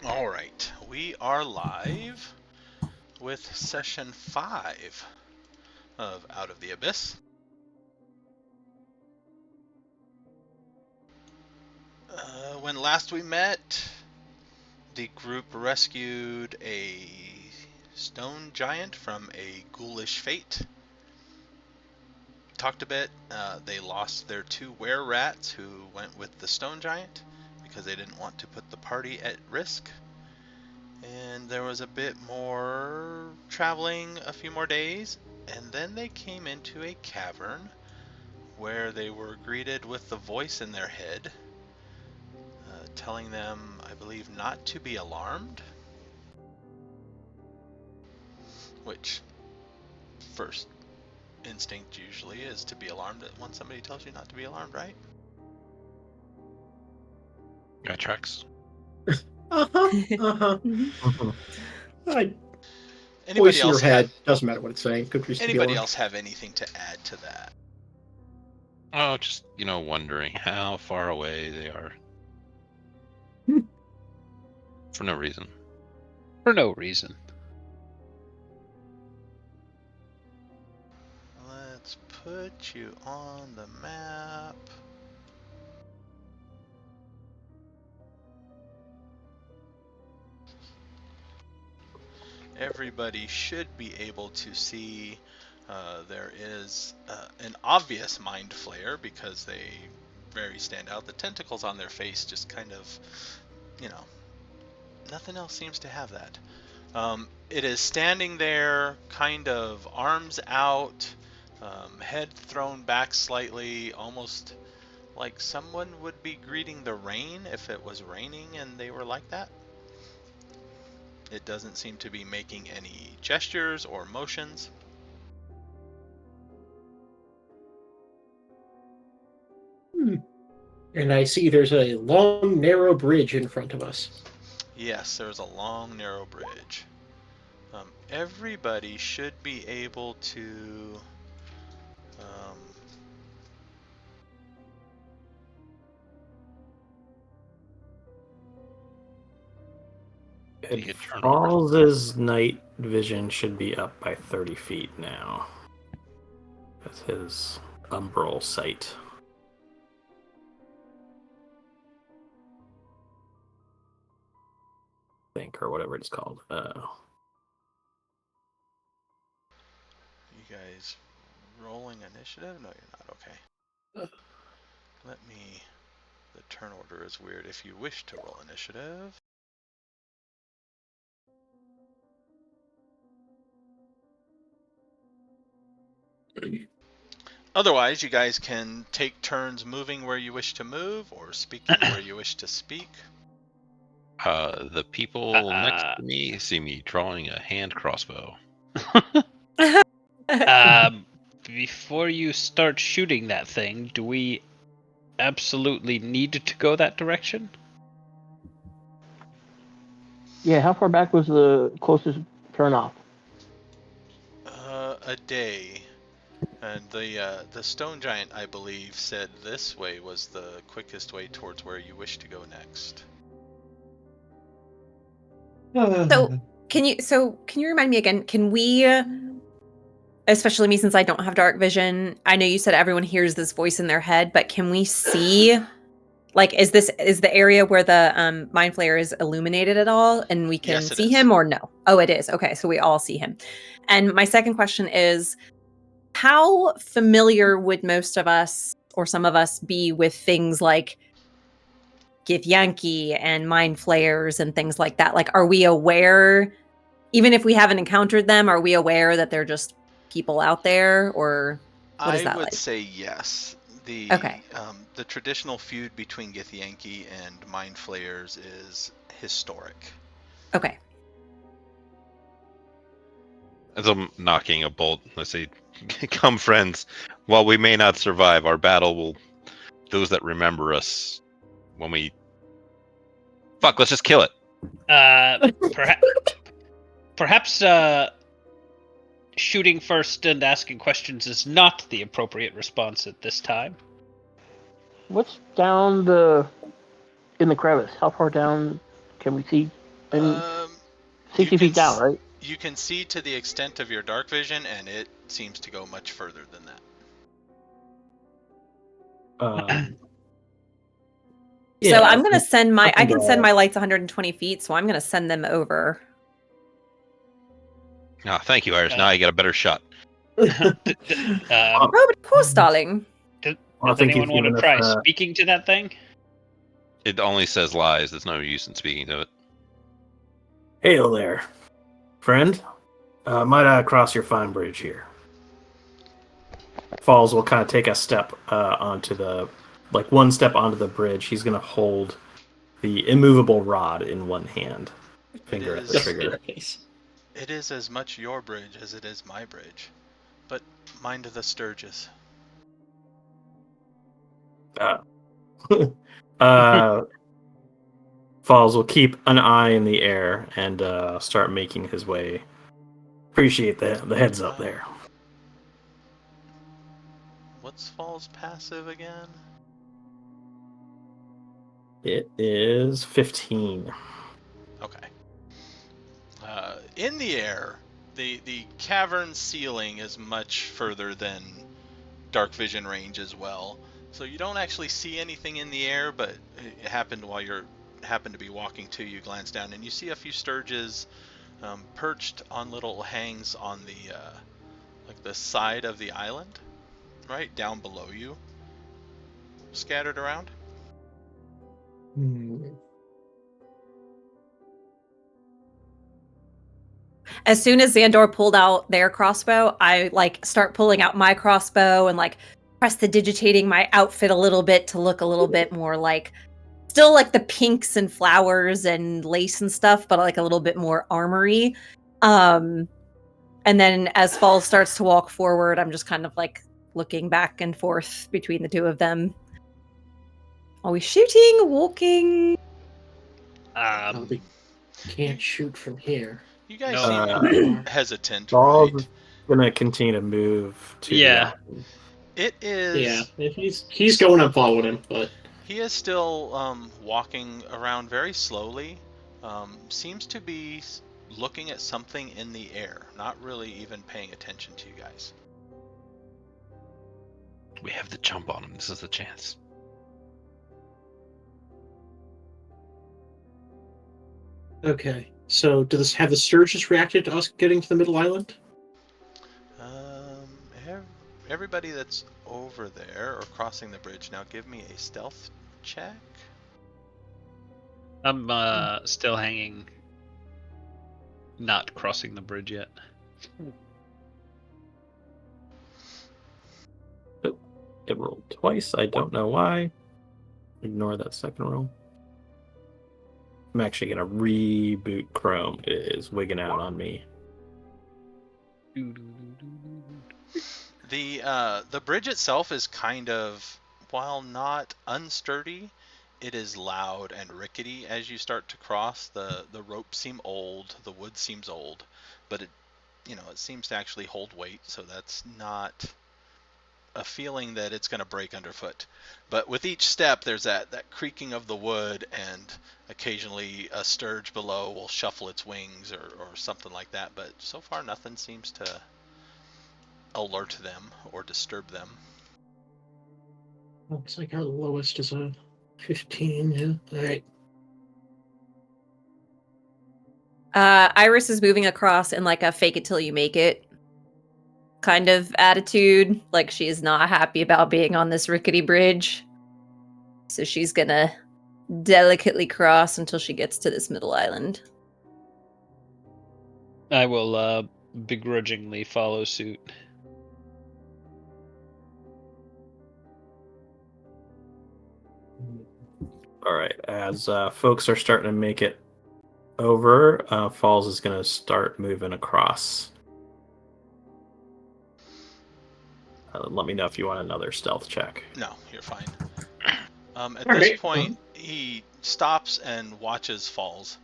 All right, we are live with session 5 of Out of the Abyss. When last we met, the group rescued a stone giant from a ghoulish fate. Talked a bit. They lost their 2 were-rats who went with the stone giant because they didn't want to put the party at risk. And there was a bit more traveling, a few more days, and then they came into a cavern where they were greeted with the voice in their head, telling them, I believe, not to be alarmed. Which, first instinct usually is to be alarmed when somebody tells you not to be alarmed, right? Got tracks. Anybody Voice in your else head, doesn't matter what it's saying. Good reason to be anybody alarmed. else have anything to add to that? Oh, just, wondering how far away they are. For no reason. For no reason. Let's put you on the map. Everybody should be able to see there is an obvious Mind Flayer because they very stand out. The tentacles on their face just kind of, nothing else seems to have that. It is standing there, kind of arms out, head thrown back slightly, almost like someone would be greeting the rain if it was raining and they were like that. It doesn't seem to be making any gestures or motions. And I see there's a long, narrow bridge in front of us. Yes, there's a long, narrow bridge. Everybody should be able to... Charles's night vision should be up by 30 feet now. That's his umbral sight. I think, or whatever it's called. You guys rolling initiative? No, you're not. Okay. Let me... The turn order is weird. If you wish to roll initiative... Otherwise, you guys can take turns moving where you wish to move or speaking where you wish to speak. The people next to me see me drawing a hand crossbow. Before you start shooting that thing, do we absolutely need to go that direction? Yeah, how far back was the closest turnoff? A day. And the stone giant, I believe, said this way was the quickest way towards where you wish to go next. So can you remind me again? Can we, especially me since I don't have dark vision? I know you said everyone hears this voice in their head, but can we see? Like, is the area where the Mind Flayer is illuminated at all, and we can see him, or no? Oh, it is. Okay, so we all see him. And my second question is, how familiar would most of us or some of us be with things like Githyanki and Mind Flayers and things like that? Like, are we aware, even if we haven't encountered them, are we aware that they're just people out there, or what is that like? I would say yes. The traditional feud between Githyanki and Mind Flayers is historic. Okay. As I'm knocking a bolt, let's say, come friends, while we may not survive, our battle will... Those that remember us when we... Fuck, let's just kill it. Perhaps shooting first and asking questions is not the appropriate response at this time. What's down in the crevice? How far down can we see And Um, 60 you feet can down, right? You can see to the extent of your dark vision, and it seems to go much further than that. So I'm gonna send my. I and, can send my lights 120 feet, so I'm gonna send them over. Ah, thank you, Iris. Now you get a better shot. Oh, but of course, darling. Does I think anyone if want to even try if, speaking to that thing? It only says lies. There's no use in speaking to it. Hail there, friend. Might I cross your fine bridge here? Falls will kind of take a step onto the, like one step onto the bridge. He's going to hold the immovable rod in one hand, finger at the is- trigger. It is as much your bridge as it is my bridge, but mind the Sturges. Falls will keep an eye in the air and start making his way. Appreciate the heads up there. What's Fall's passive again? It is 15. Okay. In the air, the cavern ceiling is much further than dark vision range as well. So you don't actually see anything in the air, but it happened while you happened to be walking to you, glance down, and you see a few sturges perched on little hangs on the like the side of the island, right down below you, scattered around. As soon as Zahn'Dohr pulled out their crossbow, I like start pulling out my crossbow and like prestidigitating my outfit a little bit to look a little bit more like still like the pinks and flowers and lace and stuff, but like a little bit more armory. And then as Fall starts to walk forward, I'm just kind of like looking back and forth between the two of them. Are we shooting, walking? We can't shoot from here. You guys No. seem hesitant, Fall's right? gonna continue to move to Yeah. It is. Yeah, he's going up following him, but He is still walking around very slowly. Seems to be looking at something in the air, not really even paying attention to you guys. We have to jump on him. This is the chance. okay. So, have the Sturges reacted to us getting to the middle island? Everybody that's over there or crossing the bridge now, give me a stealth check. I'm still hanging, not crossing the bridge yet. It rolled twice. I don't know why. Ignore that second roll. I'm actually gonna reboot Chrome. It is wigging out on me. The bridge itself is kind of, while not unsturdy, it is loud and rickety as you start to cross. The ropes seem old, the wood seems old, but it seems to actually hold weight, so that's not a feeling that it's going to break underfoot. But with each step, there's that creaking of the wood, and occasionally a sturge below will shuffle its wings or something like that. But so far, nothing seems to alert them or disturb them. Looks like our lowest is a 15. Yeah. All right. Iris is moving across in like a fake it till you make it kind of attitude. Like she is not happy about being on this rickety bridge. So she's gonna delicately cross until she gets to this middle island. I will begrudgingly follow suit. All right. As folks are starting to make it over, Falls is gonna start moving across. Let me know if you want another stealth check. No, you're fine. At All this right. point, he stops and watches Falls.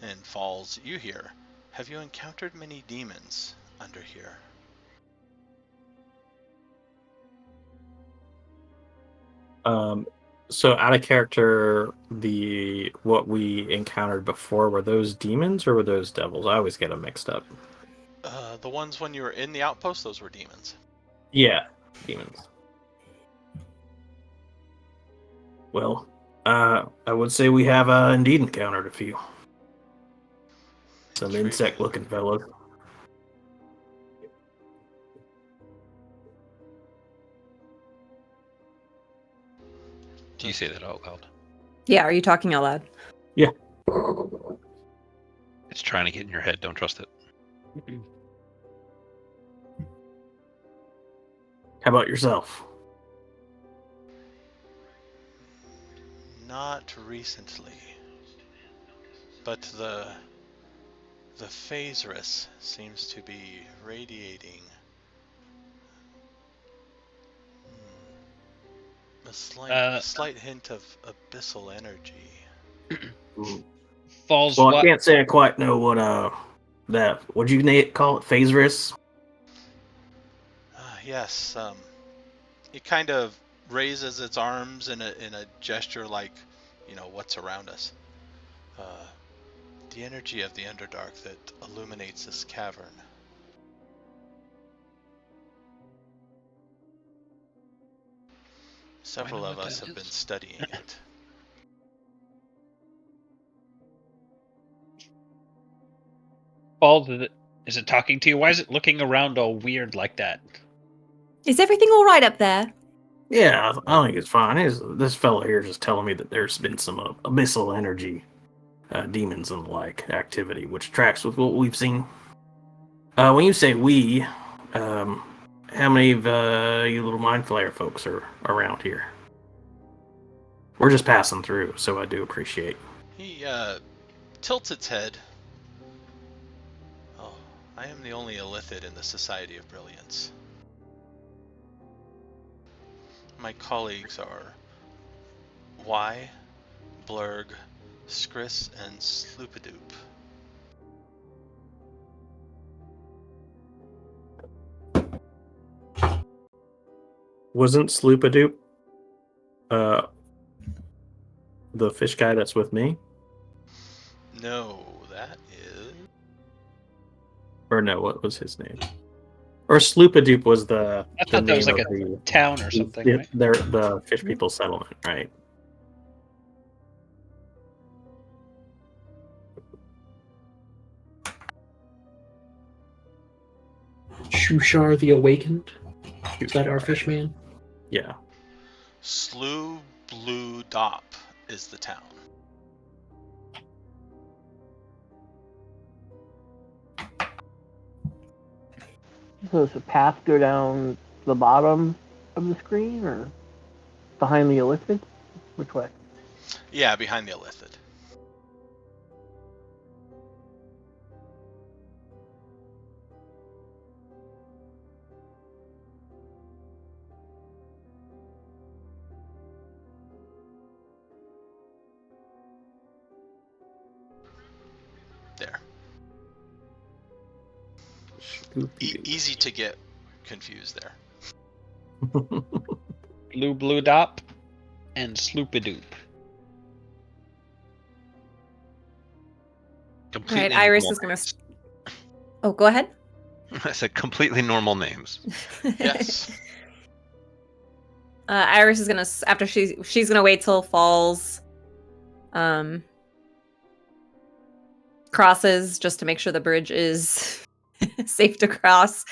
And Falls, you hear, have you encountered many demons under here? So out of character, what we encountered before, were those demons or were those devils? I always get them mixed up. The ones when you were in the outpost, those were demons. Yeah, demons. Well, I would say we have indeed encountered a few. Some Intriguing. insect-looking fellows. Do you say that out loud? Yeah, are you talking out loud? Yeah. It's trying to get in your head. Don't trust it. How about yourself? Not recently, but the Phaserus seems to be radiating a slight hint of abyssal energy. Falls Well, I what? can't say I quite know what what'd you call it? Phaserus? Yes, it kind of raises its arms in a gesture like, what's around us. The energy of the Underdark that illuminates this cavern. Several know of what us that have been is. studying it. Falls, is it talking to you? Why is it looking around all weird like that? Is everything all right up there? Yeah, I think it's fine. This fellow here just telling me that there's been some abyssal energy, demons and the like activity, which tracks with what we've seen. When you say we, how many of you little Mind Flayer folks are around here? We're just passing through, so I do appreciate. He tilts its head. Oh, I am the only illithid in the Society of Brilliance. My colleagues are Y, Blurg, Skris, and Sloopadoop. Wasn't Sloopadoop the fish guy that's with me? No, that is... Or no, what was his name? Or Sloopadoop was the I thought that was name like of a town or something, right? the fish people settlement, right? Shushar the Awakened. Is that our fish man? Yeah. Sloo Blue Dop is the town. So does the path go down the bottom of the screen or behind the illithid? Which way? Yeah, behind the illithid. There. Easy to get confused there. Blue Dop and Sloopadoop. All right, Iris is going to... Oh, go ahead. I said completely normal names. Yes. Iris is going to... After she's going to wait till Falls crosses just to make sure the bridge is safe to cross.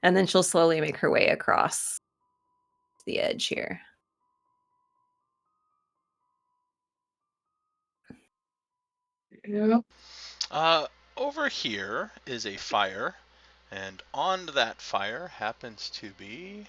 And then she'll slowly make her way across the edge here. Yeah. Over here is a fire, and on that fire happens to be...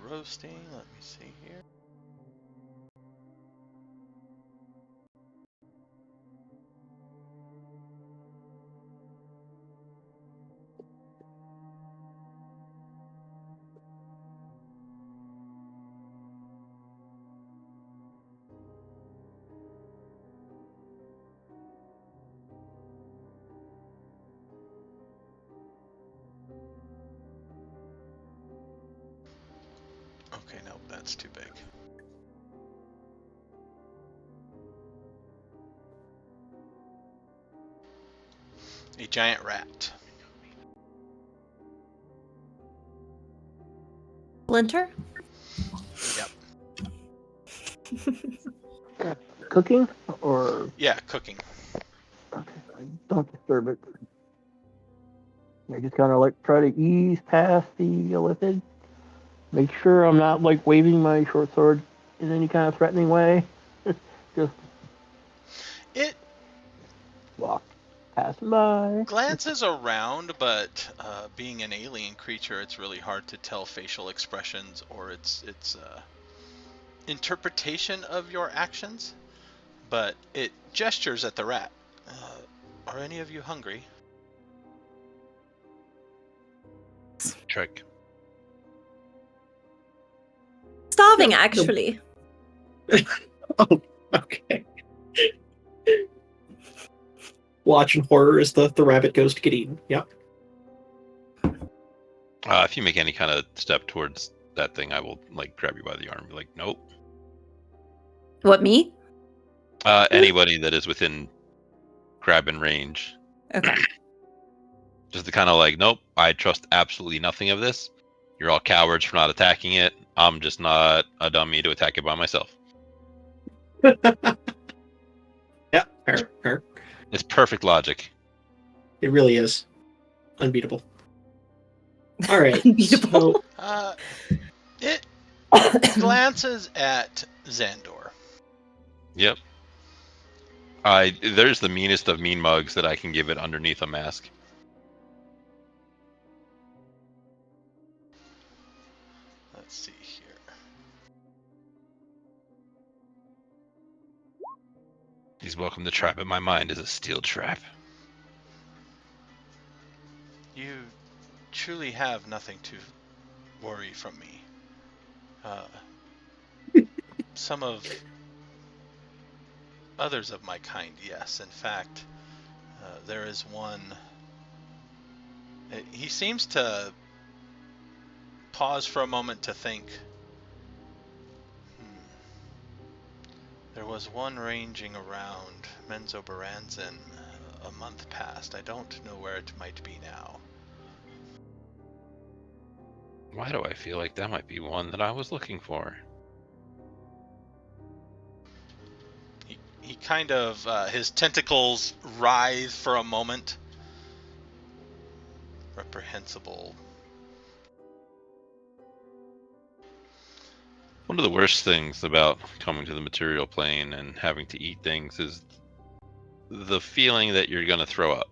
roasting, let me see here. Okay, nope, that's too big. A giant rat. Splinter? Yep. Cooking? Or... Yeah, cooking. Okay, don't disturb it. I just kind of like try to ease past the illithid. Make sure I'm not like waving my short sword in any kind of threatening way. Just It walk past by. glances around, but being an alien creature, it's really hard to tell facial expressions or its interpretation of your actions. But it gestures at the rat. Are any of you hungry? Trick. Starving, No, no. actually. Oh, okay. Watching horror as the rabbit goes to get eaten. Yep. If you make any kind of step towards that thing, I will like grab you by the arm and be like, nope. What, me? Anybody that is within grabbing range. Okay. Just to kind of like, nope, I trust absolutely nothing of this. You're all cowards for not attacking it. I'm just not a dummy to attack it by myself. Yeah, fair. It's perfect logic. It really is. Unbeatable. All right. Unbeatable. It glances at Zahn'Dohr. Yep. There's the meanest of mean mugs that I can give it underneath a mask. Let's see here. He's welcome to trap in my mind as a steel trap. You truly have nothing to worry from me. Some of others of my kind, yes. In fact, there is one. He seems to pause for a moment to think. There was one ranging around Menzoberranzan a month past. I don't know where it might be now. Why do I feel like that might be one that I was looking for? He kind of, his tentacles writhe for a moment. Reprehensible. One of the worst things about coming to the material plane and having to eat things is the feeling that you're going to throw up.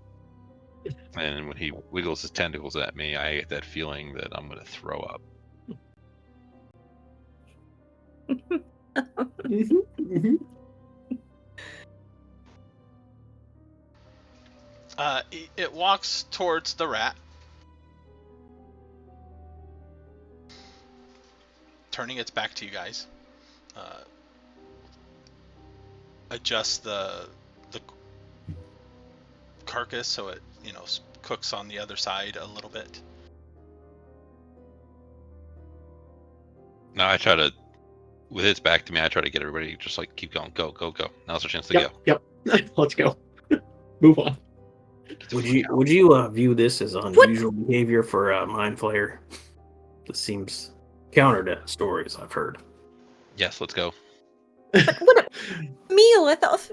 And when he wiggles his tentacles at me, I get that feeling that I'm going to throw up. It walks towards the rat, turning its back to you guys. Adjust the carcass so it, cooks on the other side a little bit. Now I try to, with its back to me, I try to get everybody to just like keep going, go. Now's our chance to go. Yep. Let's go. Move on. Would you view this as unusual behavior for Mind Flayer? This seems counter to stories I've heard. Yes, let's go. But what a meal! I thought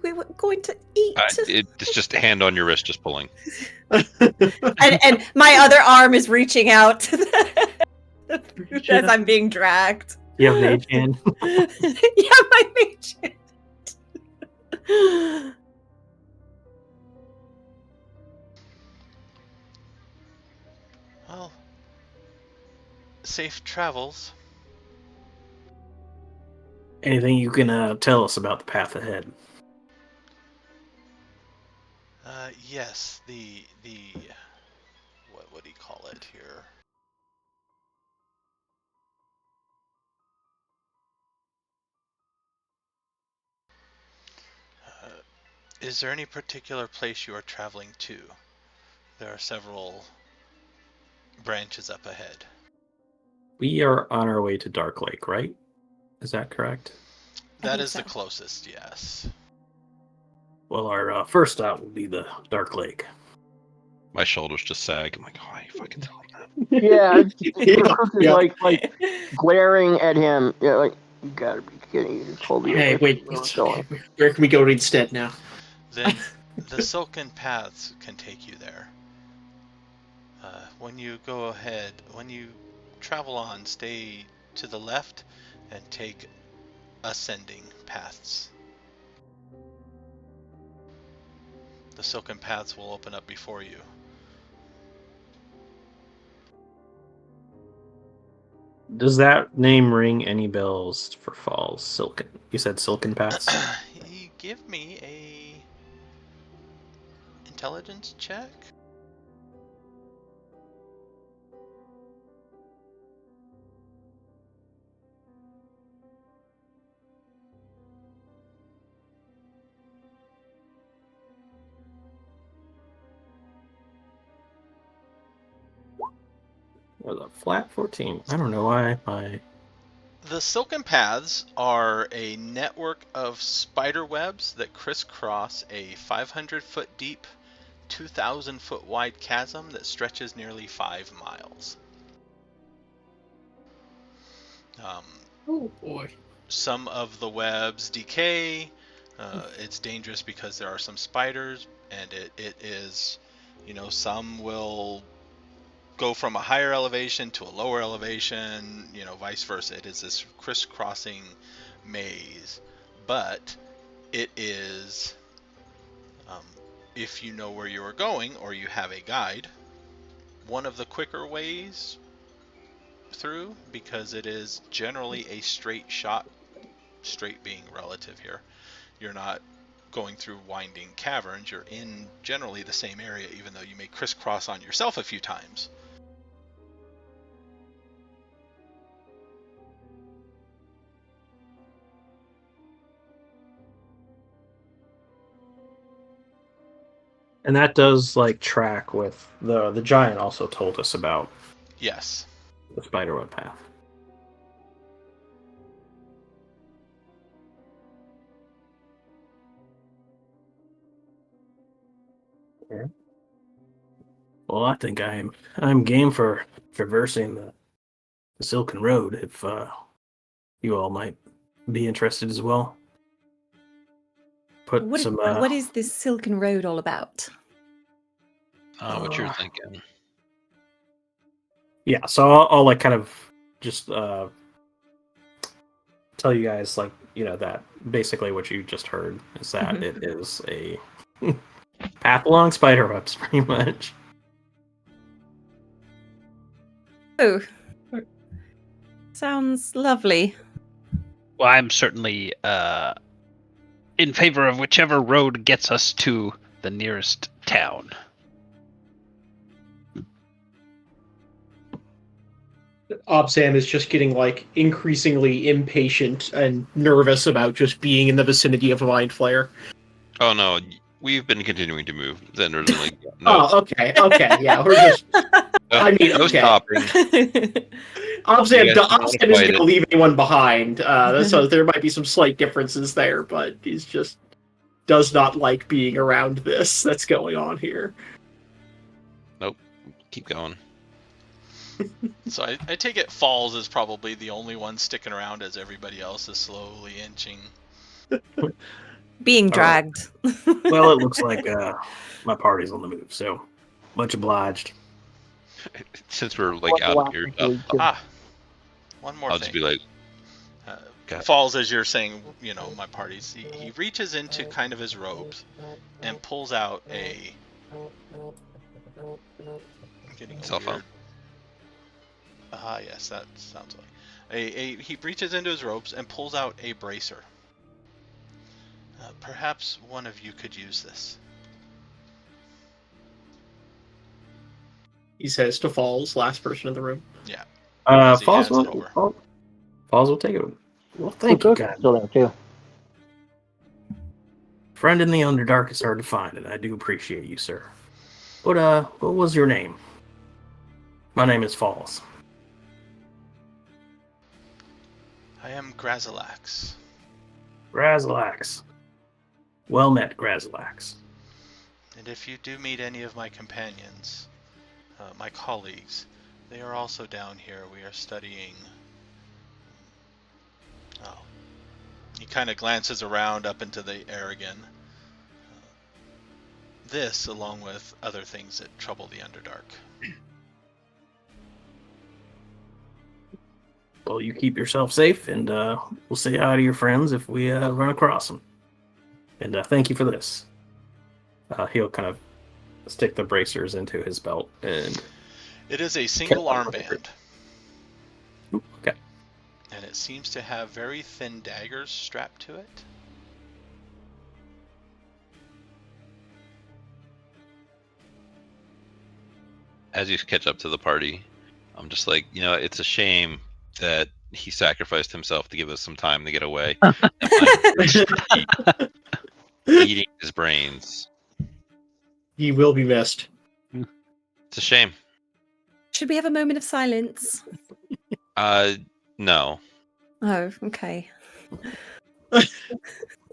we were going to eat. It's just a hand on your wrist, just pulling. and my other arm is reaching out to the fruit as I'm being dragged. You have mage hand. Yeah, my mage hand. Well, safe travels. Anything you can tell us about the path ahead? Yes, the what would he call it here? Is there any particular place you are traveling to? There are several branches up ahead. We are on our way to Dark Lake, right? Is that correct? That think is the so. closest, yes. Well, our first stop will be the Dark Lake. My shoulders just sag. I'm like, oh, you fucking tell him that. Yeah, Yeah, Rukook is yeah. like glaring at him. Yeah, like, you gotta be kidding. You just told me Hey, away wait, from where it's we're okay. Where can we go instead now? Then the silken paths can take you there. When you go ahead, when you travel on, stay to the left and take ascending paths. The silken paths will open up before you. Does that name ring any bells for Falls? Silken. You said Silken Paths? Give me a intelligence check. Was a flat 14. I don't know why my... The silken paths are a network of spider webs that crisscross a 500-foot deep, 2,000-foot wide chasm that stretches nearly 5 miles. Oh boy. Some of the webs decay. It's dangerous because there are some spiders, and it is, some will go from a higher elevation to a lower elevation, vice versa. It is this crisscrossing maze, but it is, if you know where you are going or you have a guide, one of the quicker ways through, because it is generally a straight shot, straight being relative here. You're not going through winding caverns, you're in generally the same area, even though you may crisscross on yourself a few times. And that does, like, track with... The giant also told us about Yes. the Spiderweb Path. Yeah. Well, I think I'm game for traversing the Silken Road, if you all might be interested as well. Put some... What is this Silken Road all about? What you're thinking. Yeah, so I'll like kind of just tell you guys, like, that basically what you just heard is that Mhm. it is a path along spiderwebs, pretty much. Oh, sounds lovely. Well, I'm certainly in favor of whichever road gets us to the nearest town. Obzam is just getting like increasingly impatient and nervous about just being in the vicinity of a Mind Flayer. Oh no, we've been continuing to move. Then there's like no, Oh, okay, yeah, we're just. I mean, no okay. stopping. Obzam You guys don't wanna isn't fight going it. to leave anyone behind, so there might be some slight differences there, but he's just does not like being around this that's going on here. Nope. Keep going. So I take it Falls is probably the only one sticking around as everybody else is slowly inching. Being dragged. Well, it looks like my party's on the move, so much obliged. Since we're like out of here, One more I'll thing. just be like, Falls, as you're saying, my parties. He reaches into kind of his robes and pulls out a. I'm getting Cell phone. weird. Yes, that sounds like. He reaches into his robes and pulls out a bracer. Perhaps one of you could use this. He says to Falls, last person in the room. Yeah. Falls hands it over. Falls will take it. Well, thank you, Rukook's guys. still there too. Friend in the Underdark is hard to find, and I do appreciate you, sir. What was your name? My name is Falls. I am Grazilax. Grazilax. Well met, Grazilax. And if you do meet any of my companions, my colleagues, they are also down here. We are studying... Oh. He kind of glances around up into the air again. This, along with other things that trouble the Underdark. Well, you keep yourself safe, and we'll say hi to your friends if we run across them. And thank you for this. He'll kind of stick the bracers into his belt and... It is a single armband. Ooh, okay. And it seems to have very thin daggers strapped to it. As you catch up to the party, I'm just like, it's a shame that he sacrificed himself to give us some time to get away. Eating his brains. He will be missed. It's a shame. Should we have a moment of silence? No. Oh, okay.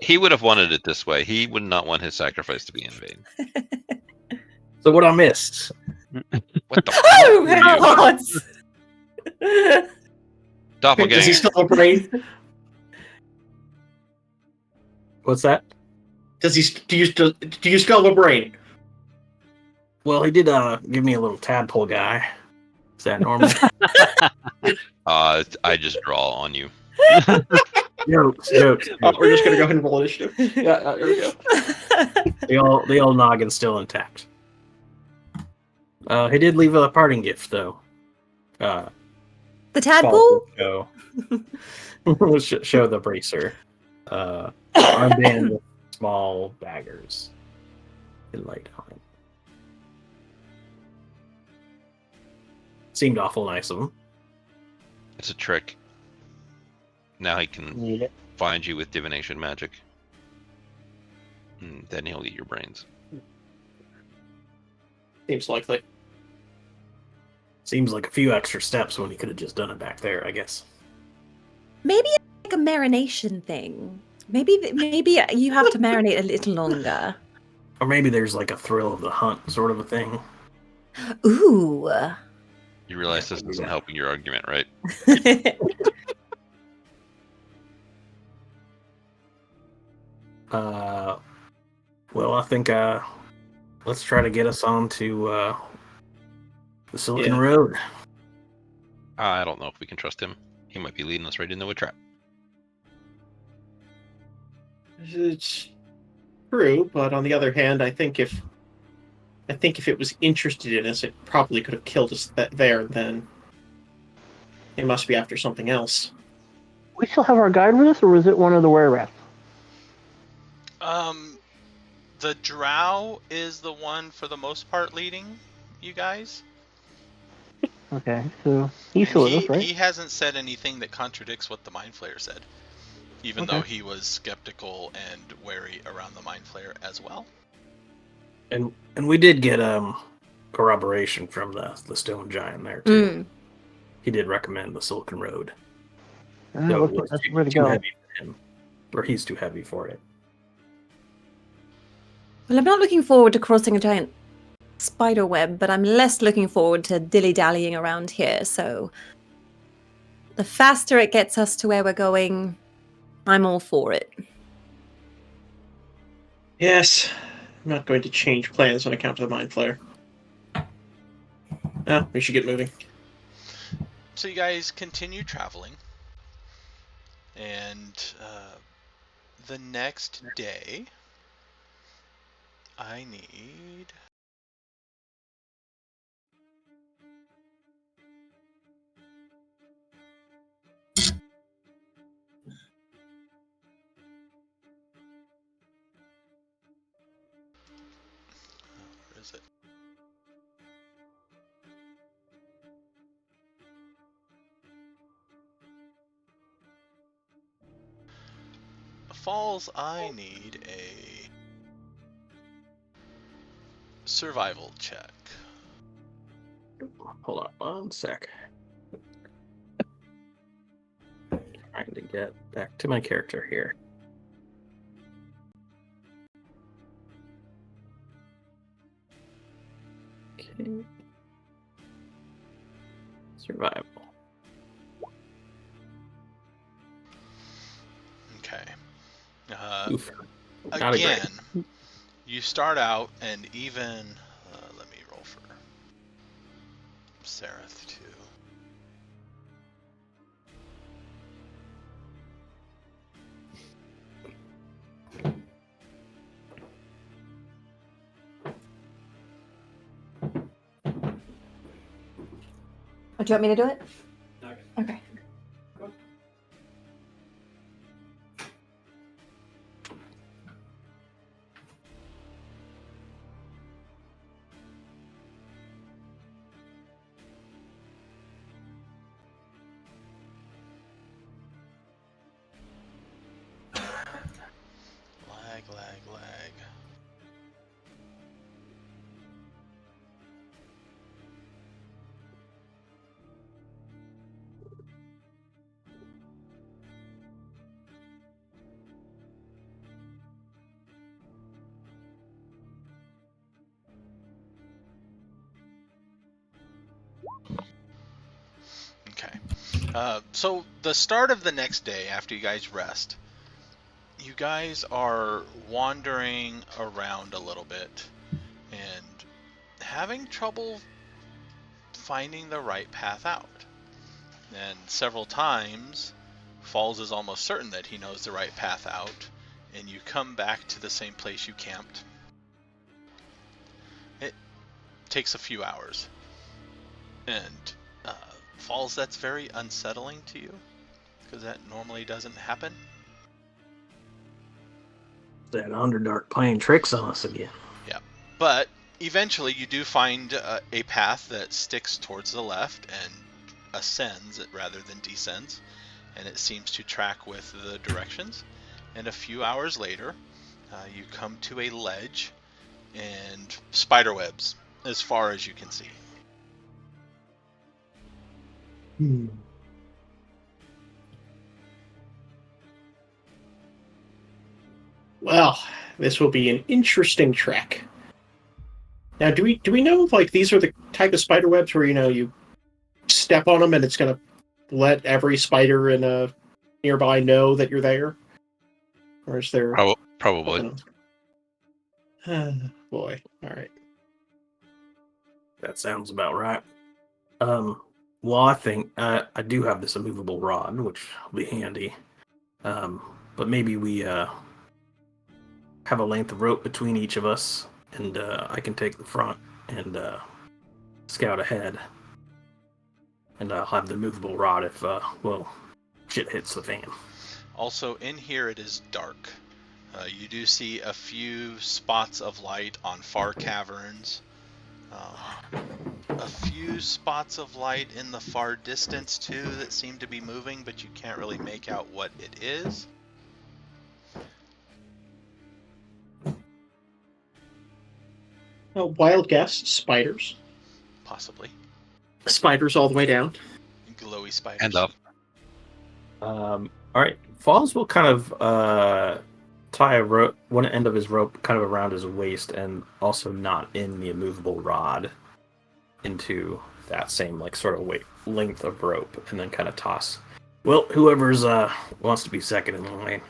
He would have wanted it this way. He would not want his sacrifice to be in vain. So what I missed? What the Oh, fuck are you? gods! Doppelganger. Does he still have a brain? What's that? Do you still have a brain? Well, he did give me a little tadpole guy. Is that normal? I just draw on you. Jokes. Oh, we're just gonna go ahead and roll initiative. Yeah, there we go. The old noggin's still intact. He did leave a parting gift, though. The tadpole? Show the bracer. Armband with small daggers. And light on it. Seemed awful nice of him. It's a trick. Now he can find you with divination magic. And then he'll eat your brains. Seems likely. Seems like a few extra steps when he could have just done it back there, I guess. Maybe it's like a marination thing. Maybe you have to marinate a little longer. Or maybe there's like a thrill of the hunt sort of a thing. Ooh. You realize this isn't helping your argument, right? Well, I think let's try to get us on to the Silken Road. I don't know if we can trust him. He might be leading us right into a trap. It's true, but on the other hand, I think if it was interested in us, it probably could have killed us there and then. It must be after something else. We still have our guide with us, or was it one of the were-rats? The Drow is the one for the most part leading you guys. Okay, so he's still with us, right? He hasn't said anything that contradicts what the Mind Flayer said, even though he was skeptical and wary around the Mind Flayer as well. And we did get corroboration from the stone giant there too. He did recommend the Silken Road. So it was that's too, where to too go. heavy for him, or he's too heavy for it. Well, I'm not looking forward to crossing a giant spider web, but I'm less looking forward to dilly-dallying around here, so the faster it gets us to where we're going, I'm all for it. Yes, I'm not going to change plans on account of the Mind Flayer. Oh, we should get moving. So you guys continue traveling, and the next day, I need... Where is it? Falls, I need a survival check. Hold on one sec. All Trying to get back to my character here. Okay. Survival. Okay. Oof. Not a great. Again, you start out, and even let me roll for Sereth too. Oh, do you want me to do it? Okay. Lag. Okay. So the start of the next day after you guys rest, you guys are wandering around a little bit and having trouble finding the right path out. And several times, Falls is almost certain that he knows the right path out, and you come back to the same place you camped. It takes a few hours. And Falls, that's very unsettling to you, because that normally doesn't happen. That Underdark playing tricks on us again. Yeah, but eventually you do find a path that sticks towards the left and ascends rather than descends, and it seems to track with the directions. And a few hours later, you come to a ledge and spider webs as far as you can see. Well, this will be an interesting trek. Now, do we know if like these are the type of spider webs where you step on them and it's going to let every spider in a nearby know that you're there, or is there Probably. boy? All right. That sounds about right. Well, I think I do have this immovable rod, which will be handy. But maybe we have a length of rope between each of us, and I can take the front and scout ahead. And I'll have the movable rod if, shit hits the fan. Also, in here it is dark. You do see a few spots of light on far caverns. A few spots of light in the far distance too that seem to be moving, but you can't really make out what it is. Wild guess: spiders. Possibly. Spiders all the way down. Glowy spiders. And up. All right. Falls will kind of tie a rope, one end of his rope kind of around his waist, and also knot in the immovable rod into that same sort of length of rope, and then kind of toss. Well, whoever's wants to be second in line.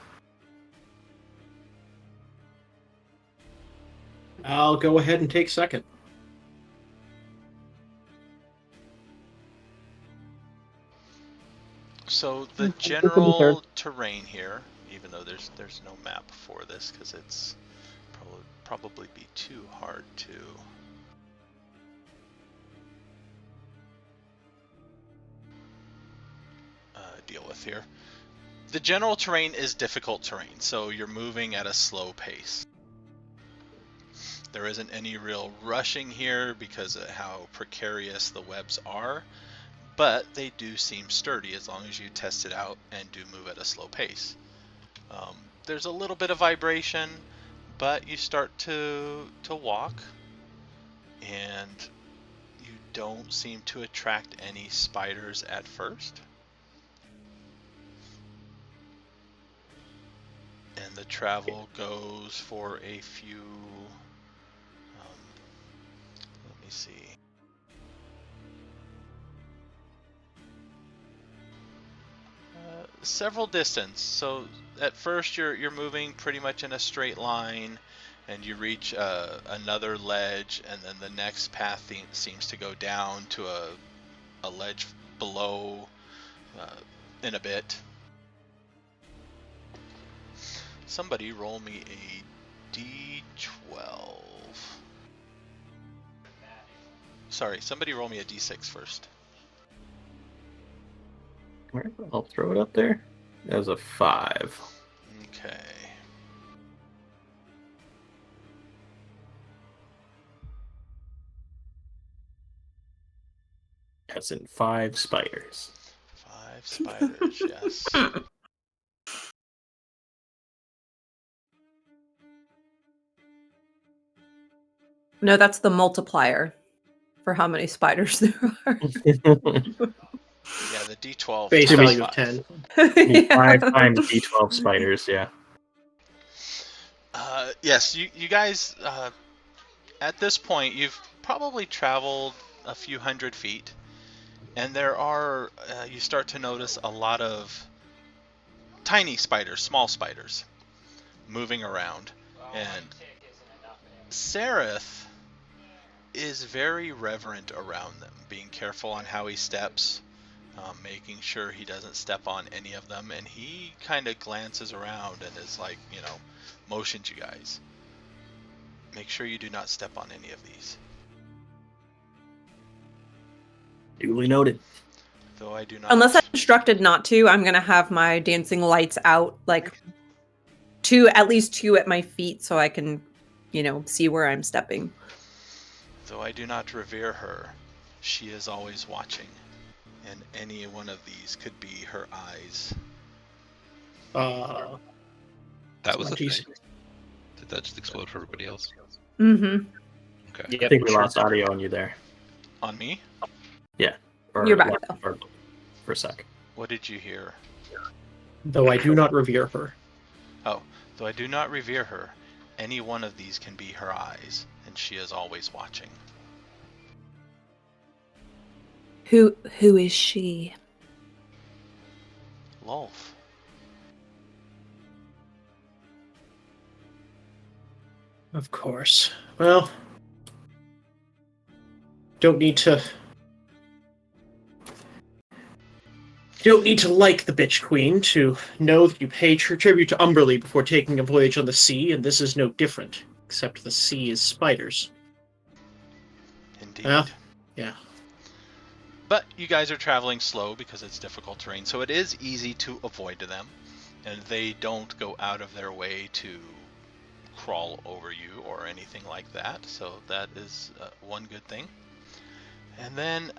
I'll go ahead and take second. So the general terrain here, even though there's no map for this because it's probably be too hard to deal with here. The general terrain is difficult terrain, so you're moving at a slow pace. There isn't any real rushing here because of how precarious the webs are, but they do seem sturdy as long as you test it out and do move at a slow pace. There's a little bit of vibration, but you start to walk, and you don't seem to attract any spiders at first. And the travel goes for a few. Let me see. Several distance. So at first you're moving pretty much in a straight line, and you reach another ledge, and then the next path seems to go down to a ledge below in a bit. Somebody roll me a D12. Sorry, somebody roll me a D6 first. Alright, I'll throw it up there. That was a 5. Okay. That's in 5 spiders. 5 spiders, yes. No, that's the multiplier for how many spiders there are. Yeah, the D12 Base times value of 5. 10. Yeah. 5 times D12 spiders, yeah. Yes, you guys, at this point, you've probably traveled a few hundred feet, and there are, you start to notice a lot of tiny spiders, small spiders, moving around. And Sereth is very reverent around them, being careful on how he steps, making sure he doesn't step on any of them, and he kind of glances around and is like, motions you guys. Make sure you do not step on any of these. Duly noted. Though I do not. Unless I'm instructed not to, I'm gonna have my dancing lights out, like at least two at my feet, so I can, see where I'm stepping. Though I do not revere her, she is always watching, and any one of these could be her eyes. That was my a thing. Jesus. Did that just explode for everybody else? Mm-hmm. Okay. I think we lost audio on you there. On me? Or You're back, or for a sec. What did you hear? Though I do not revere her. Oh, though I do not revere her, any one of these can be her eyes, and she is always watching. Who is she? Lolf. Of course. Well, don't need to like the bitch queen to know that you pay tribute to Umberly before taking a voyage on the sea, and this is no different, except the sea is spiders. Indeed. Yeah. But you guys are traveling slow because it's difficult terrain, so it is easy to avoid them, and they don't go out of their way to crawl over you or anything like that, so that is one good thing. And then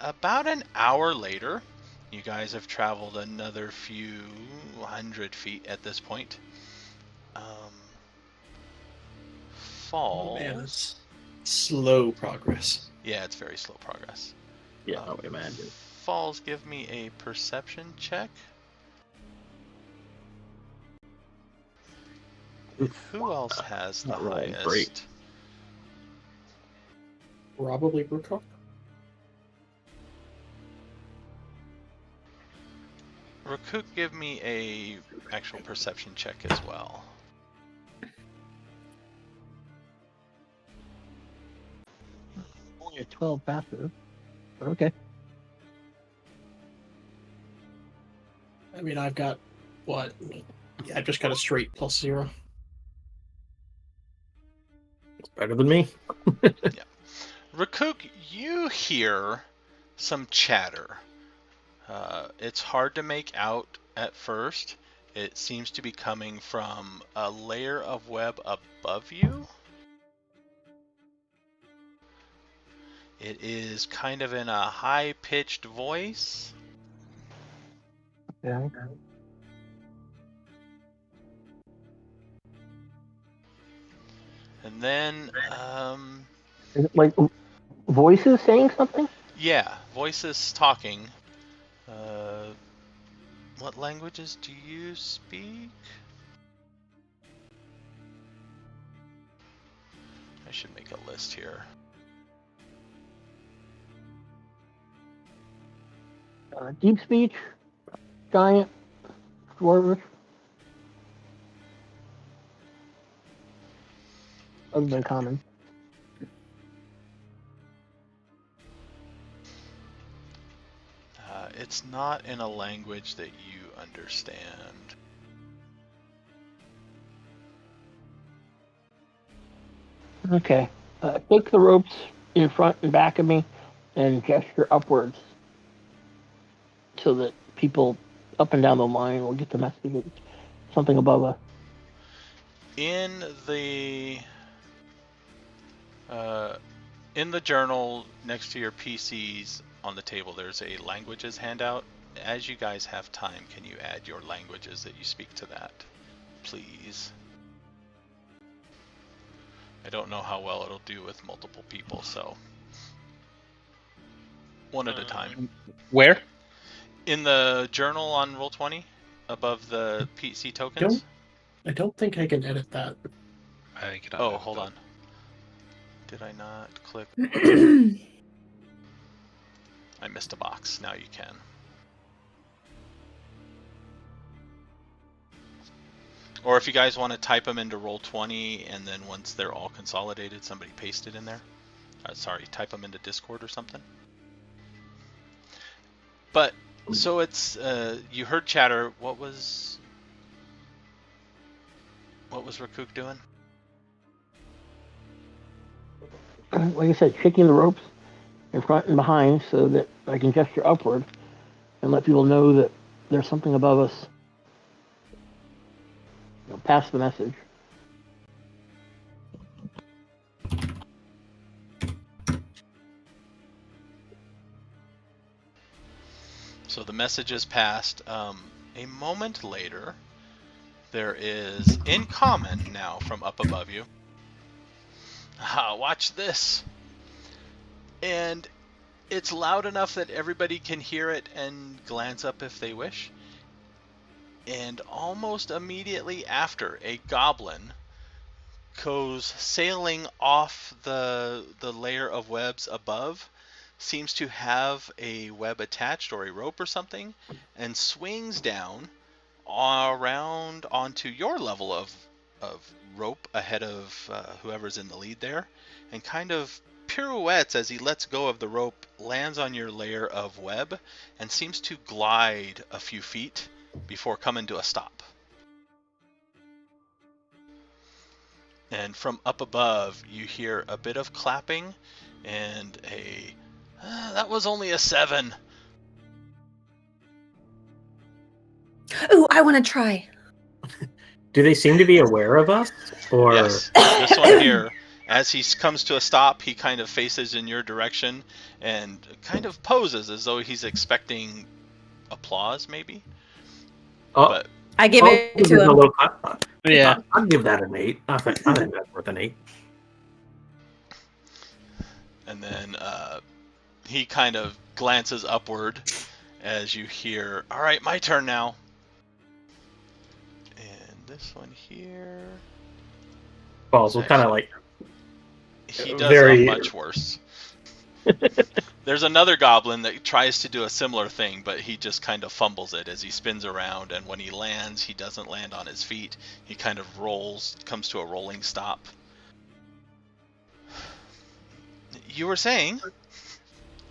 about an hour later, you guys have traveled another few hundred feet at this point. Falls. Oh, man, it's slow progress. Yeah, it's very slow progress. Yeah, I would imagine. Falls, give me a perception check. Who else has the Not rolling highest? great. Probably Rukook. Rukook, give me a actual perception check as well. Only a 12 passive, but okay. I mean, I've got, what? Yeah, I've just got a straight +0. It's better than me. Rukook, you hear some chatter. It's hard to make out at first. It seems to be coming from a layer of web above you. It is kind of in a high-pitched voice. Yeah. And then, Is it like voices saying something? yeah, voices talking. What languages do you speak? I should make a list here. Deep speech, giant, dwarvish. Other than common. It's not in a language that you understand. Okay. Take the ropes in front and back of me and gesture upwards so that people up and down the line will get the message that something above us. In the journal next to your PCs on the table, there's a languages handout. As you guys have time, can you add your languages that you speak to that, please? I don't know how well it'll do with multiple people, so one at a time. Where? In the journal on Roll20, above the PC tokens. I don't think I can edit that. I cannot Oh, edit hold that. on. Did I not click? I missed a box. Now you can. Or if you guys want to type them into Roll20, and then once they're all consolidated, somebody paste it in there. Sorry, type them into Discord or something. But, so it's, you heard chatter. What was Rukook doing? Like I said, shaking the ropes in front and behind so that I can gesture upward and let people know that there's something above us. You know, pass the message. So the message is passed. A moment later, there is in common now from up above you. Watch this. And it's loud enough that everybody can hear it and glance up if they wish. And almost immediately after, a goblin goes sailing off the layer of webs above, seems to have a web attached or a rope or something, and swings down around onto your level of rope ahead of whoever's in the lead there, and kind of pirouettes as he lets go of the rope, lands on your layer of web, and seems to glide a few feet before coming to a stop. And from up above, you hear a bit of clapping and that was only a 7. Ooh, I want to try. Do they seem to be aware of us? Or Yes, this one here, as he comes to a stop, he kind of faces in your direction and kind of poses as though he's expecting applause, maybe. Oh, But I give it to him. Yeah. I'll give that an 8. I think that's worth an 8. and then he kind of glances upward as you hear, "All right, my turn now." And this one here, Balls will kind of like he does very- much worse. There's another goblin that tries to do a similar thing, but he just kind of fumbles it as he spins around, and when he lands, he doesn't land on his feet. He kind of rolls, comes to a rolling stop. You were saying?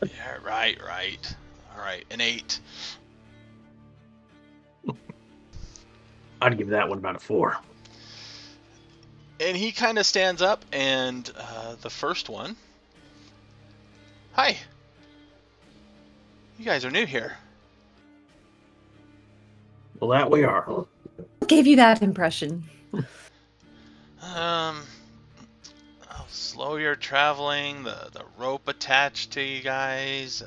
Yeah, right. All right, an 8. I'd give that one about a 4. And he kind of stands up, and the first one, "Hi. You guys are new here." Well, that we are. Gave you that impression. I'll slow your traveling, the rope attached to you guys,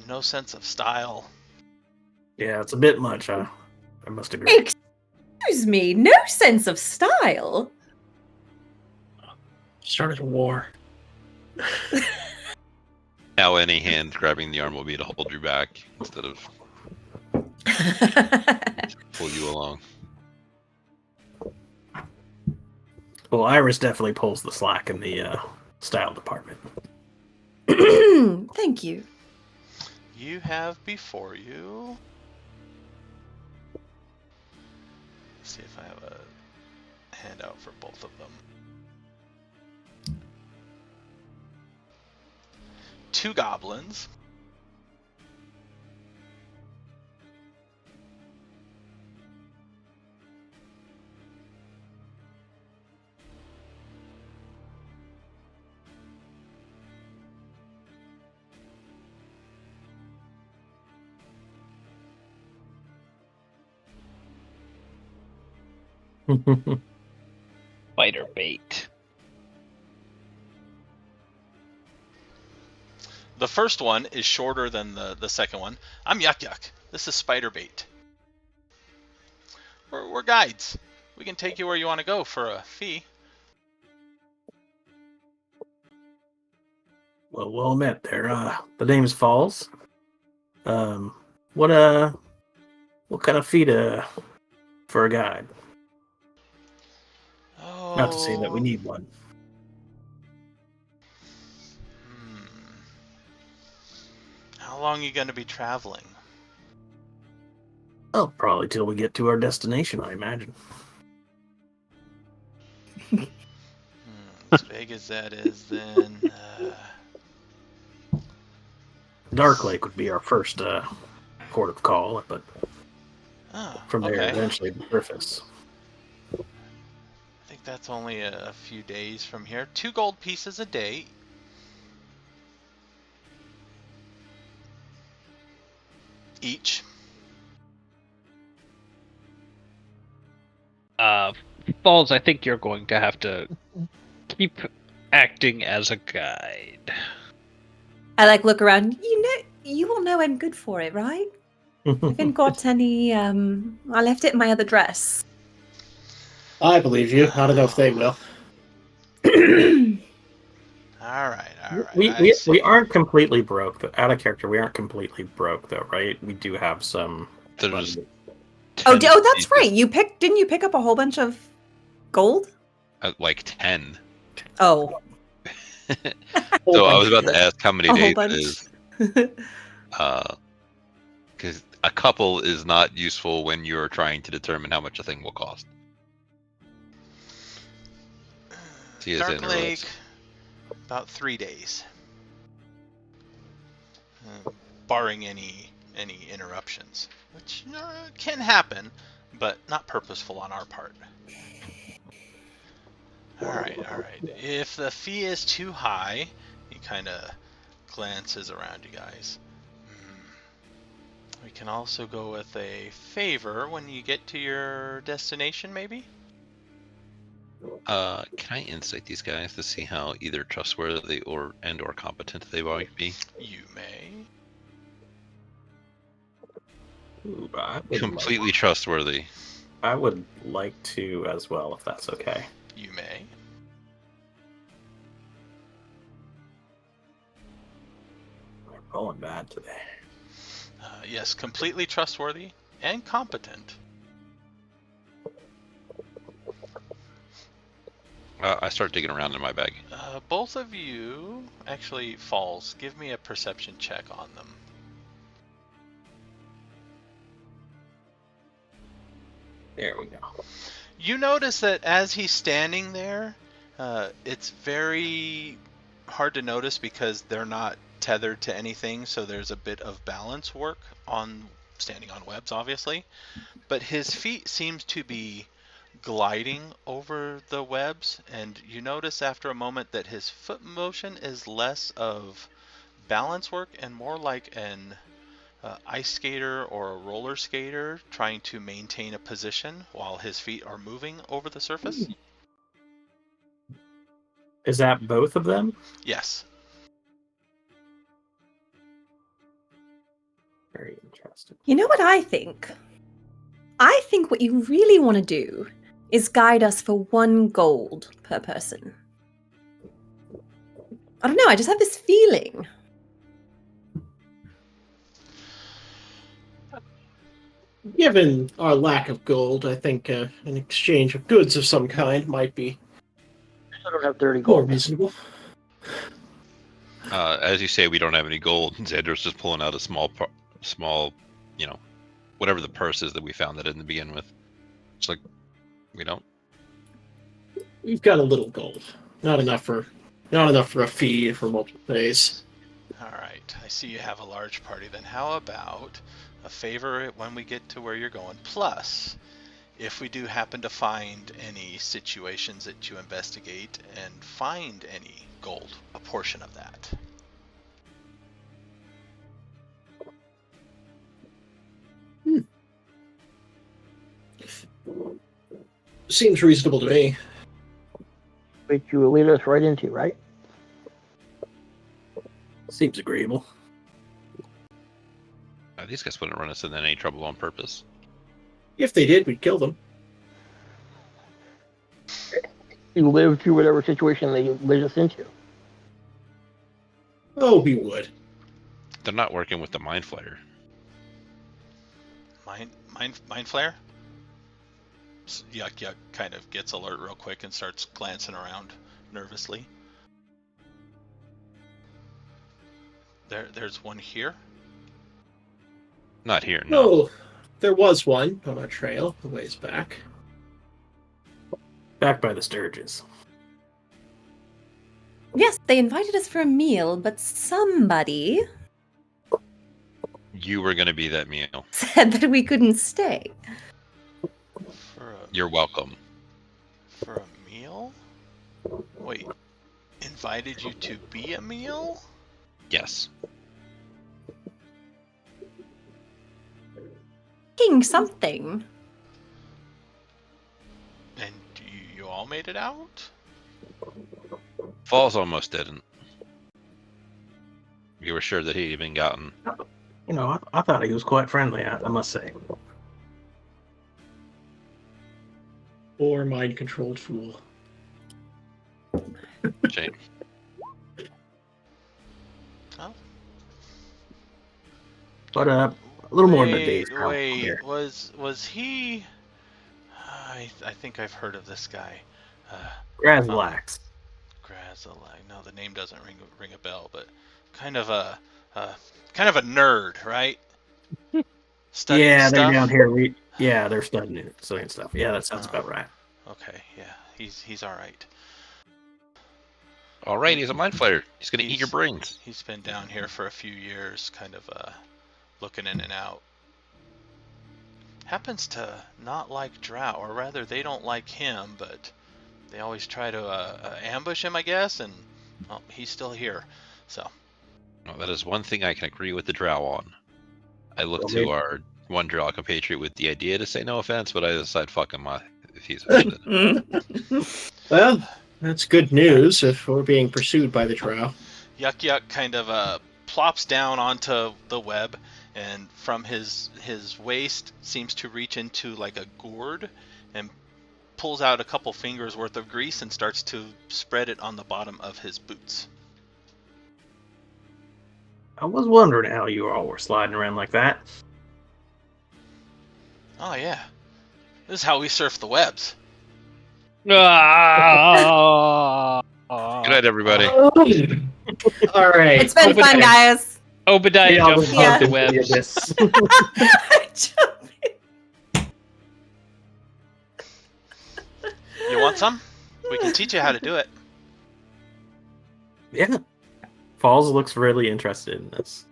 no sense of style. Yeah, it's a bit much. I must agree. Excuse me, no sense of style. Started a war. Now any hand grabbing the arm will be to hold you back instead of pull you along. Well, Iris definitely pulls the slack in the style department. Thank you. You have before you. Let's see if I have a handout for both of them. 2 goblins. Spider bait. The first one is shorter than the second one. I'm Yuck Yuck. This is spider bait. We're guides. We can take you where you want to go for a fee. Well, well met there. The name's Falls. What kind of fee for a guide? Oh. Not to say that we need one. How long are you going to be traveling? Oh, probably till we get to our destination, I imagine. As big as that is, then... Dark Lake would be our first port of call, but from there, okay. eventually the surface. I think that's only a few days from here. 2 gold pieces a day. Each. Falls, I think you're going to have to keep acting as a guide. I look around. You all know I'm good for it, right? I haven't got any. I left it in my other dress. I believe you. I don't know if they will. All right. We aren't completely broke. Out of character, we aren't completely broke, though, right? We do have some. There's Oh, 10 that's pieces. right. Didn't you pick up a whole bunch of gold? Like 10. Oh. So I was about to ask how many A whole days bunch. it is. Because a couple is not useful when you're trying to determine how much a thing will cost. Dark Lake, about 3 days. Barring any interruptions, which can happen, but not purposeful on our part. All right. If the fee is too high, he kind of glances around you guys. We can also go with a favor when you get to your destination, maybe? Can I insight these guys to see how either trustworthy or competent they might be? You may. Ooh, Completely trustworthy. I would like to as well, if that's okay. You may. We're rolling bad today. Yes, completely trustworthy and competent. I start digging around in my bag. Both of you, actually, Falls, give me a perception check on them. There we go. You notice that as he's standing there, it's very hard to notice because they're not tethered to anything, so there's a bit of balance work on standing on webs, obviously. But his feet seems to be gliding over the webs, and you notice after a moment that his foot motion is less of balance work and more like an ice skater or a roller skater trying to maintain a position while his feet are moving over the surface. Is that both of them? Yes. Very interesting. You know what I think? I think what you really want to do is guide us for 1 gold per person. I don't know, I just have this feeling. Given our lack of gold, I think an exchange of goods of some kind might be I don't have 30 More gold. reasonable. As you say, we don't have any gold. Xander's just pulling out a small, whatever the purse is that we found that in the begin with. It's like, we don't. We've got a little gold. Not enough for a fee for multiple days. Alright, I see you have a large party. Then how about a favor when we get to where you're going? Plus, if we do happen to find any situations that you investigate and find any gold, a portion of that. Seems reasonable to me. Which you will lead us right into, right? Seems agreeable. These guys wouldn't run us into any trouble on purpose. If they did, we'd kill them. You live through whatever situation they lead us into. Oh, we would. They're not working with the Mind Flayer. Mind Flayer? Yuck kind of gets alert real quick and starts glancing around nervously. There's one here. Not here, no. Oh, there was one on our trail a ways back. Back by the Sturges. Yes, they invited us for a meal, but somebody You were going to be that meal. said that we couldn't stay. You're welcome. For a meal? Wait, invited you to be a meal? Yes. King something. And you all made it out? Falls almost didn't. You were sure that he'd even gotten. I thought he was quite friendly, I must say. Or mind-controlled fool. Shame. Oh. But a little more than a day's travel from Wait, here. was he? I think I've heard of this guy. Grazlax. Grazalak. No, the name doesn't ring a bell, but kind of a nerd, right? Studying Yeah, they're stuff? down here. They're studying stuff. Yeah, that sounds about right. Okay, yeah, he's all right. All right, he's a Mind Flayer. He's going to eat your brains. He's been down here for a few years, kind of looking in and out. Happens to not like Drow, or rather, they don't like him, but they always try to ambush him, I guess, and well, he's still here. So. Well, that is one thing I can agree with the Drow on. I look Okay. to our one Drow compatriot with the idea to say no offense, but I decide fuck him if he's offended. Well, that's good news if we're being pursued by the Drow. Yuck kind of plops down onto the web, and from his waist seems to reach into like a gourd and pulls out a couple fingers worth of grease and starts to spread it on the bottom of his boots. I was wondering how you all were sliding around like that. Oh yeah, this is how we surf the webs. Ah! Good night, everybody. All right. It's been fun, guys. Obediah We all jumped just off the bumped into webs. this. You want some? We can teach you how to do it. Yeah. Falls looks really interested in this.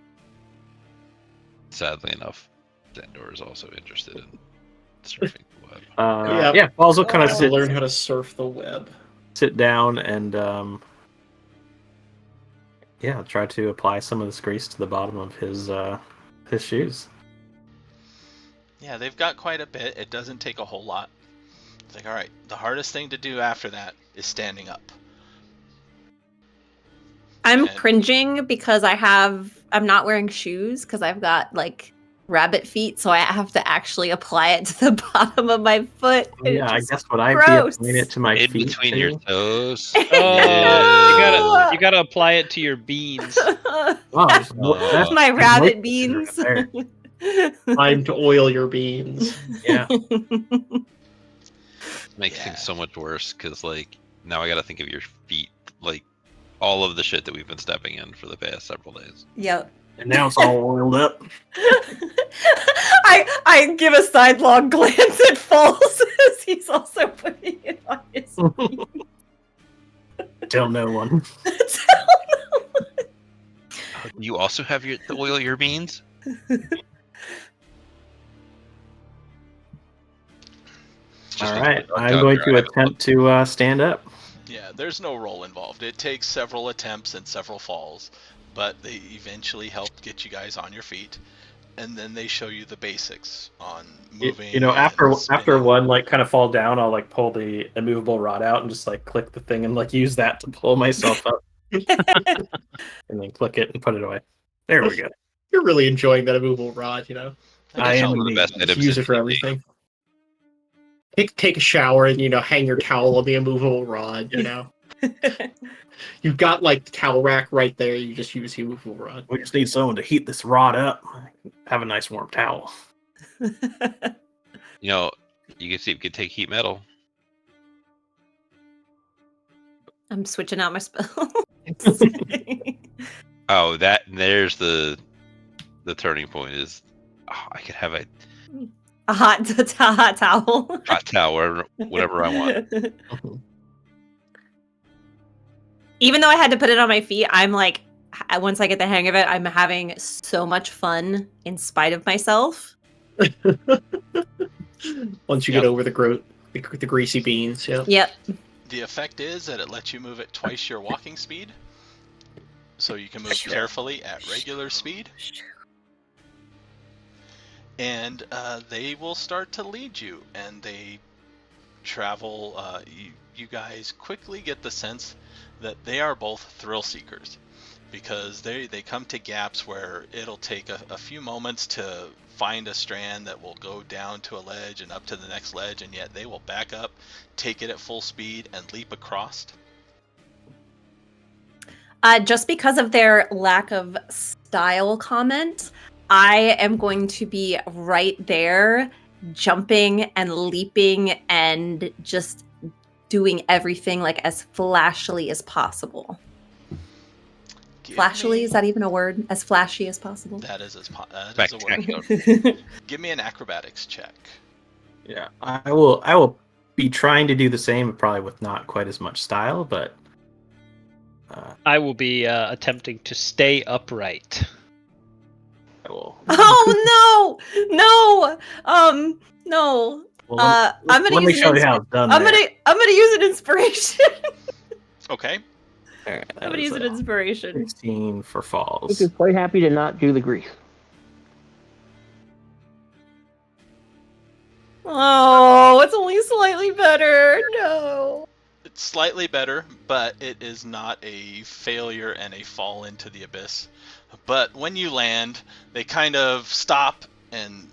Sadly enough, Zahn'Dohr is also interested in surfing the web. Yeah. Falls will kind of To learn how to surf the web. sit down and try to apply some of this grease to the bottom of his shoes. Yeah, they've got quite a bit. It doesn't take a whole lot. It's like, all right, the hardest thing to do after that is standing up. I'm And- cringing because I'm not wearing shoes because I've got like rabbit feet, so I have to actually apply it to the bottom of my foot. and Yeah, I it's guess what I'd be gross. applying it to my In feet. between too. your toes. Oh, you gotta apply it to your beans. Oh, that's my moisture rabbit right beans. there. Time to oil your beans. Yeah. Makes Yeah. things so much worse because, like, Now I gotta think of your feet, like all of the shit that we've been stepping in for the past several days. Yep. And now it's all oiled up. I give a sidelong glance at Falls as he's also putting it on his feet. Tell no one. Do you also have to oil your beans? All right, I'm going to attempt to stand up. Yeah, there's no roll involved. It takes several attempts and several falls, but they eventually help get you guys on your feet, and then they show you the basics on moving. You know, and after spinning. one like kind of fall down, I'll like pull the immovable rod out and just like click the thing and like use that to pull myself up, and then click it and put it away. There we go. You're really enjoying that immovable rod, you know. I am one of the indeed. best Just items use in it for D&D. everything. Take a shower and hang your towel on the immovable rod. You've got like the towel rack right there. You just use the immovable rod. We just need someone to heat this rod up. Have a nice warm towel. You know, you can see if you could take heat metal. I'm switching out my spell. Oh, there's the turning point is I could have a a hot towel. hot towel, whatever I want. Even though I had to put it on my feet, I'm like, once I get the hang of it, I'm having so much fun in spite of myself. Once you get over the greasy beans, yeah. Yep. The effect is that it lets you move at twice your walking speed, so you can move carefully at regular speed. And they will start to lead you, and they travel. You guys quickly get the sense that they are both thrill seekers, because they come to gaps where it'll take a few moments to find a strand that will go down to a ledge and up to the next ledge, and yet they will back up, take it at full speed, and leap across. Just because of their lack of style comment, I am going to be right there, jumping and leaping and just doing everything like as flashily as possible. Flashily, is that even a word? As flashy as possible? That is a Spectacular. word. Give me an acrobatics check. Yeah, I will be trying to do the same, but probably with not quite as much style. But I will be attempting to stay upright. I will. Oh no! No. Well, I'm gonna let me use show an you how it's done. I'm there. gonna use an inspiration. Okay. All right, I'm gonna use an inspiration. 16 for Luke falls. is quite happy to not do the grease. Oh, it's only slightly better. No. It's slightly better, but it is not a failure and a fall into the abyss. But when you land, they kind of stop and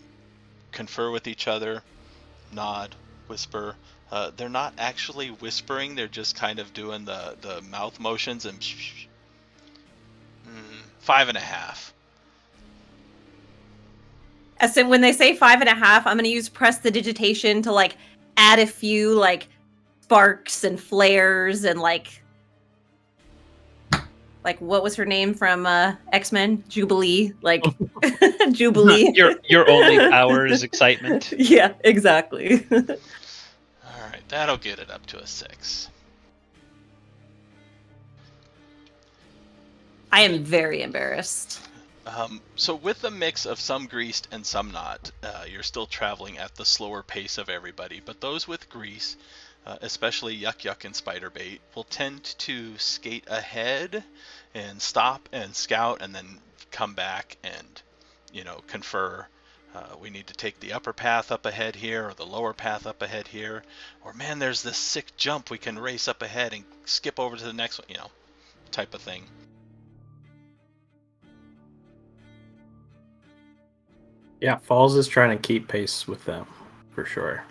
confer with each other, nod, whisper. They're not actually whispering, they're just kind of doing the mouth motions and 5.5. So when they say 5.5, I'm gonna use prestidigitation to like add a few like sparks and flares and like what was her name from X-Men? Jubilee, like Jubilee. Your only power is excitement. Yeah, exactly. Alright, that'll get it up to a 6. I am very embarrassed. So with a mix of some greased and some not, you're still traveling at the slower pace of everybody, but those with grease, especially Yuck Yuck and Spiderbait, will tend to skate ahead and stop and scout and then come back and, confer. We need to take the upper path up ahead here or the lower path up ahead here. Or, man, there's this sick jump we can race up ahead and skip over to the next one, type of thing. Yeah, Falls is trying to keep pace with them, for sure.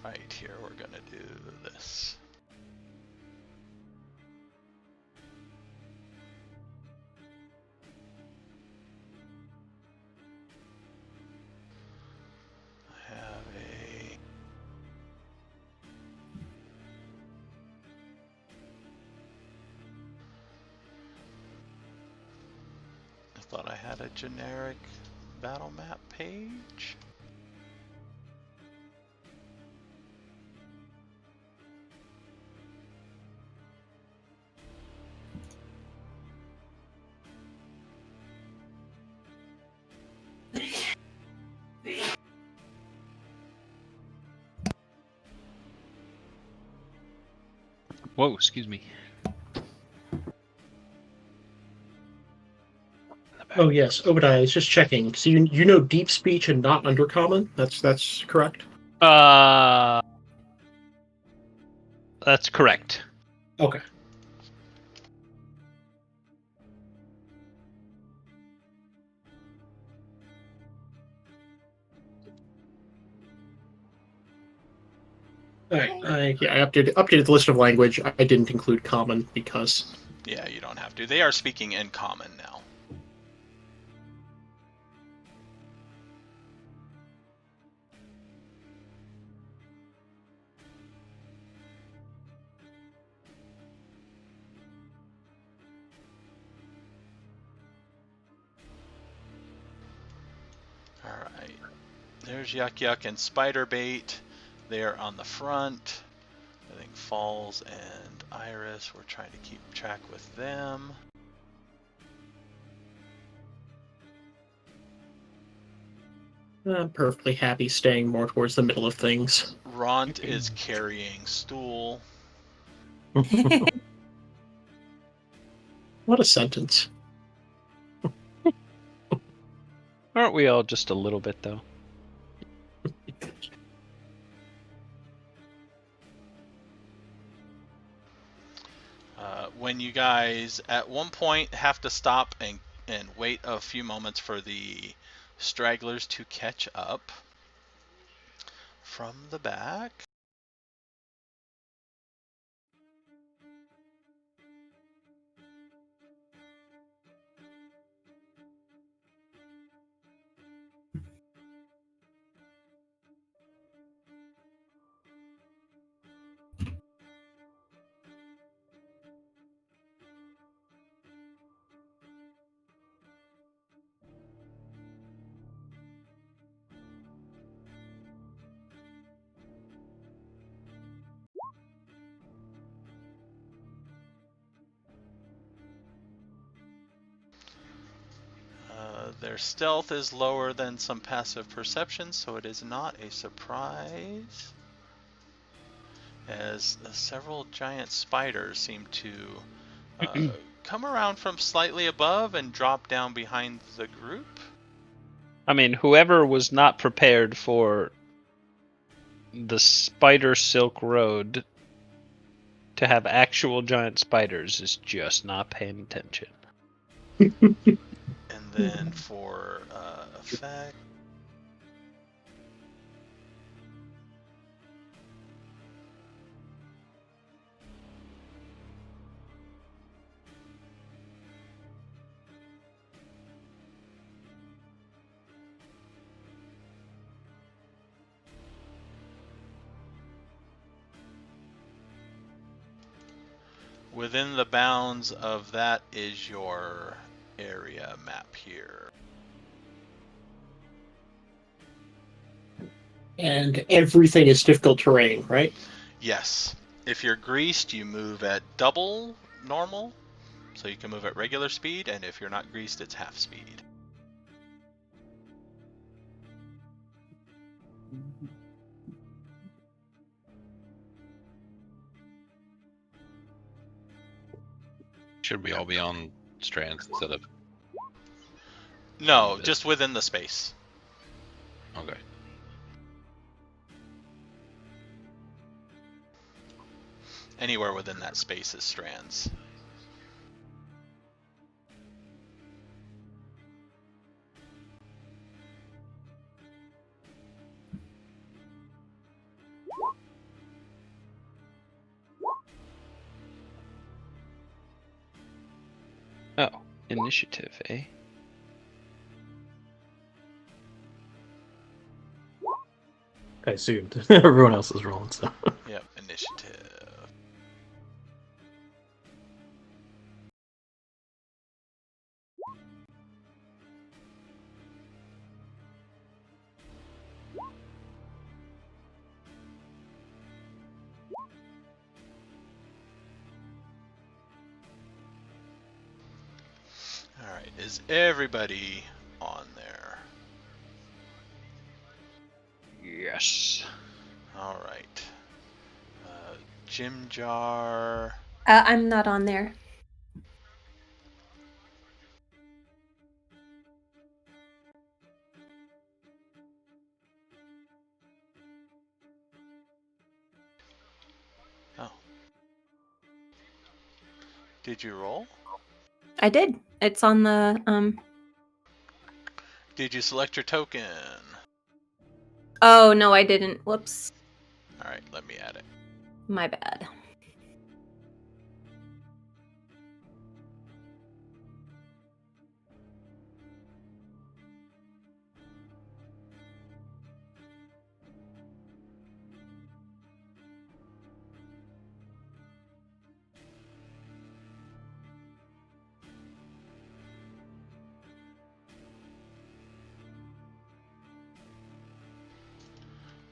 Right here, we're gonna do this. I have a... I thought I had a generic battle map page. Whoa, excuse me. Oh yes, Obadiah is just checking. So you know deep speech and not undercommon. That's correct. That's correct. Okay. All right. I updated the list of language. I didn't include common because. Yeah, you don't have to. They are speaking in common now. Alright. There's Yuck Yuck and Spiderbait. They are on the front. I think Falls and Iris, we're trying to keep track with them. I'm perfectly happy staying more towards the middle of things. Ront is carrying Stool. What a sentence. Aren't we all just a little bit, though? When you guys at one point have to stop and wait a few moments for the stragglers to catch up from the back. Their stealth is lower than some passive perception, so it is not a surprise. As several giant spiders seem to come around from slightly above and drop down behind the group. I mean, whoever was not prepared for the Spider Silk Road to have actual giant spiders is just not paying attention. And then for effect, within the bounds of that is your area map here. And everything is difficult terrain, right? Yes. If you're greased, you move at double normal, so you can move at regular speed, and if you're not greased, it's half speed. Should we all be on strands instead of... No, just within the space. Okay. Anywhere within that space is strands. Initiative, eh? I assumed everyone else is rolling, so. Yep, initiative. Alright, is everybody on there? Yes. Alright. Jim Jar. I'm not on there. Oh. Did you roll? I did. It's on the Did you select your token? Oh no, I didn't. Whoops. Alright, let me add it. My bad.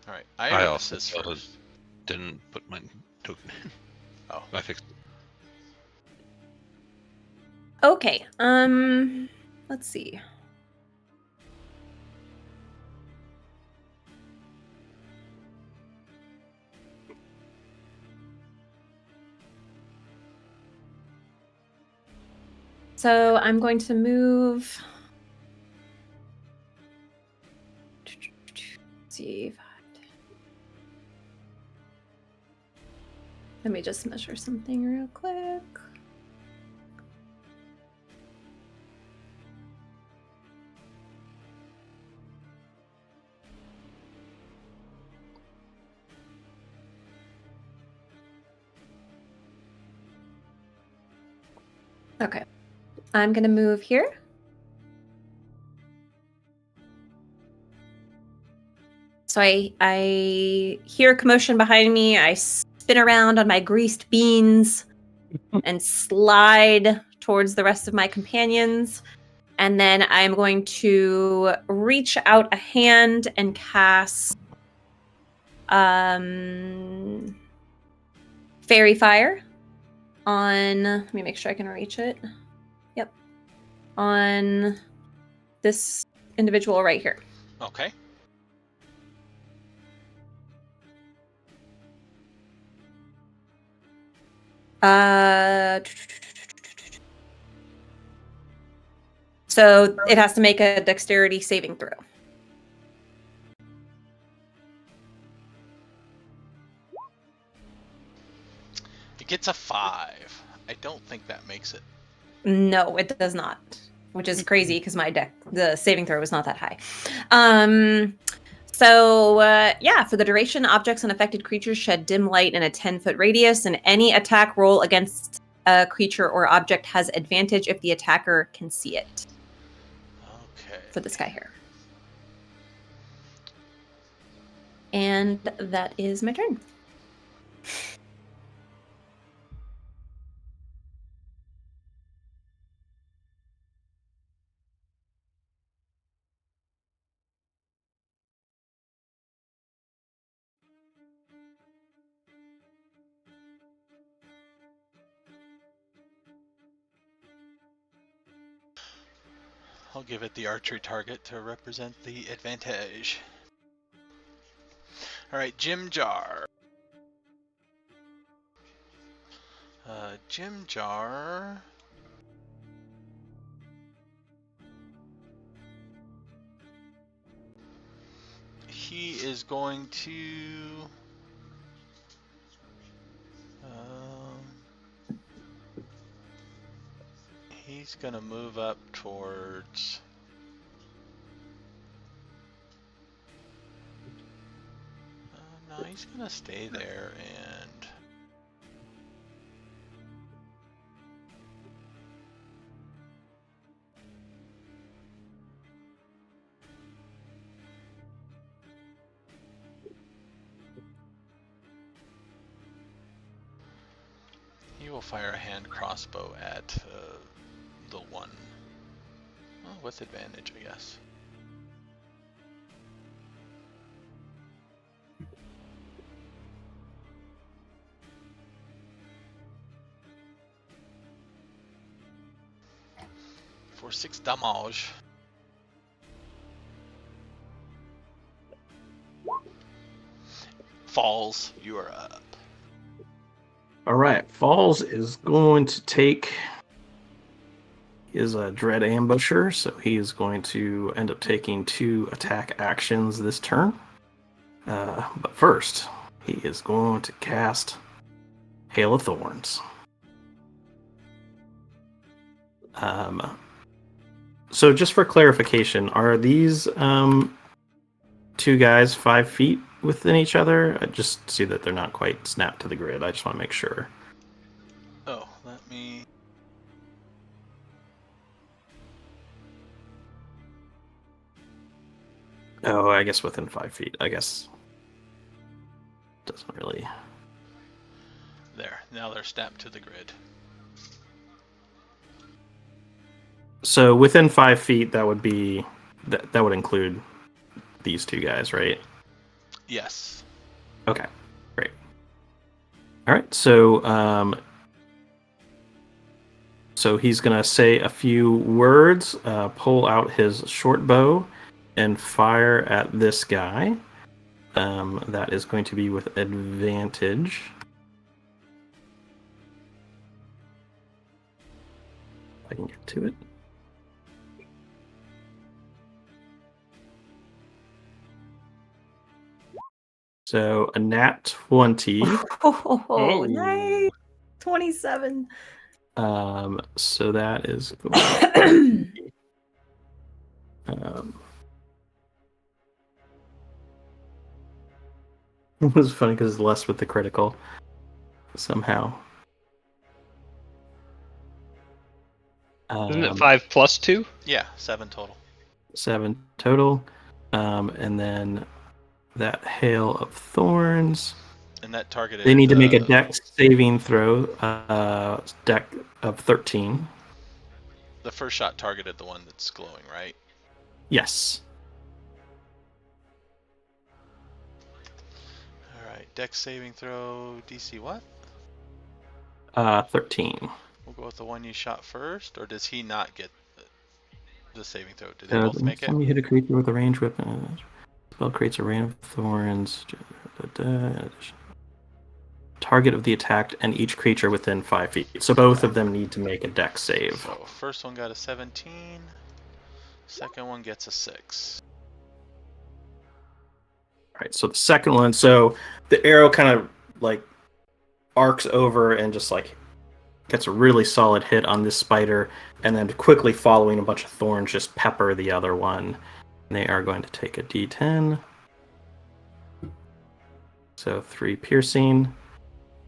Alright, I Iris also is first. didn't put my token in. Oh. I fixed it. Okay. Let's see. So I'm going to move. See. Let me just measure something real quick. Okay. I'm going to move here. So I hear a commotion behind me. I spin around on my greased beans and slide towards the rest of my companions. And then I'm going to reach out a hand and cast Fairy Fire on, let me make sure I can reach it. Yep. On this individual right here. Okay. So it has to make a dexterity saving throw. It gets a 5. I don't think that makes it. No, it does not, which is crazy because the saving throw was not that high. Yeah, for the duration, objects and affected creatures shed dim light in a 10-foot radius, and any attack roll against a creature or object has advantage if the attacker can see it. Okay. For this guy here. And that is my turn. I'll give it the archery target to represent the advantage. Alright, Jim Jar. Jim Jar. He is going to. He's gonna move up towards. No, he's gonna stay there and. will fire a hand crossbow at the one. Well, with advantage, I guess. For 6 damage. Falls, you are up. All right, Falls is going to take. He is a Dread Ambusher, so he is going to end up taking 2 attack actions this turn. But first, he is going to cast Hail of Thorns. So just for clarification, are these 2 guys 5 feet within each other? I just see that they're not quite snapped to the grid. I just want to make sure. Oh, let me... Oh, I guess within 5 feet. I guess doesn't really. There, now they're snapped to the grid. So within 5 feet, that would be that would include these 2 guys, right? Yes. Okay, great. All right, so so he's gonna say a few words, pull out his short bow, and fire at this guy. That is going to be with advantage. If I can get to it. So a nat 20. Oh, nice. 27. So that is going to be, it was funny because it's less with the critical somehow. Isn't it 5 plus 2? Yeah, 7 total. 7 total. And then that Hail of Thorns. And that targeted... They need to make a dex saving throw, deck of 13. The first shot targeted the one that's glowing, right? Yes. Alright, dex saving throw, DC what? 13. We'll go with the one you shot first, or does he not get the saving throw? Did they both make it? You hit a creature with a ranged weapon. Spell creates a rain of thorns. Target of the attacked and each creature within 5 feet. So both of them need to make a dex save. So first one got a 17. Second one gets a 6. Alright, so the second one, so the arrow kind of like arcs over and just like gets a really solid hit on this spider, and then quickly following a bunch of thorns just pepper the other one. And they are going to take a d10. So 3 piercing.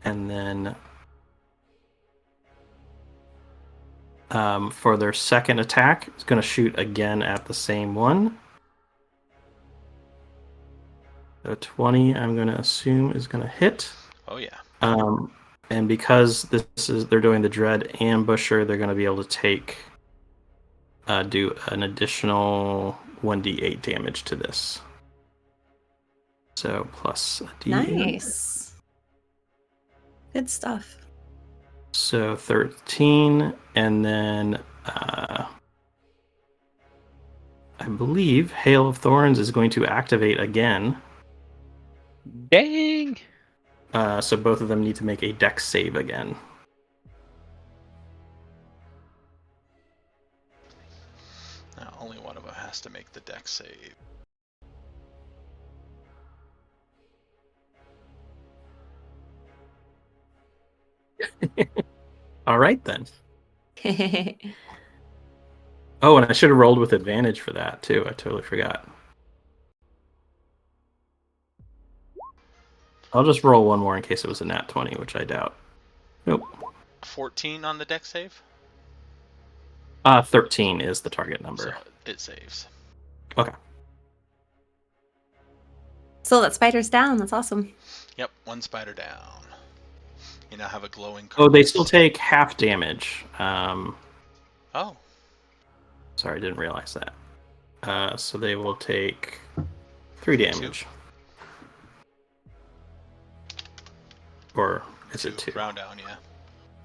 And then for their second attack, it's going to shoot again at the same one. So 20, I'm going to assume, is going to hit. Oh yeah. And because they're doing the Dread Ambusher, they're going to be able to take do an additional 1d8 damage to this. So plus a d8. Nice. Good stuff. So 13, and then I believe Hail of Thorns is going to activate again. Dang! So both of them need to make a dex save again. Now only one of them has to make the dex save. All right, then. Oh, and I should have rolled with advantage for that, too. I totally forgot. I'll just roll one more in case it was a nat 20, which I doubt. Nope. 14 on the dex save? 13 is the target number. So it saves. Okay. So that spider's down. That's awesome. Yep, one spider down. You now have a glowing Oh, they carcass. still take half damage. Oh, Sorry, I didn't realize that. So they will take 3 damage. Or is it 2? Round down, yeah.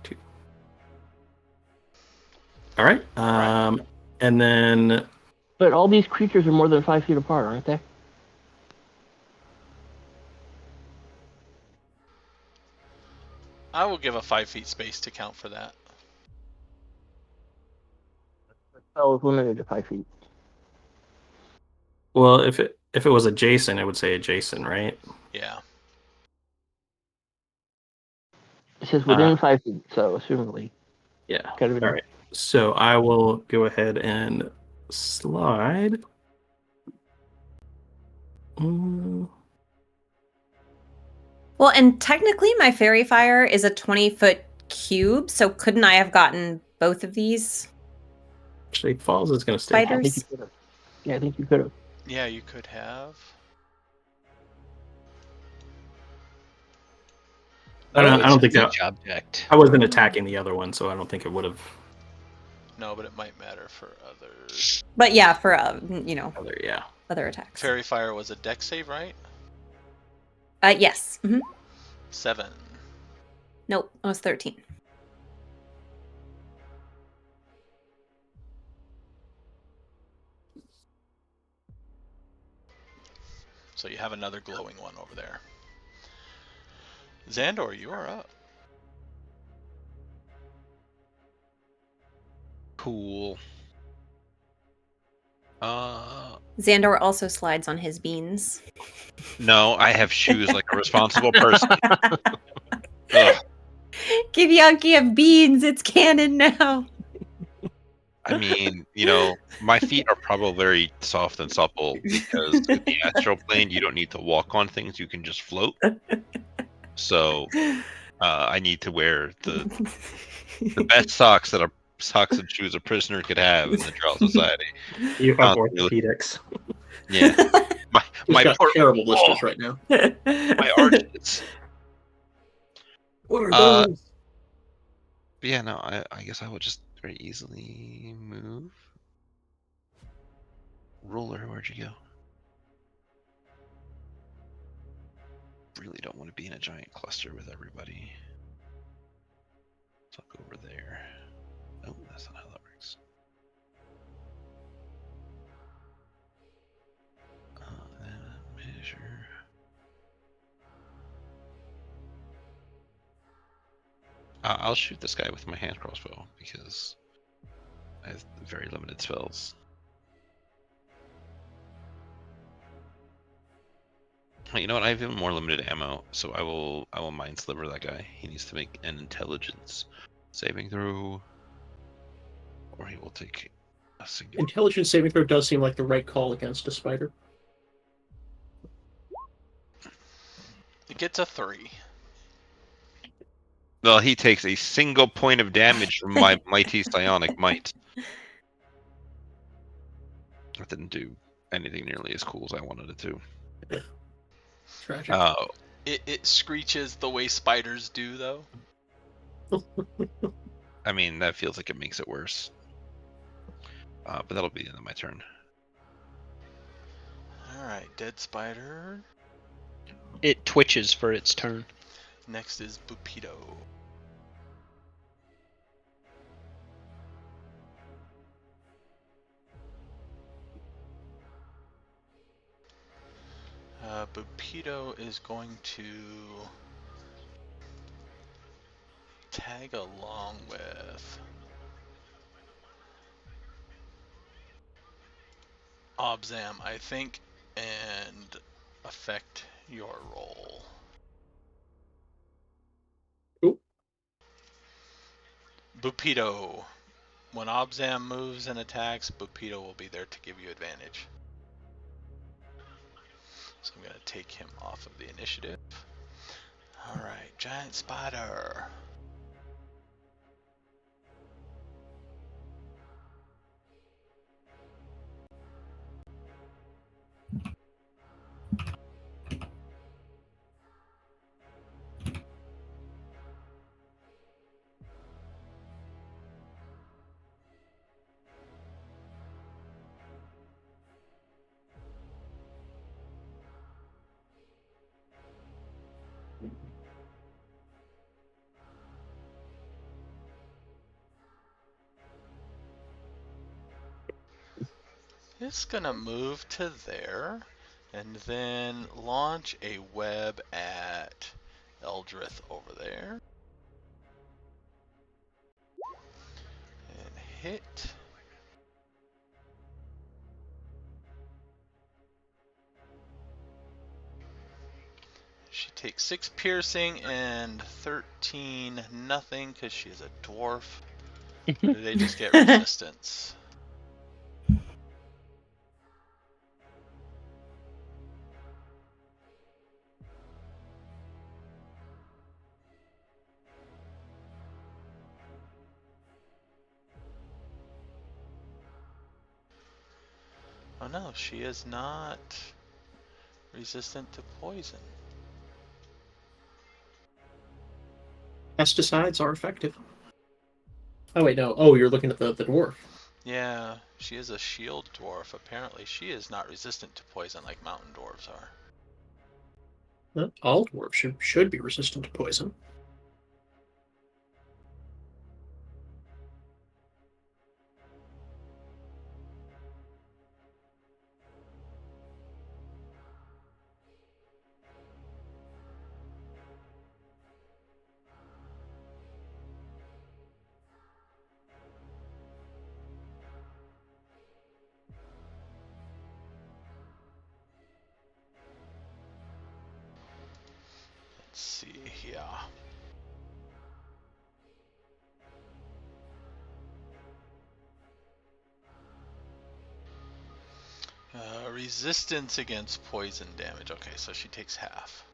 2. All right. And then But all these creatures are more than 5 feet apart, aren't they? I will give a 5 feet space to count for that. The spell is limited to 5 feet. well, if it was adjacent, it would say adjacent, right? Yeah. It says within 5 feet, so assumably. Yeah. Could have been- All right. So I will go ahead and slide. Well, and technically, my fairy fire is a 20-foot cube, so couldn't I have gotten both of these? Actually, Falls is going to stay. I think you Spiders? could have. Yeah, I think you could have. Yeah, you could have. I don't think that. Each object. I wasn't attacking the other one, so I don't think it would have. No, but it might matter for others. But yeah, for Yeah. other attacks. Fairy fire was a dex save, right? Yes. 7. Nope, I was 13. So you have another glowing one over there. Zahn'Dohr, you are up. Cool. Zahn'Dohr also slides on his beans. No, I have shoes like a responsible person. Ugh. Githyanki have beans. It's canon now. I mean, my feet are probably very soft and supple because in the astral plane, you don't need to walk on things; you can just float. So, I need to wear the best socks and shoes a prisoner could have in the Drow society. You have Constantly. orthopedics. Yeah, my He's got poor- terrible blisters right now. my arches. What are those? But yeah, no, I guess I would just very easily move. Roller, where'd you go? Really don't want to be in a giant cluster with everybody. So I'll go over there. Oh, that's not how that works. Measure. I'll shoot this guy with my hand crossbow because I have very limited spells. You know what? I have even more limited ammo, so I will mind sliver that guy. He needs to make an intelligence saving throw, or he will take a single. Intelligence saving throw does seem like the right call against a spider. It gets a 3. Well, he takes a single point of damage from my mighty psionic might. That didn't do anything nearly as cool as I wanted it to. Tragic. It screeches the way spiders do, though. I mean, that feels like it makes it worse. But that'll be the end of my turn. Alright, dead spider. It twitches for its turn. Next is Bupido. Bupido is going to tag along with Obzam, I think, and affect your roll. Ooh. Bupido. When Obzam moves and attacks, Bupido will be there to give you advantage. So I'm going to take him off of the initiative. Alright, giant spider. It's gonna move to there, and then launch a web at Eldrith over there. And hit. She takes 6 piercing and 13 nothing because she's a dwarf. Or do they just get resistance? Oh no, she is not resistant to poison. Pesticides are effective. Oh wait, no. Oh, you're looking at the dwarf. Yeah, she is a shield dwarf. Apparently, she is not resistant to poison like mountain dwarves are. Well, all dwarves should be resistant to poison. Let's see here. Resistance against poison damage. Okay, so she takes half.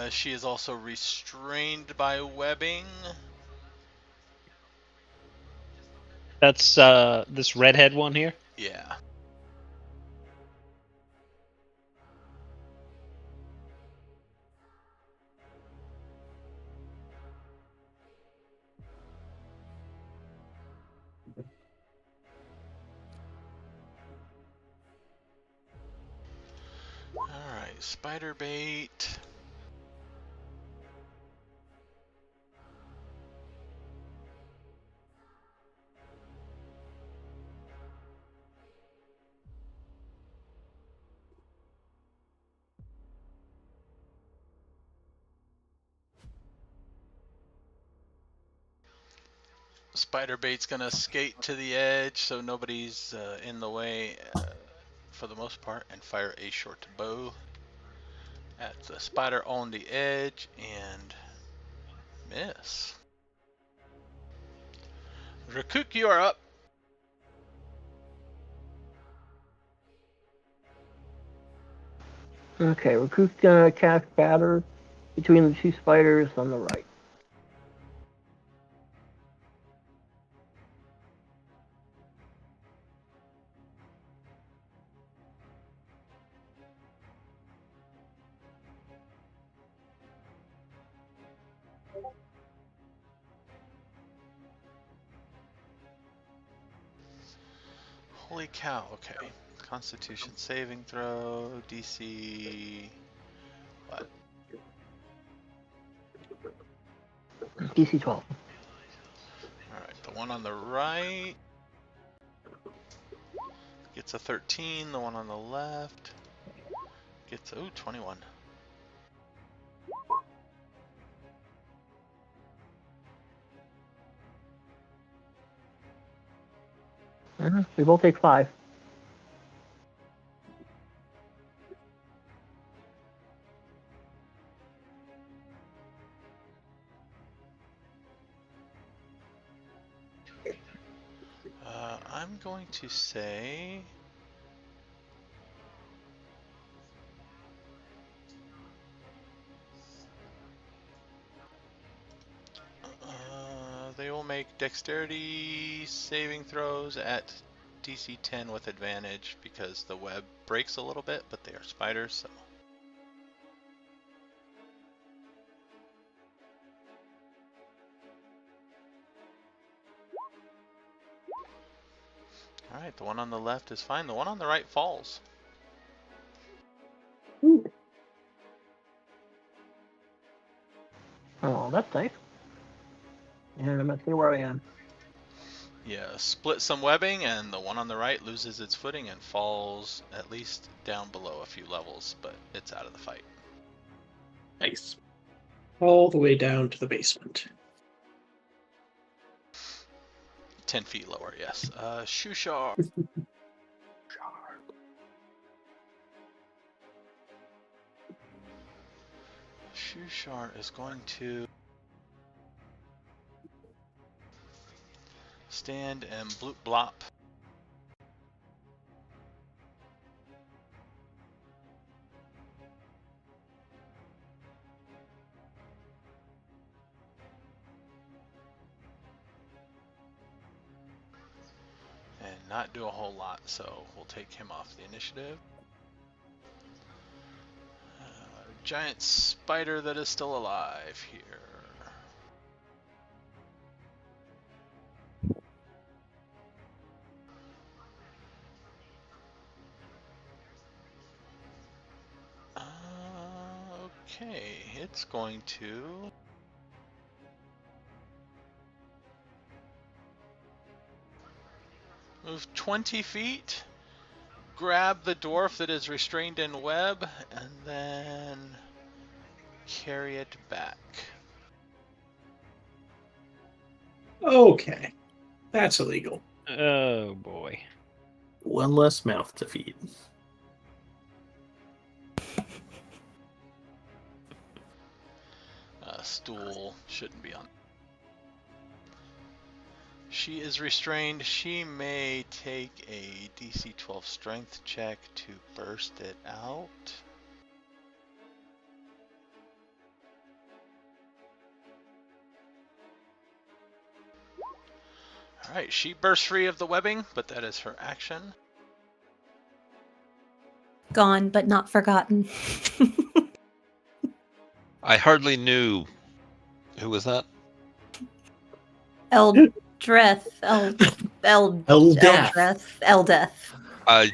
She is also restrained by webbing. That's this redhead one here. Yeah. Alright, spider bait. Spider bait's gonna skate to the edge so nobody's in the way for the most part, and fire a short bow at the spider on the edge and miss. Rukook, you are up. Okay, Rukook's gonna cast Batter between the two spiders on the right. Holy cow, okay. Constitution saving throw, DC... what? DC 12. Alright, the one on the right gets a 13, the one on the left gets, ooh, 21. We both take 5. I'm going to say... they will make dexterity saving throws at DC 10 with advantage because the web breaks a little bit, but they are spiders, so... Alright, Alright, the one on the left is fine. The one on the right falls. Ooh. Oh, that's nice. And I'm gonna see where I am. Yeah, split some webbing, and the one on the right loses its footing and falls at least down below a few levels, but it's out of the fight. Nice. All the way down to the basement. 10 feet lower, yes. Shushar. Shushar is going to stand and bloop blop. And not do a whole lot, so we'll take him off the initiative. Giant spider that is still alive here. Okay, it's going to move 20 feet, grab the dwarf that is restrained in web, and then carry it back. Okay. That's illegal. Oh boy. One less mouth to feed. Stool shouldn't be on. She is restrained. She may take a DC 12 strength check to burst it out. Alright, she bursts free of the webbing, but that is her action. Gone, but not forgotten. I hardly knew. Who was that? Eldreth. Eldeth. Eldeth. I'm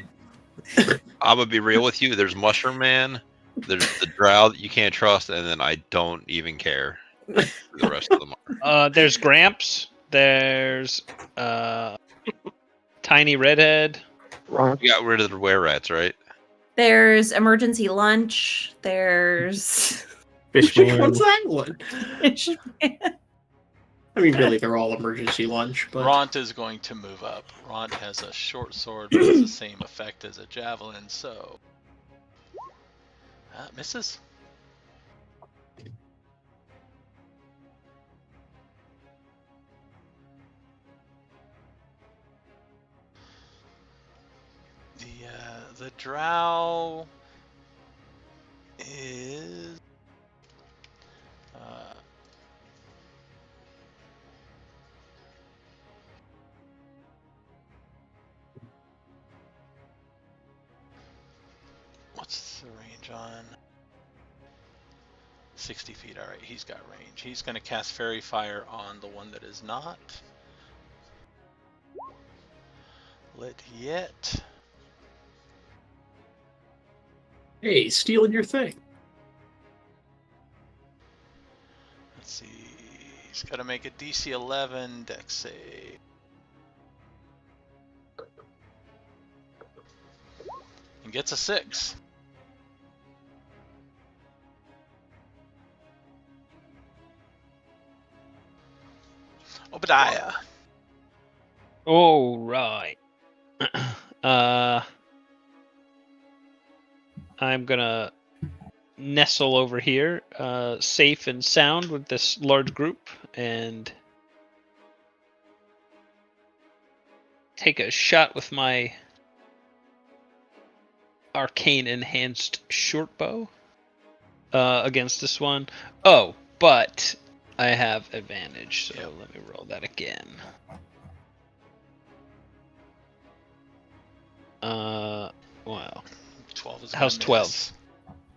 gonna be real with you. There's Mushroom Man. There's the Drow that you can't trust, and then I don't even care who the rest of them are. There's Gramps. There's Tiny Redhead. Wrong. You got rid of the were rats, right? There's emergency lunch. There's Fishman. What's that one? Fishman. I mean, really, they're all emergency lunch, but Ront is going to move up. Ront has a short sword, but it's the same effect as a javelin, so... misses. The Drow is... what's the range on? 60 feet. Alright, he's got range. He's going to cast Fairy Fire on the one that is not lit yet. hey, stealing your thing. Let's see. He's got to make a DC 11 dex save. And gets a 6. Obediah. Oh right. I'm gonna nestle over here, safe and sound with this large group, and take a shot with my arcane enhanced short bow against this one. Oh, but I have advantage, so Yep. let me roll that again. Wow. 12 is How's gonna 12? miss.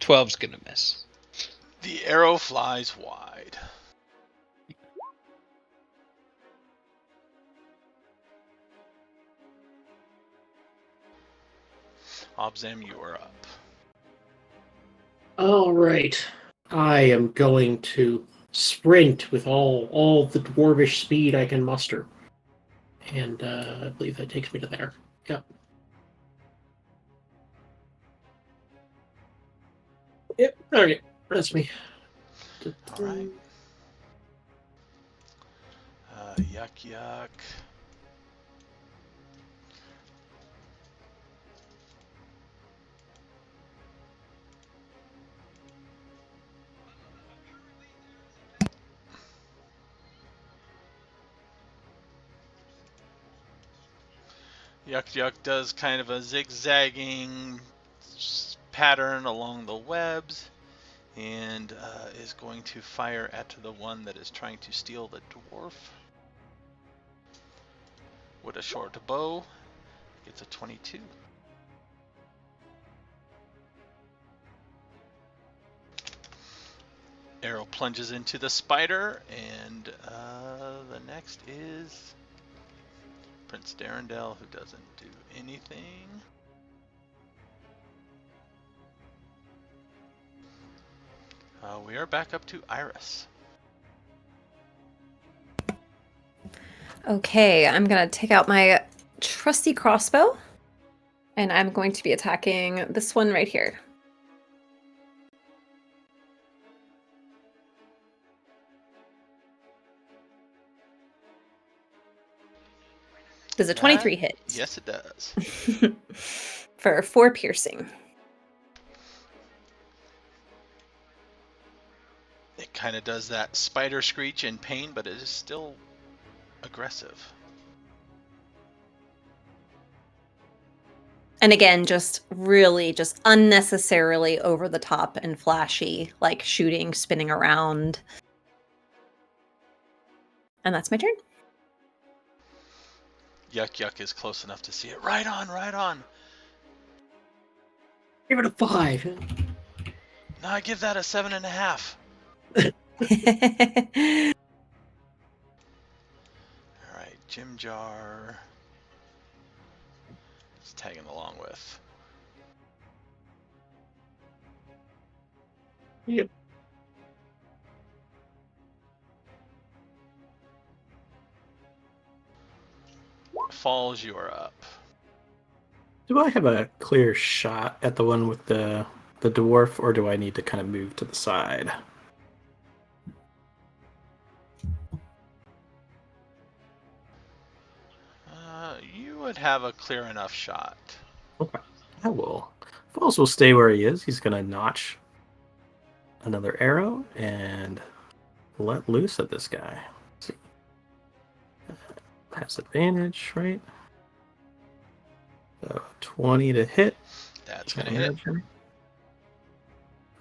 12's gonna miss. The arrow flies wide. Obzam, you are up. All right. I am going to sprint with all the dwarvish speed I can muster. And I believe that takes me to there. Yep. Yep. All right. That's me. All right. Yuck, yuck. Yuck Yuck does kind of a zigzagging pattern along the webs and is going to fire at the one that is trying to steal the dwarf with a short bow. Gets a 22. Arrow plunges into the spider, and the next is Prince Darendelle, who doesn't do anything. We are back up to Iris. Okay, I'm gonna take out my trusty crossbow, and I'm going to be attacking this one right here. Does a 23 hit? Yes, it does. For 4 piercing. It kind of does that spider screech in pain, but it is still aggressive. And again, just really just unnecessarily over the top and flashy, like shooting, spinning around. And that's my turn. Yuck Yuck is close enough to see it. Right on, right on. Give it a 5. No, I give that a 7.5. All right, Jim Jar is tagging along with. Yep. Falls, you are up. Do I have a clear shot at the one with the dwarf, or do I need to kind of move to the side? You would have a clear enough shot. Okay. I will. Falls will stay where he is. He's going to notch another arrow and let loose at this guy. Let's see. Has advantage, right? So 20 to hit. That's going to hit.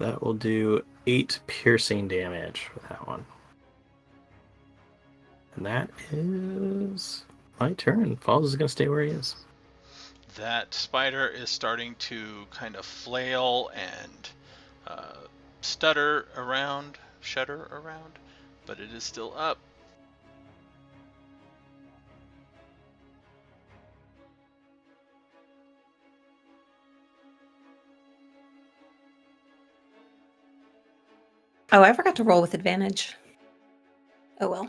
That will do 8 piercing damage with that one. And that is my turn. Falls is going to stay where he is. That spider is starting to kind of flail and shudder around, but it is still up. Oh, I forgot to roll with advantage. Oh well.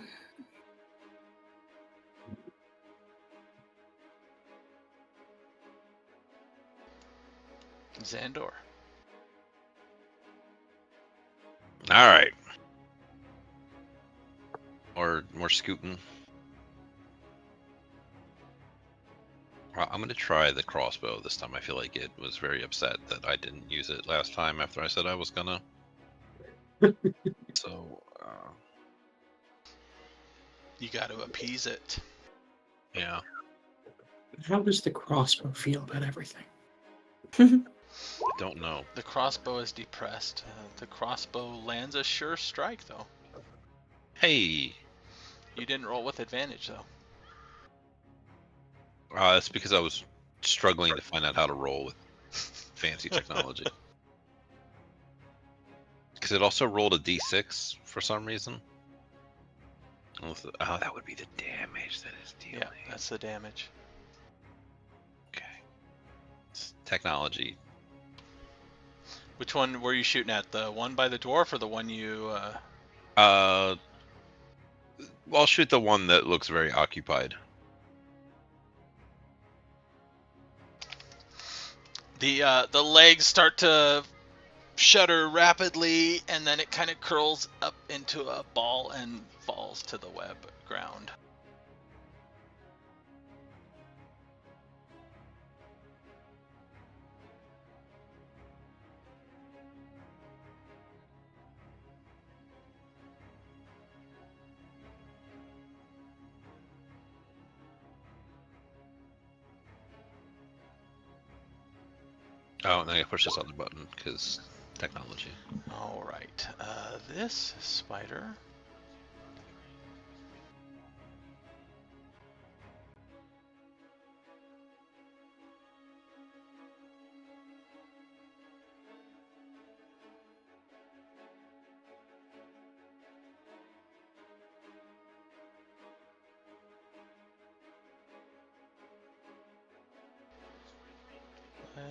Zahn'Dohr. All right. More scooting. I'm going to try the crossbow this time. I feel like it was very upset that I didn't use it last time after I said I was gonna. So, You got to appease it. yeah. How does the crossbow feel about everything? I don't know. The crossbow is depressed. The crossbow lands a sure strike, though. Hey! You didn't roll with advantage, though. That's because I was struggling to find out how to roll with fancy technology. Because it also rolled a d6 for some reason. Oh, that would be the damage that is dealing. Yeah, that's the damage. Okay. It's technology. Which one were you shooting at? The one by the dwarf or the one you... I'll shoot the one that looks very occupied. The legs start to shudder rapidly, and then it kind of curls up into a ball and falls to the web ground. Oh, now I push this other button because technology. All right, this spider.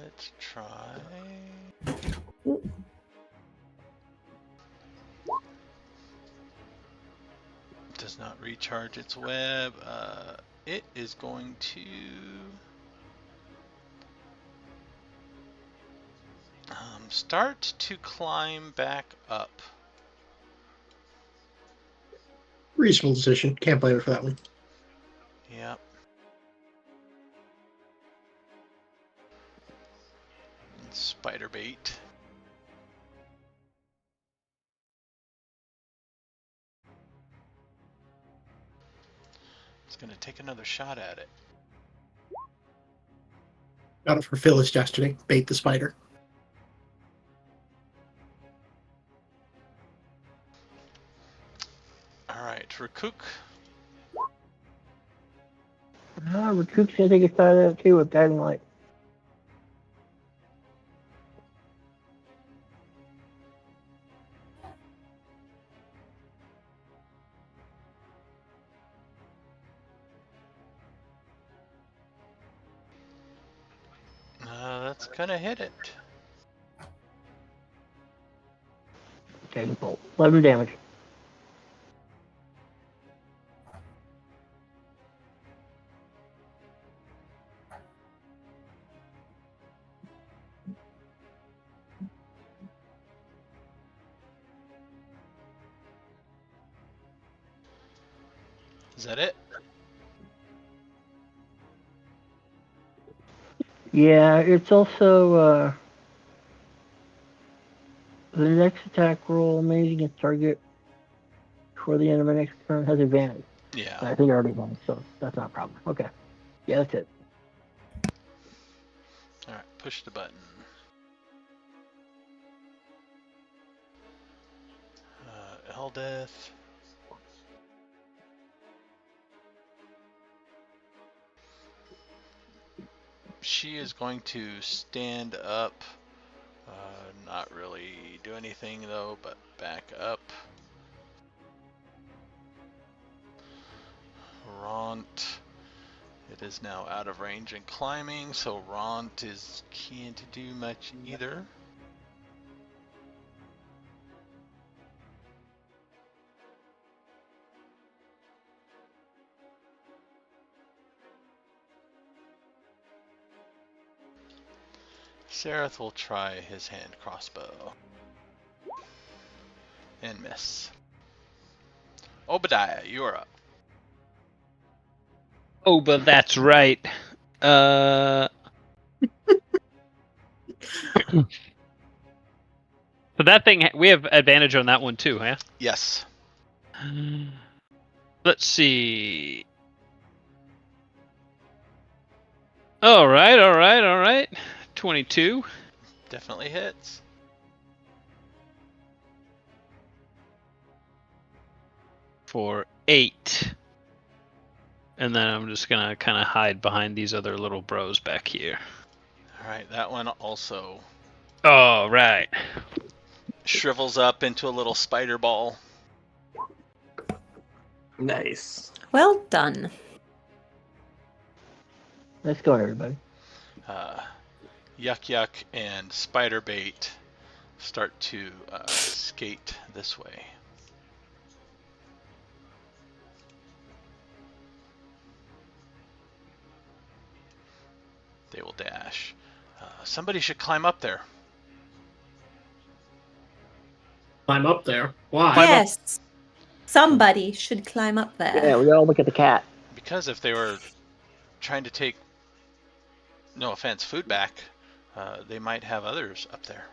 Let's try. Does not recharge its web. It is going to start to climb back up. Reasonable decision. Can't blame it for that one. Yep. Spider bait. It's gonna take another shot at it. Got it for Phyllis yesterday. Bait the spider. All right, Rukook. Rukook's gonna take a shot at it too with guiding light. That's gonna hit it. Guiding bolt. 11 damage. Is that it? Yeah, it's also the next attack roll made against target before the end of my next turn has advantage. Yeah. I think I already won, so that's not a problem. Okay. Yeah, that's it. All right, push the button. Eldeth. She is going to stand up. Not really do anything though, but back up. Ront. It is now out of range and climbing, so Ront can't do much either. Sereth will try his hand crossbow. And miss. Obediah, you are up. Oh, but that's right. So that thing, we have advantage on that one too, huh? Yes. Let's see. All right. 22 Definitely hits. for 8. And then I'm just gonna kind of hide behind these other little bros back here. Alright, that one also All right. shrivels up into a little spider ball. Nice. Well done. Let's go, everybody. Yuck Yuck and Spiderbait start to skate this way. They will dash. Somebody should climb up there. Climb up there. Why? Yes. Somebody should climb up there. Yeah, we all look at the cat. Because if they were trying to take, no offense, food back, they might have others up there.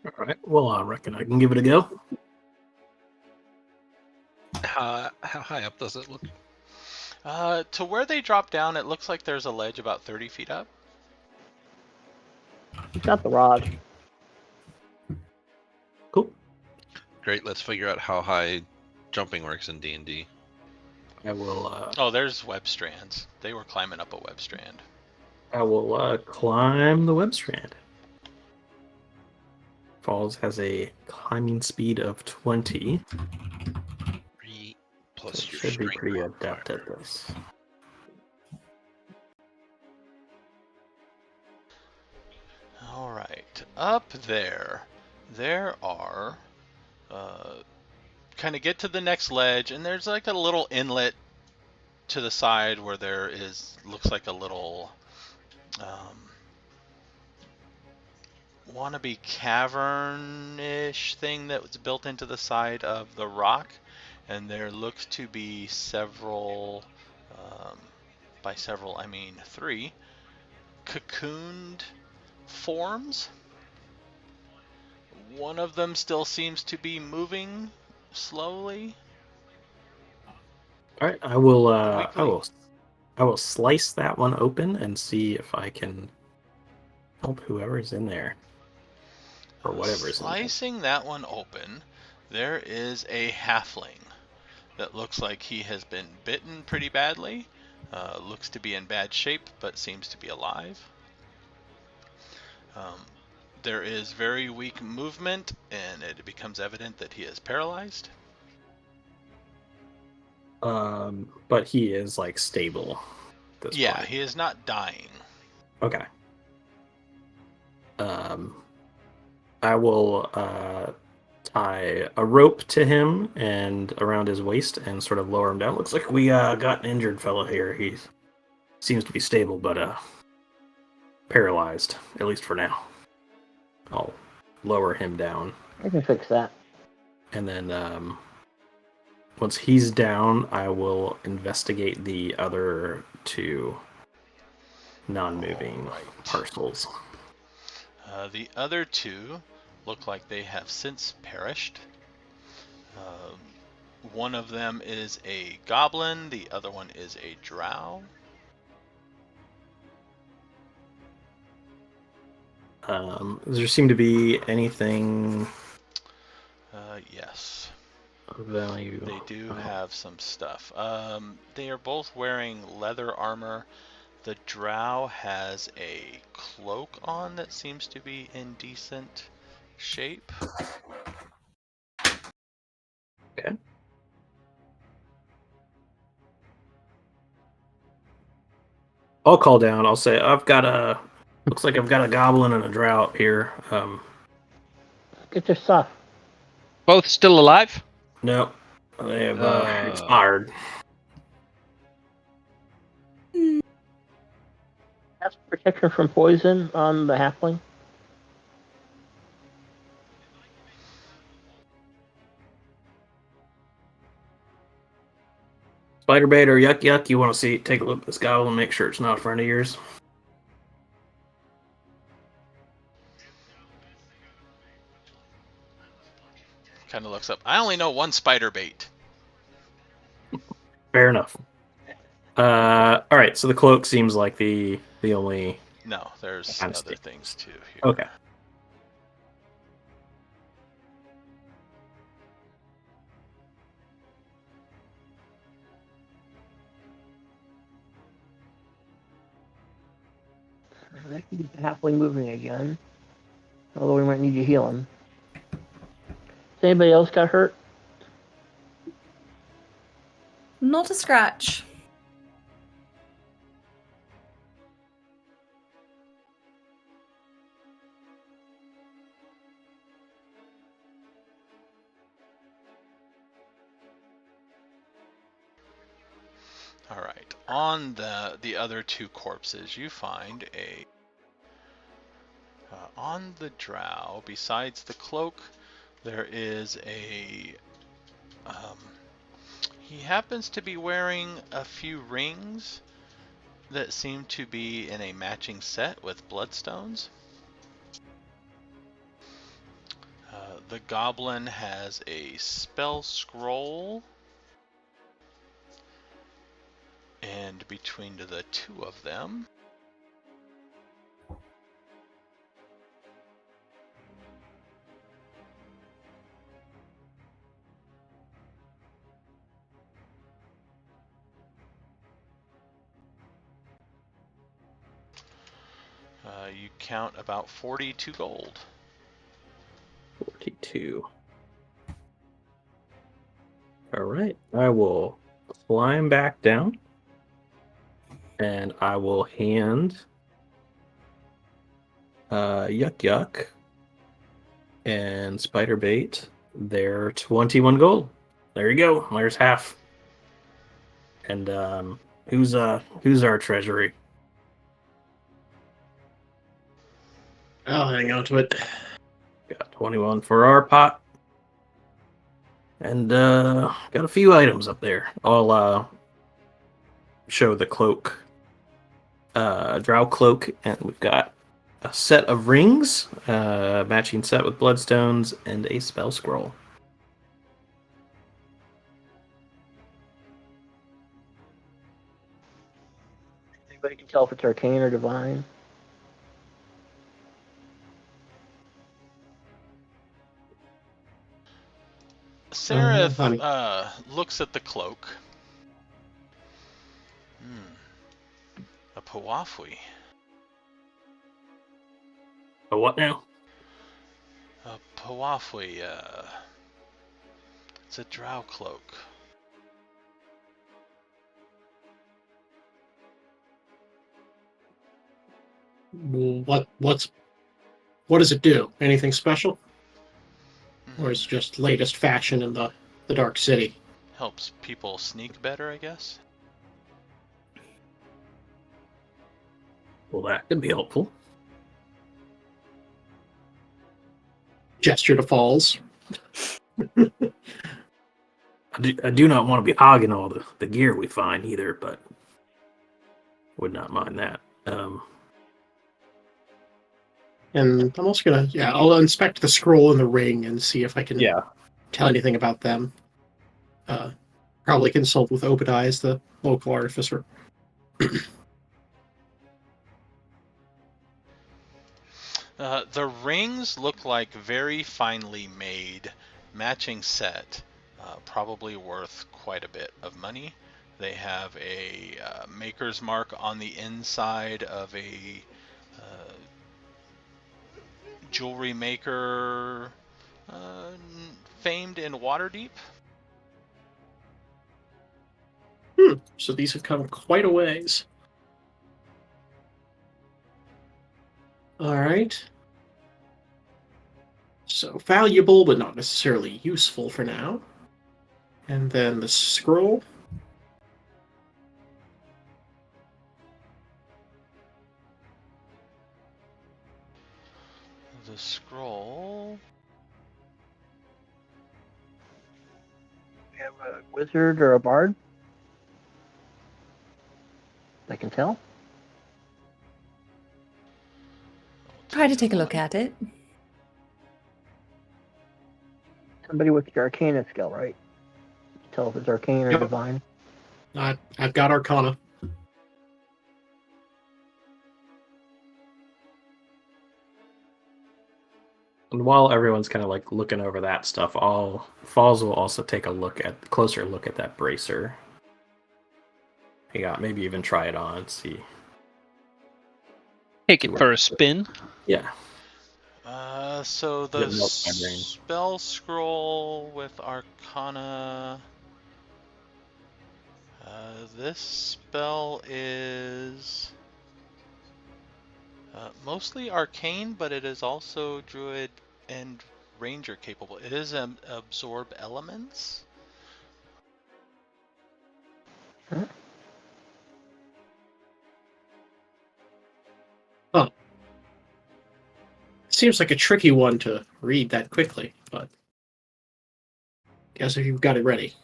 All right. Well, I reckon I can give it a go. How high up does it look? To where they drop down, it looks like there's a ledge about 30 feet up. Got the rod. Cool. Great. Let's figure out how high jumping works in D&D. I will. Oh, there's web strands. They were climbing up a web strand. I will climb the web strand. Falls has a climbing speed of 20. 3 plus So your should be strength pretty modifier. adept at this. All right, up there are, kind of get to the next ledge, and there's like a little inlet to the side where there looks like a little wannabe cavern-ish thing that was built into the side of the rock, and there looks to be several, by several I mean 3, cocooned forms. One of them still seems to be moving slowly. All right, I will. Quickly. I will slice that one open and see if I can help whoever's in there, or whatever's in there. Slicing that one open, there is a halfling that looks like he has been bitten pretty badly. Looks to be in bad shape, but seems to be alive. There is very weak movement, and it becomes evident that he is paralyzed. But he is like stable. At this Yeah, point. he is not dying. Okay. I will tie a rope to him and around his waist and sort of lower him down. Looks like we got an injured fellow here. He seems to be stable, but paralyzed, at least for now. I'll lower him down, I can fix that. and then once he's down, I will investigate the other 2 non-moving Alright. parcels. The other 2 look like they have since perished. One of them is a goblin, the other one is a drow. Does there seem to be anything Yes, of value? they do have some stuff. They are both wearing leather armor. The drow has a cloak on that seems to be in decent shape. Okay. I'll call down. I'll say looks like I've got a goblin and a drow here. Get your stuff. Both still alive? No, they have Uh. expired. Have protection from poison on the halfling. Spider bait or yuck yuck. You want to take a look at this goblin, make sure it's not a friend of yours. Kind of looks up. I only know one spider bait. Fair enough. All right. So the cloak seems like the only. No, there's Kinda other stick. things too here. Okay. That can get the halfling moving again. Although we might need you healing. Has anybody else got hurt? Not a scratch. All right. On the other two corpses, you find a on the Drow. Besides the cloak, there is a. He happens to be wearing a few rings that seem to be in a matching set with bloodstones. The goblin has a spell scroll, and between the two of them, you count about 42 gold. 42. All right. I will climb back down and I will hand Yuck Yuck and Spiderbait their 21 gold. There you go. There's half. And who's our treasury? I'll hang on to it. Got 21 for our pot. And got a few items up there. I'll show the cloak. Drow cloak, and we've got a set of rings, matching set with bloodstones, and a spell scroll. Anybody can tell if it's arcane or divine. Seraph looks at the cloak. A Pawafwi. A what now? A Pawafwi, it's a drow cloak. What does it do? Anything special? Or is it just latest fashion in the Dark City? Helps people sneak better, I guess. Well, that could be helpful. Gesture to Falls. I do not want to be hogging all the gear we find either, but would not mind that. And I'm also gonna, I'll inspect the scroll and the ring and see if I can Yeah. tell anything about them. Probably consult with Obediah as the local artificer. The rings look like very finely made, matching set, probably worth quite a bit of money. They have a maker's mark on the inside of a jewelry maker famed in Waterdeep. So these have come quite a ways. All right. So valuable, but not necessarily useful for now. And then the scroll. The scroll. We have a wizard or a bard. I can tell. Try to take a look at it. Somebody with the arcana skill, right? Tell if it's arcane or Yep. divine. I've got Arcana. And while everyone's kind of like looking over that stuff, Falls will also take a closer look at that bracer. Maybe even try it on and see. Take it for a spin. Yeah. So the Getting notes in my brain. spell scroll with Arcana. This spell is mostly arcane, but it is also druid and ranger capable. It is absorb elements. seems like a tricky one to read that quickly, but guess if you've got it ready.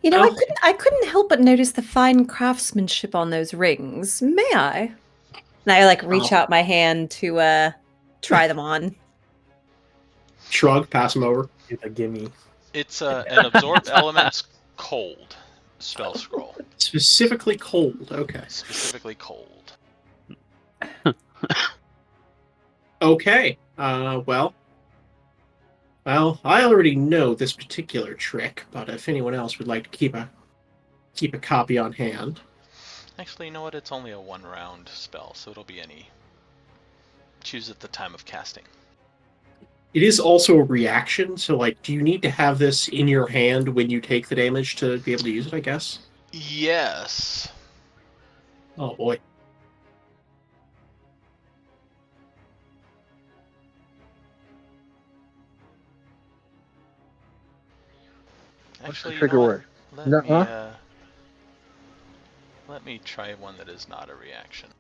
You know, Oh. I couldn't help but notice the fine craftsmanship on those rings. May I? And I like reach Oh. out my hand to try them on. Shrug, pass him over. A gimme. It's an absorb elements cold spell scroll. Specifically cold. Okay. Specifically cold. Okay. Well, I already know this particular trick, but if anyone else would like to keep a copy on hand. Actually, you know what? It's only a 1-round spell, so it'll be any. Choose at the time of casting. It is also a reaction, so like, do you need to have this in your hand when you take the damage to be able to use it, I guess? Yes. Oh boy. Actually, you trigger know what? word? Let me Nuh-uh. let me try one that is not a reaction.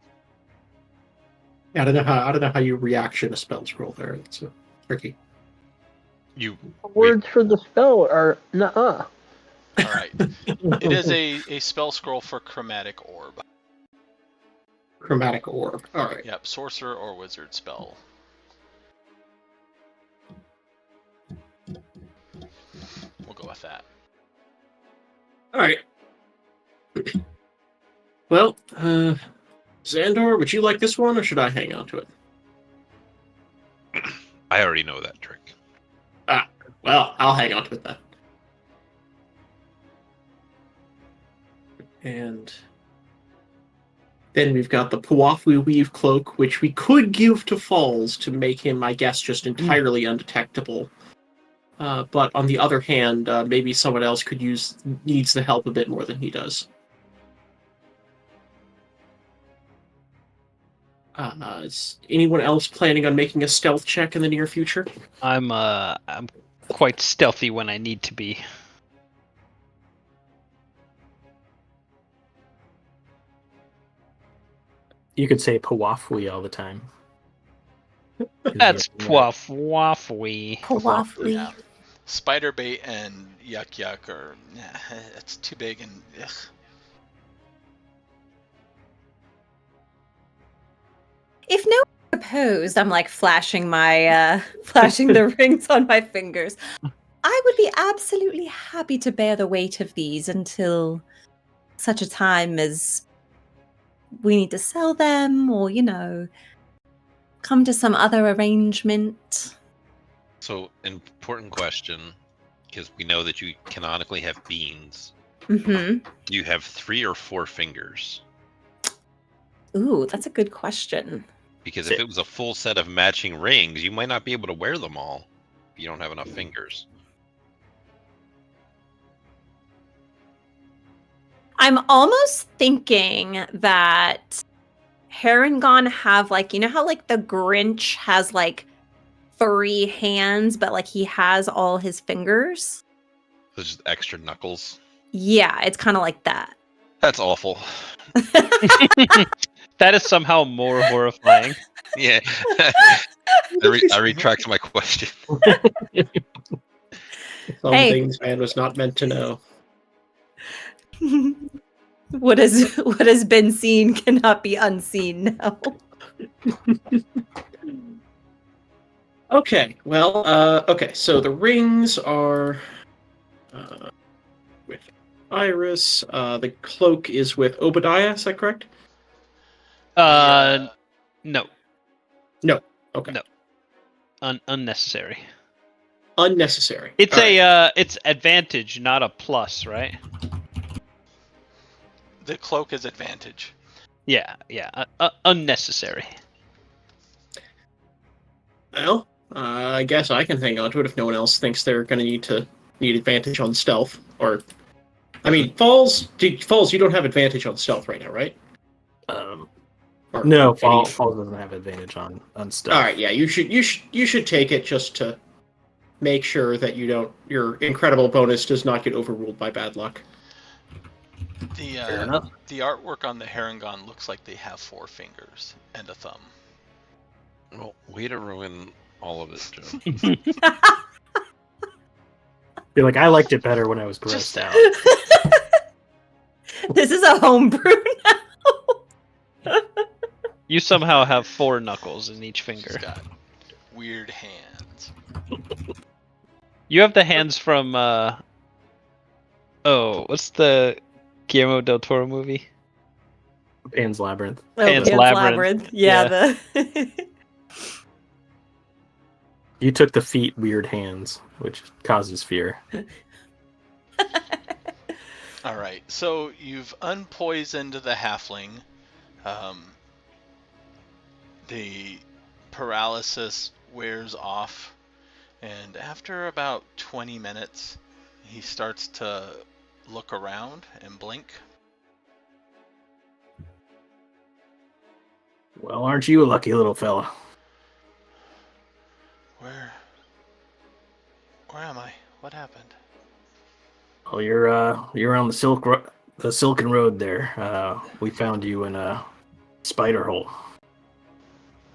Yeah, I don't know how you reaction a spell scroll there. It's tricky. You Words for the spell are nuh-uh. All right. It is a spell scroll for chromatic orb. Chromatic orb. All right. Yep, sorcerer or wizard spell. We'll go with that. All right. Well, Zahn'Dohr, would you like this one, or should I hang on to it? I already know that trick. Well, I'll hang on to it then. And then we've got the Pawafwi Weave Cloak, which we could give to Falls to make him, I guess, just entirely undetectable. But on the other hand, maybe someone else needs the help a bit more than he does. Is anyone else planning on making a stealth check in the near future? I'm quite stealthy when I need to be. You could say Pawafwi all the time. That's Pawafwi. Pawafwi. Yeah. Spider bait and yuck are it's too big and ugh. If no one opposed, I'm like flashing my flashing the rings on my fingers. I would be absolutely happy to bear the weight of these until such a time as we need to sell them or, come to some other arrangement. So, important question, because we know that you canonically have beans. Mm-hmm. Do you have 3 or 4 fingers? Ooh, that's a good question. Because if it was a full set of matching rings, you might not be able to wear them all if you don't have enough fingers. I'm almost thinking that Harengon have how the Grinch has 3 hands, but he has all his fingers. There's just extra knuckles. Yeah, it's kind of like that. That's awful. That is somehow more horrifying. Yeah. I retract my question. Some Hey. things man was not meant to know. What has been seen cannot be unseen now. Okay, well, so the rings are with Iris. The cloak is with Obediah, is that correct? No. No. Okay. No. Unnecessary. Unnecessary. It's All right. it's advantage, not a plus, right? The cloak is advantage. Yeah. Unnecessary. Well, I guess I can hang on to it if no one else thinks they're going to need advantage on stealth. Or, I mean, Falls, you don't have advantage on stealth right now, right? Or No, any- Falls doesn't have advantage on stuff. All right, yeah, you should take it just to make sure that your incredible bonus does not get overruled by bad luck. Fair enough. The artwork on the Harengon looks like they have 4 fingers and a thumb. Well, way to ruin all of it, Joe. You're like, I liked it better when I was Just grossed out. This is a homebrew now. You somehow have 4 knuckles in each She's finger. got weird hands. You have the hands from what's the Guillermo del Toro movie? Pan's Labyrinth. Pan's Labyrinth. Yeah, Yeah. the You took the feet weird hands, which causes fear. All right, so you've unpoisoned the halfling. The paralysis wears off, and after about 20 minutes, he starts to look around and blink. Well, aren't you a lucky little fella? Where am I? What happened? Well, you're on the Silken Road there. We found you in a spider hole.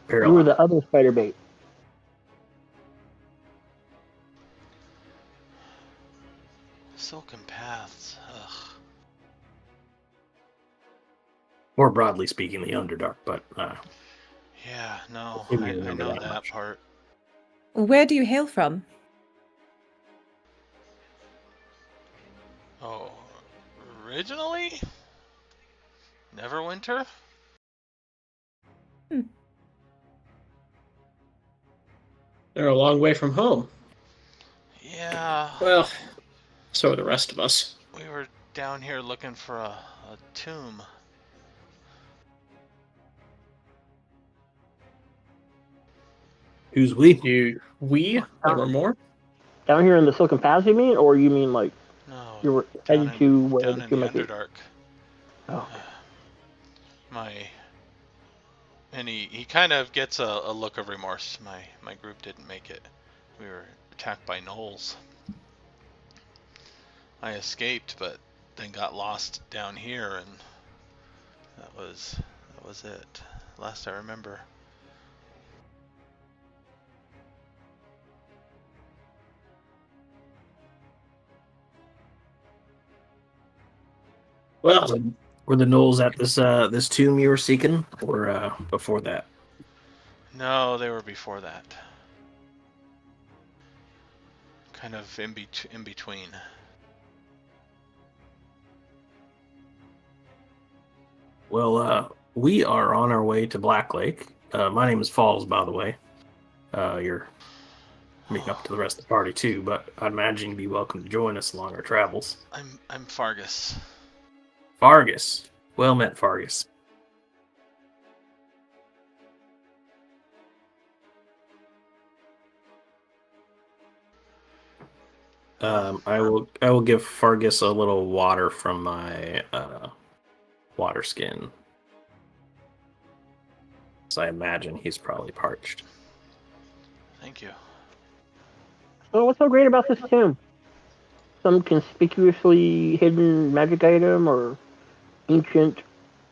You were the other spider bait. Silken paths. Ugh. More broadly speaking, the Underdark, but Yeah, no, Maybe I you remember know that that much. part. Where do you hail from? Oh, originally? Neverwinter? They're a long way from home. Yeah. Well, so are the rest of us. We were down here looking for a tomb. who's we? We? There were more? Down here in the Silken Paths, you mean? Or you mean like No, you were down headed to where down the in tomb the might be? Underdark. Oh. And he kind of gets a look of remorse. My group didn't make it. We were attacked by gnolls. I escaped, but then got lost down here, and that was it. Last I remember. Well, Were the gnolls at this tomb you were seeking, or before that? No, they were before that. Kind of in between. Well, we are on our way to Black Lake. My name is Falls, by the way. You're meeting up to the rest of the party too, but I'd imagine you'd be welcome to join us along our travels. I'm Fargus. Fargus. Well met, Fargus. I will give Fargus a little water from my water skin. So I imagine he's probably parched. Thank you. So what's so great about this tomb? Some conspicuously hidden magic item, or ancient,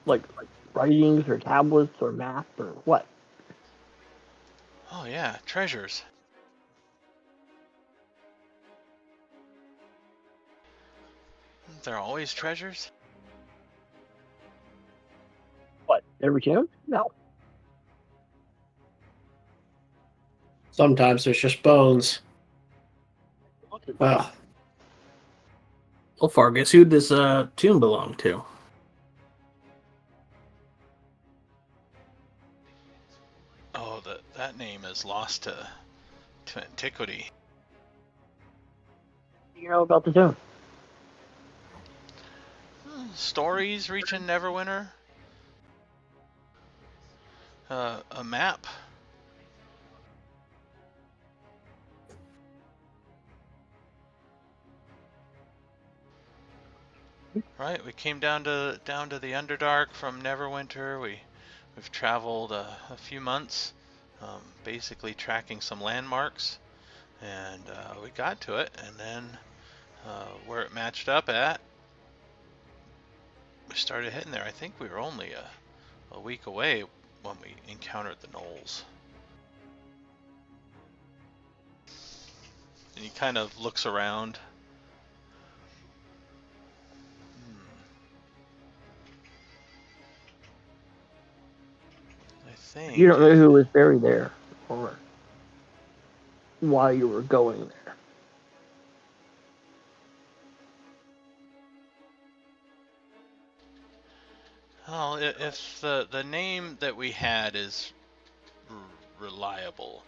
like writings or tablets or maps or what? Oh yeah, treasures. Aren't there always treasures? What? Every tomb? No. sometimes there's just bones. Well, Well, Fargus, who'd this tomb belong to? Oh, that name is lost to antiquity. What do you know about the tomb? Stories reaching Neverwinter. A map. Right, we came down to the Underdark from Neverwinter. We've traveled a few months, basically tracking some landmarks, and we got to it. And then where it matched up at, we started heading there. I think we were only a week away when we encountered the gnolls. And he kind of looks around. I think... You don't know who was buried there, or why you were going there. Well, if the name that we had is reliable,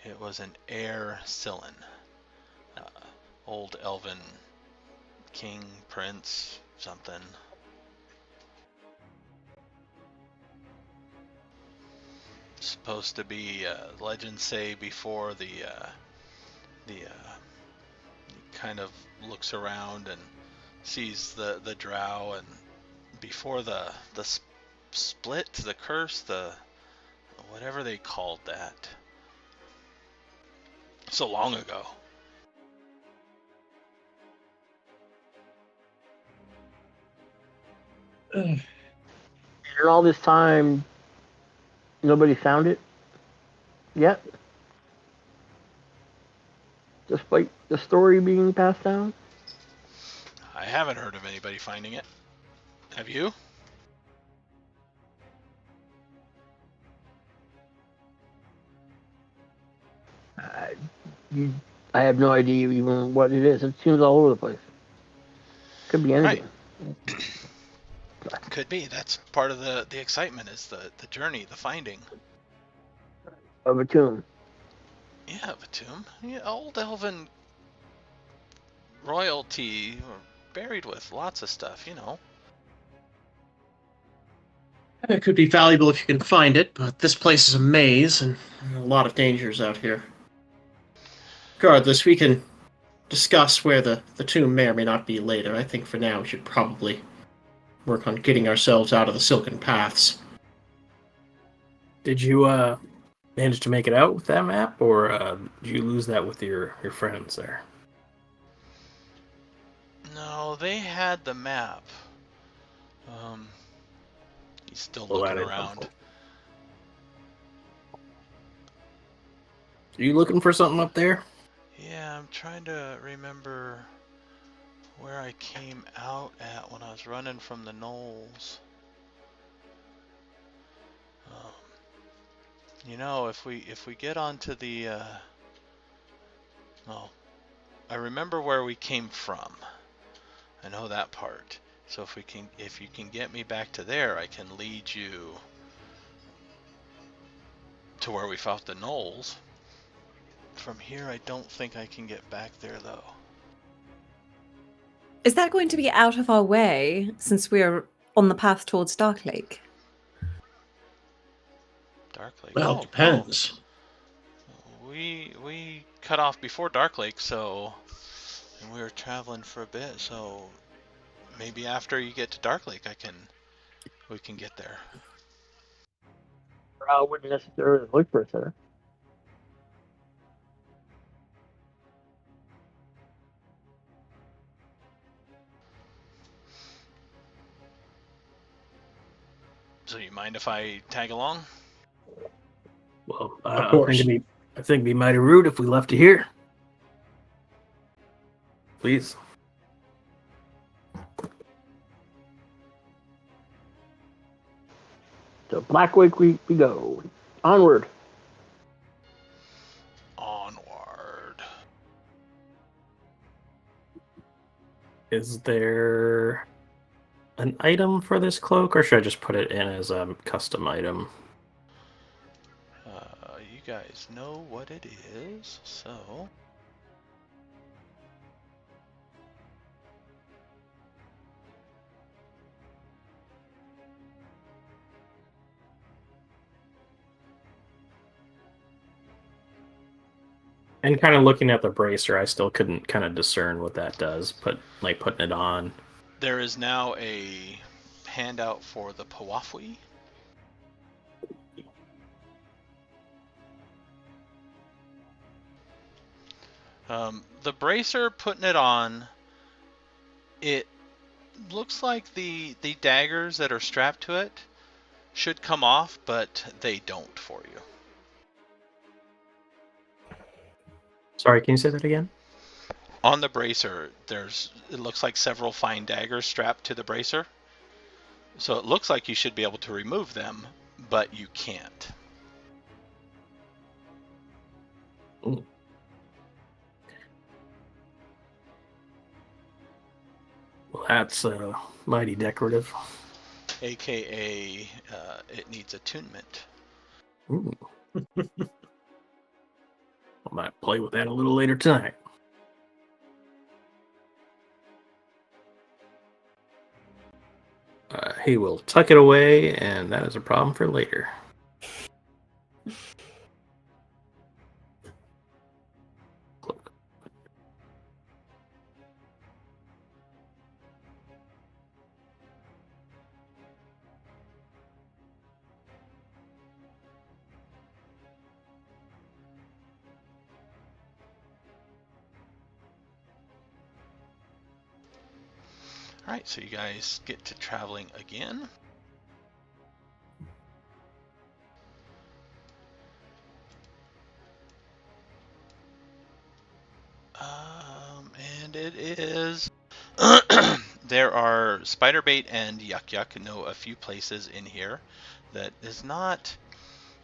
it was an heir Sillin. Old elven king, prince, something. Supposed to be, legends say, before the he kind of looks around and sees the Drow, and before the split, the curse, the whatever they called that, so long ago. And all this time, nobody found it yet? Despite the story being passed down? I haven't heard of anybody finding it. Have you? I have no idea even what it is. It seems all over the place. Could be anything. Right. Could be. That's part of the excitement, is the journey, the finding. Of a tomb. Yeah, of a tomb. Yeah, old elven royalty, buried with lots of stuff, you know. It could be valuable if you can find it, but this place is a maze, and there are a lot of dangers out here. Regardless, we can discuss where the tomb may or may not be later. I think for now we should probably work on getting ourselves out of the Silken Paths. Did you manage to make it out with that map, or did you lose that with your friends there? No, they had the map. He's still Well, looking that is around. helpful. Are you looking for something up there? Yeah, I'm trying to remember where I came out at when I was running from the gnolls. You know, if we get onto the well, I remember where we came from. I know that part. So if you can get me back to there, I can lead you to where we fought the gnolls. From here, I don't think I can get back there, though. Is that going to be out of our way, since we're on the path towards Darklake? Darklake? Well, Oh, it depends. no. We cut off before Darklake, so... And we were traveling for a bit, so... Maybe after you get to Darklake, we can get there. I wouldn't necessarily look for it there. So you mind if I tag along? Well, Of I course. think it'd be mighty rude if we left it here. Please. So Blackwake we go. Onward. Onward. Is there an item for this cloak, or should I just put it in as a custom item? You guys know what it is, so... And kind of looking at the bracer, I still couldn't kind of discern what that does, putting it on. There is now a handout for the Pawafwi. The bracer, putting it on, it Looks like the daggers that are strapped to it should come off, but they don't for you. Sorry, can you say that again? On the bracer, it looks like several fine daggers strapped to the bracer. So it looks like you should be able to remove them, but you can't. Ooh. Well, that's mighty decorative. AKA, it needs attunement. Ooh. I might play with that a little later tonight. He will tuck it away, and that is a problem for later. Alright, so you guys get to traveling again. And it is... There are spider bait and yuck yuck. Know a few places in here that is not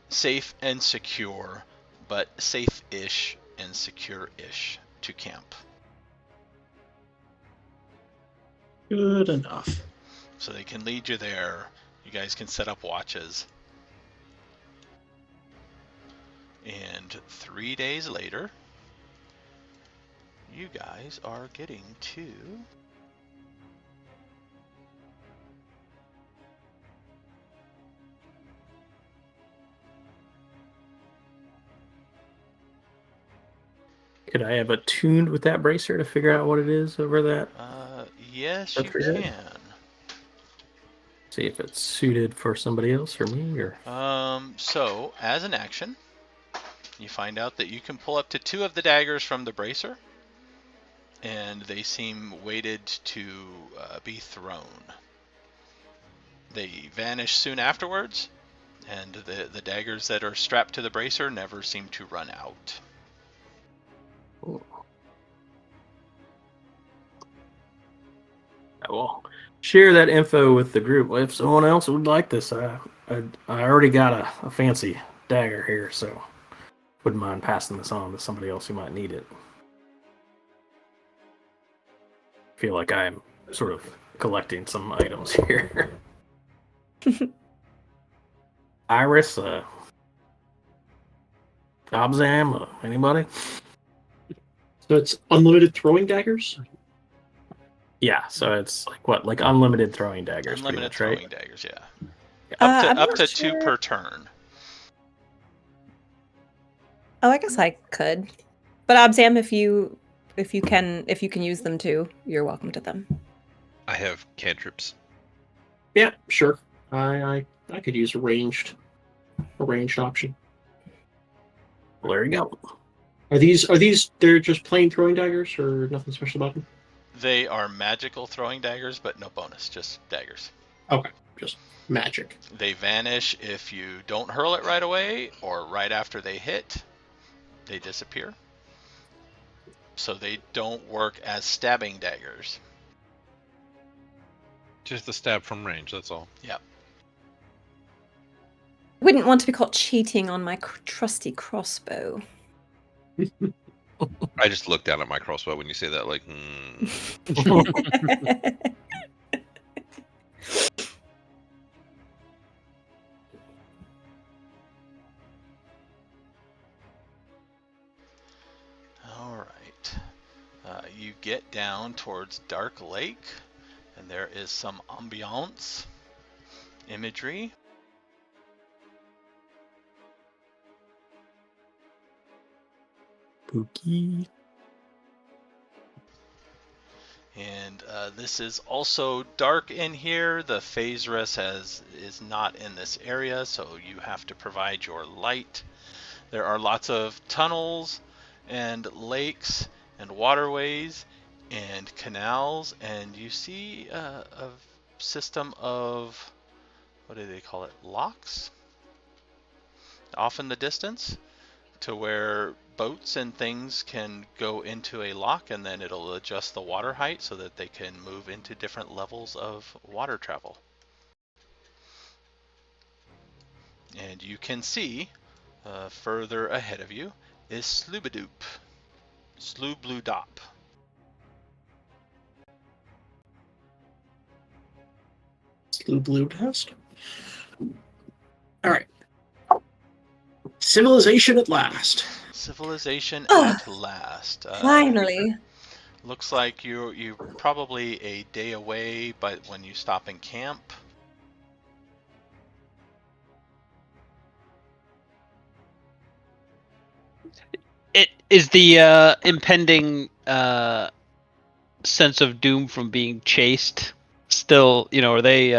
safe and secure, but safe-ish and secure-ish to camp. Good enough. So they can lead you there. You guys can set up watches. And 3 days later, you guys are getting to... Could I have attuned with that bracer to figure out what it is over that? Yes, That's you pretty good. can. See if it's suited for somebody else or me, or... So, as an action, you find out that you can pull up to 2 of the daggers from the bracer, and they seem weighted to be thrown. They vanish soon afterwards, and the daggers that are strapped to the bracer never seem to run out. Ooh. I will share that info with the group. If someone else would like this, I already got a fancy dagger here, so wouldn't mind passing this on to somebody else who might need it. Feel like I'm sort of collecting some items here. Iris, Obzam, anybody? So it's unlimited throwing daggers? Yeah, so it's like unlimited throwing daggers. Unlimited pretty much, throwing daggers, yeah. I'm Up not to sure. 2 per turn. Oh, I guess I could. But Obzam, if you can use them too, you're welcome to them. I have cantrips. Yeah, sure. I could use a ranged option. Well, there you go. Are these they're just plain throwing daggers or nothing special about them? They are magical throwing daggers, but no bonus, just daggers. Okay, just magic. They vanish if you don't hurl it right away, or right after they hit, they disappear. So they don't work as stabbing daggers. Just a stab from range, that's all. Yep. Wouldn't want to be caught cheating on my trusty crossbow. I just look down at my crossbow when you say that, like, All right. You get down towards Dark Lake, and there is some ambiance imagery. Spooky. And this is also dark in here. The Phasrus is not in this area, so you have to provide your light. There are lots of tunnels and lakes and waterways and canals, and you see a system of, what do they call it, locks off in the distance, to where boats and things can go into a lock, and then it'll adjust the water height so that they can move into different levels of water travel. And you can see further ahead of you is Sloobadoop. Sloobloodop. Blue blue dust. All right. Civilization at last. Civilization Oh, at last. Finally. Looks like you're probably a day away, but when you stop in camp. It is the impending sense of doom from being chased still. Are they?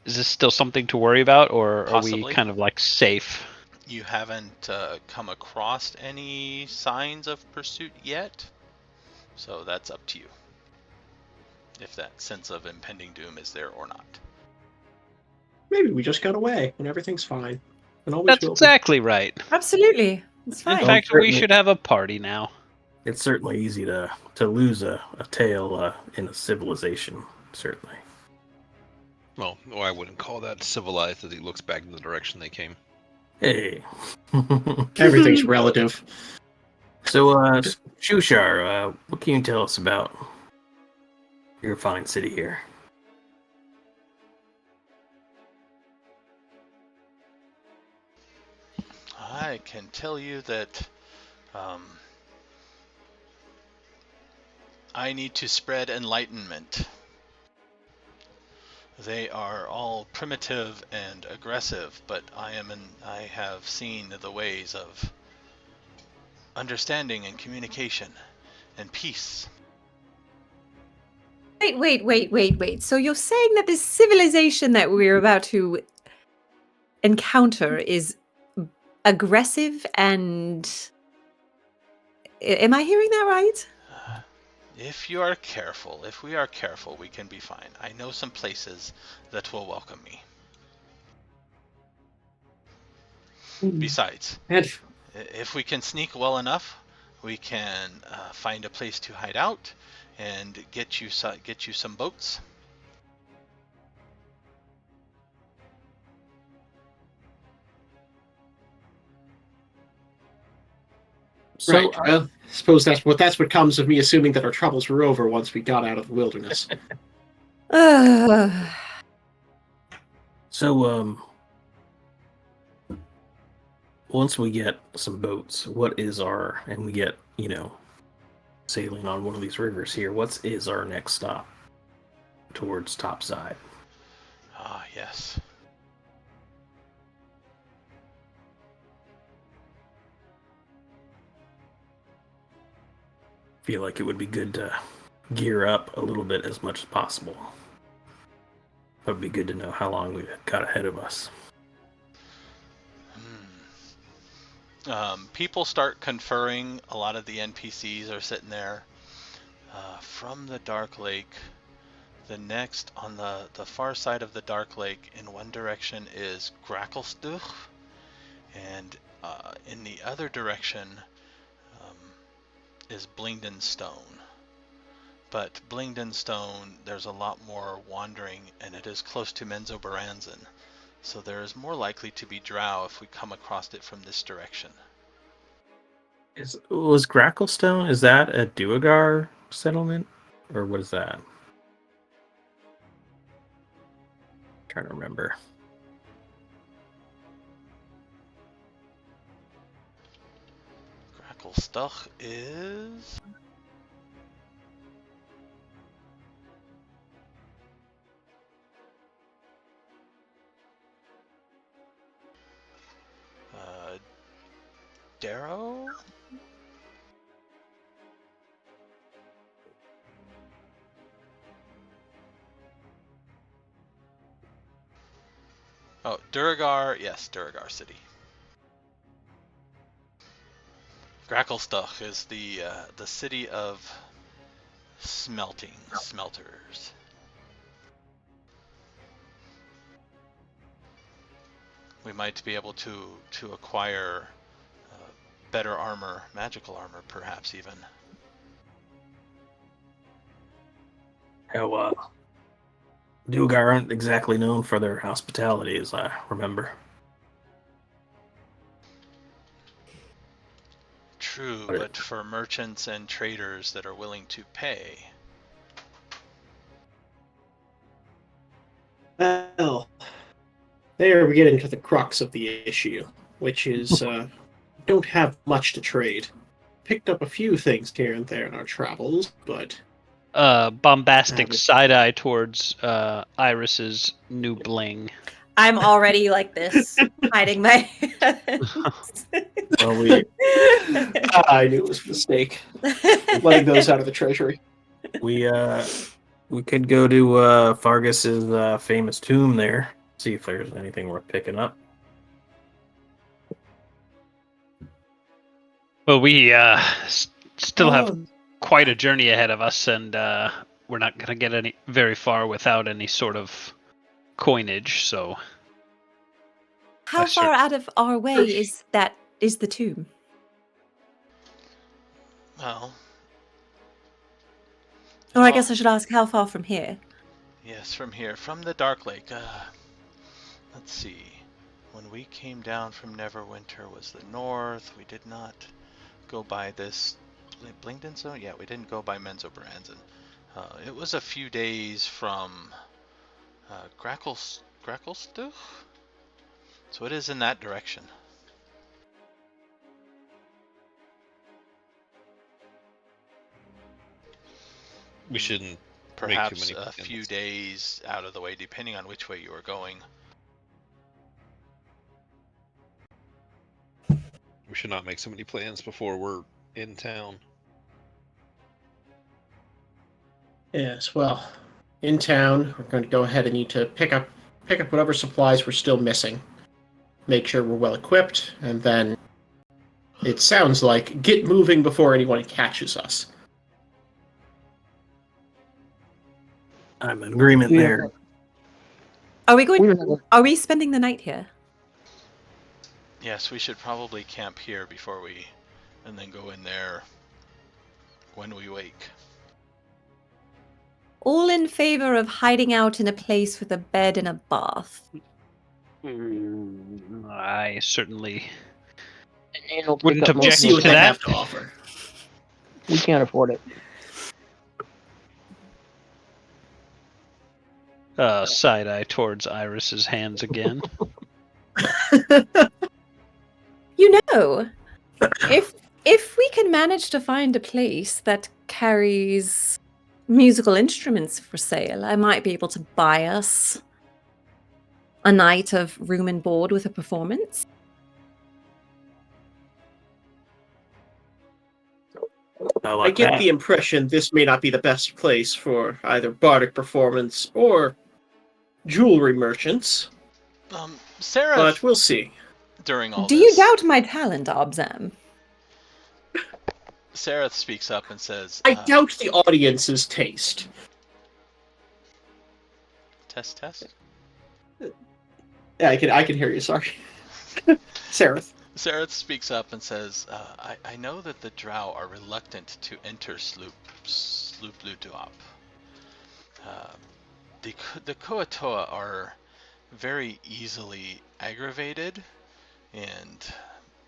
Is this still something to worry about, or are we Possibly. kind of like safe? You haven't come across any signs of pursuit yet, so that's up to you. If that sense of impending doom is there or not. Maybe we just got away and everything's fine. And always That's will be. exactly right. Absolutely. It's In fine. fact, we certainly. should have a party now. It's certainly easy to lose a tail in a civilization. Certainly. Well, I wouldn't call that civilized as he looks back in the direction they came. Hey. Everything's relative. So, Shushar, what can you tell us about your fine city here? I can tell you that I need to spread enlightenment. They are all primitive and aggressive, but I have seen the ways of understanding and communication and peace. Wait. So you're saying that this civilization that we're about to encounter is aggressive and... Am I hearing that right? If we are careful, we can be fine. I know some places that will welcome me. Besides, if we can sneak well enough, we can find a place to hide out and get you some boats. So, right. Well, I suppose that's what comes of me assuming that our troubles were over once we got out of the wilderness. So, once we get some boats, and we get, sailing on one of these rivers here, what is our next stop towards topside? Ah, yes. Feel like it would be good to gear up a little bit as much as possible. It would be good to know how long we've got ahead of us. People start conferring. A lot of the NPCs are sitting there. From the Dark Lake, the next on the far side of the Dark Lake in one direction is Gracklstuch, and in the other direction is Blingden Stone. But Blingden Stone, there's a lot more wandering, and it is close to Menzoberranzan. So there is more likely to be Drow if we come across it from this direction. Was Gracklestone, is that a Duergar settlement? Or what is that? I'm trying to remember. Gracklstuch is... Darrow? Oh, Duergar, yes, Duergar City. Grackelstoch is the city of smelters. We might be able to acquire better armor, magical armor, perhaps even. How, Dugar aren't exactly known for their hospitality, as I remember. True, but for merchants and traders that are willing to pay. Well, there we get into the crux of the issue, which is don't have much to trade. Picked up a few things here and there in our travels, but Bombastic side-eye towards Iris's new bling. I'm already like this, hiding my hands. well, I knew it was a mistake. Letting those out of the treasury. We could go to Fargus's famous tomb there. See if there's anything worth picking up. Well, we still have quite a journey ahead of us, and we're not going to get very far without any sort of coinage. So, how far out of our way is the tomb? Well, I guess I should ask how far from here. Yes, from here, from the Dark Lake. Let's see. When we came down from Neverwinter was the north. We did not go by this Blingden Zone. Yeah, we didn't go by Menzoberranzan. It was a few days from Grackelstoch. So it is in that direction. We shouldn't perhaps make too many a few days out of the way, depending on which way you are going. We should not make so many plans before we're in town. Yes, well, in town, we're going to go ahead and need to pick up whatever supplies we're still missing. Make sure we're well equipped, and then it sounds like get moving before anyone catches us. I'm in agreement there. Are we spending the night here? Yes, we should probably camp here and then go in there when we wake. All in favor of hiding out in a place with a bed and a bath. I certainly Wouldn't wouldn't object We'll see to what they that. have to offer. We can't afford it. Side-eye towards Iris's hands again. You know, if we can manage to find a place that carries musical instruments for sale, I might be able to buy us a night of room and board with a performance. I get the impression this may not be the best place for either bardic performance or jewelry merchants. Sarah, but we'll see. During all Do this, you doubt my talent, Obzam? Sarah speaks up and says, I doubt the audience's taste. Test. Yeah, I can hear you. Sorry, Sarah. Sarah speaks up and says, I know that the Drow are reluctant to enter Sloop Lutuap. The Koatoa are very easily aggravated, and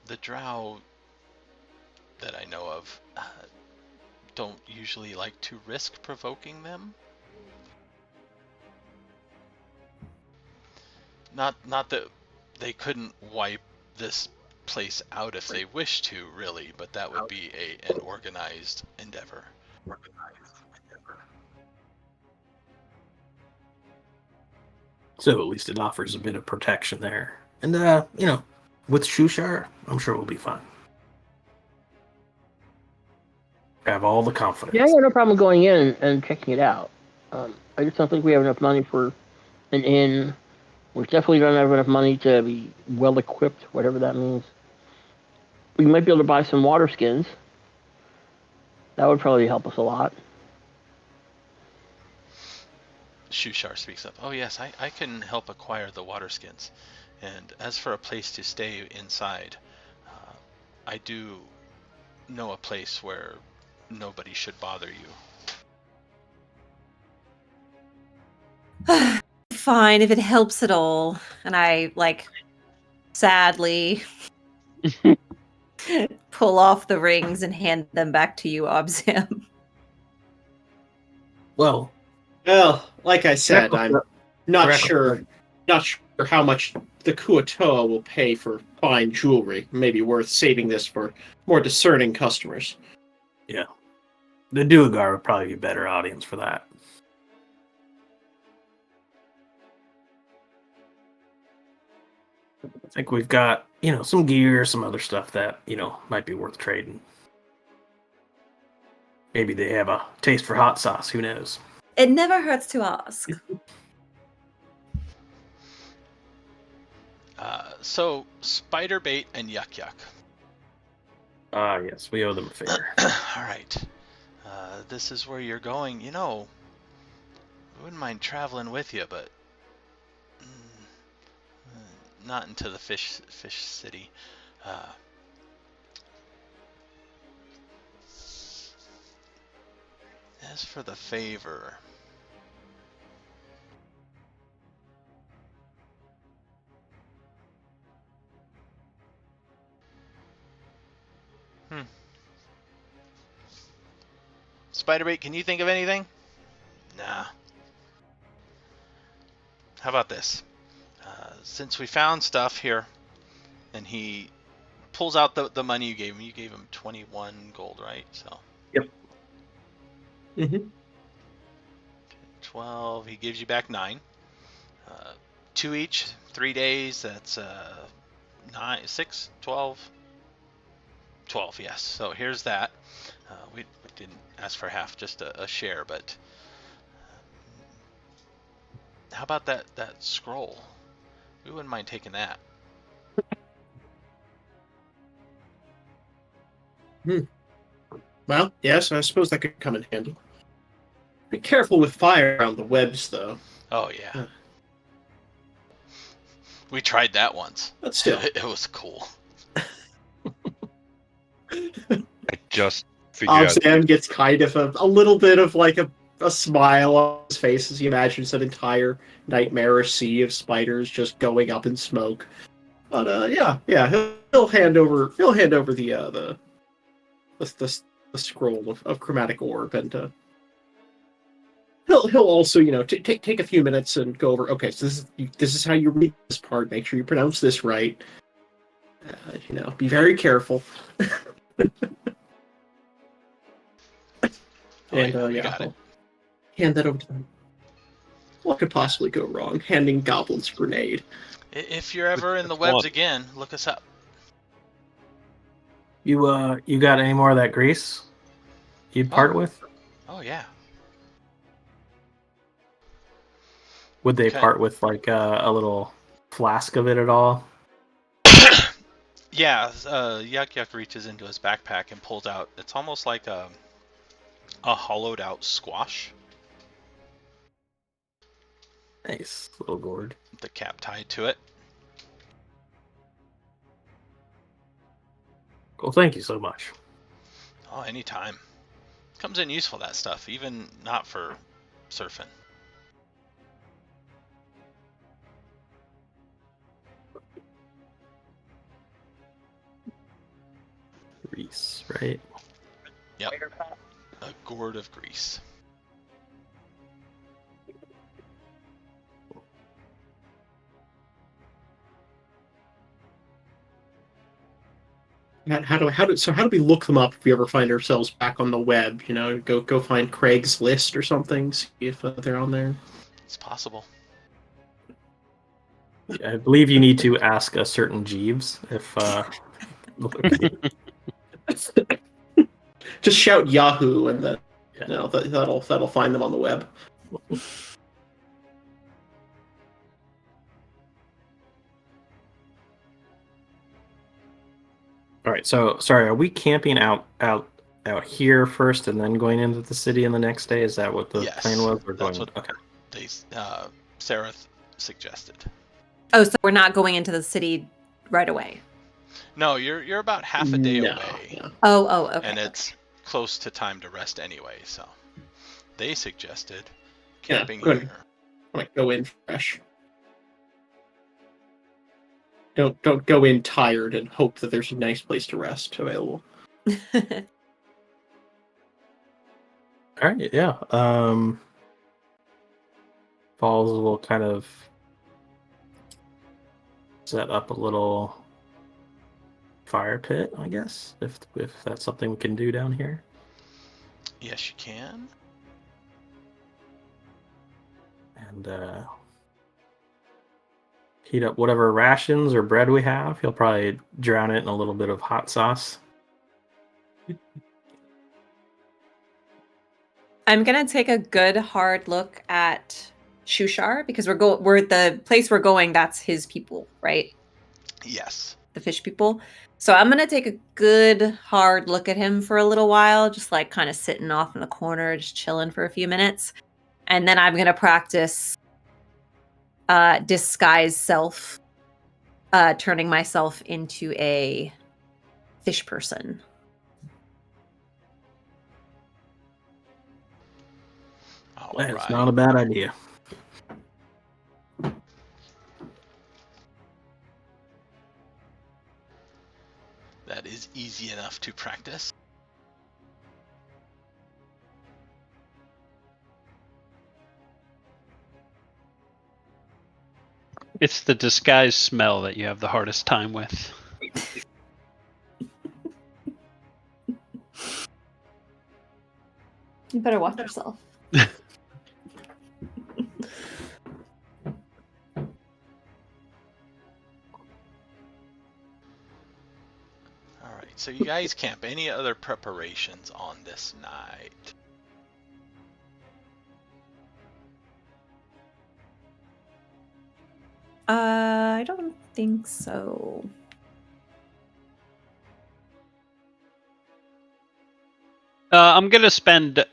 the Drow that I know of don't usually like to risk provoking them. Not that they couldn't wipe this place out if they wish to, really, but that would be an organized endeavor. So at least it offers a bit of protection there. And, with Shushar, I'm sure we'll be fine. Have all the confidence. Yeah, I have no problem going in and checking it out. I just don't think we have enough money for an inn. We definitely don't have enough money to be well equipped, whatever that means. We might be able to buy some water skins. That would probably help us a lot. Shushar speaks up. Oh yes, I can help acquire the water skins. And as for a place to stay inside, I do know a place where nobody should bother you. Fine, if it helps at all. And I, sadly pull off the rings and hand them back to you, Obzam. Well, like I said, I'm not Correct. sure how much the Kuatoa will pay for fine jewelry. Maybe worth saving this for more discerning customers. yeah. The Duergar would probably be a better audience for that. I think we've got, some gear, some other stuff that, might be worth trading. Maybe they have a taste for hot sauce, who knows? It never hurts to ask. So, spider bait and yuck yuck. Ah, yes, we owe them a favor. All right. This is where you're going. I wouldn't mind traveling with you, but not into the fish city. As for the favor, Spiderbait, can you think of anything? Nah. How about this? Since we found stuff here, and he pulls out the money you gave him 21 gold, right? So. Yep. Mm-hmm. 12, he gives you back 9. 2 each, 3 days, that's 9, 6, 12. 12, yes. So here's that. We didn't ask for half, just a share, but how about that scroll? We wouldn't mind taking that. Well, yes, I suppose that could come in handy. Be careful with fire around the webs, though. Oh, yeah. We tried that once. But still. It was cool. I just figured out. Obzam gets kind of a little bit of a smile on his face as he imagines an entire nightmarish sea of spiders just going up in smoke. But yeah, he'll hand over the scroll of chromatic orb, and he'll also take a few minutes and go over. Okay, so this is how you read this part. Make sure you pronounce this right. Be very careful. And got it. I'll hand that over to them. What could possibly go wrong? Handing goblins a grenade. If you're ever in the webs again, look us up. You got any more of that grease you'd part with? Oh, yeah. Would they Okay. part with a little flask of it at all? Yeah, Yuck Yuck reaches into his backpack and pulls out, it's almost like a hollowed out squash. Nice little gourd. The cap tied to it. Well, thank you so much. Oh, anytime. Comes in useful, that stuff, even not for surfing. Grease, right? Yep. A gourd of grease. How do we look them up if we ever find ourselves back on the web? Go find Craig's List or something. See if they're on there. It's possible. I believe you need to ask a certain Jeeves if. Just shout Yahoo, and then that'll find them on the web. All right. So sorry, are we camping out here first and then going into the city in the next day? Is that what the Yes, plan was? We're that's going. what- Okay. They, Seraph suggested. Oh, so we're not going into the city right away. No, you're about half a day No, away, no. Oh, okay. and it's close to time to rest anyway. So they suggested Yeah, camping good. here. Like go in fresh. Don't go in tired and hope that there's a nice place to rest available. Okay. All right. Yeah. Falls will kind of set up a little fire pit, I guess, if that's something we can do down here. Yes, you can. And heat up whatever rations or bread we have. He'll probably drown it in a little bit of hot sauce. I'm gonna take a good hard look at Shushar because we're the place we're going. That's his people, right? Yes. The fish people. So I'm gonna take a good hard look at him for a little while, just like kind of sitting off in the corner, just chilling for a few minutes, and then I'm gonna practice disguise self, turning myself into a fish person. All That's right. not a bad idea. That is easy enough to practice. It's the disguise smell that you have the hardest time with. You better watch yourself. All right. So you guys camp. Any other preparations on this night? I don't think so. I'm gonna spend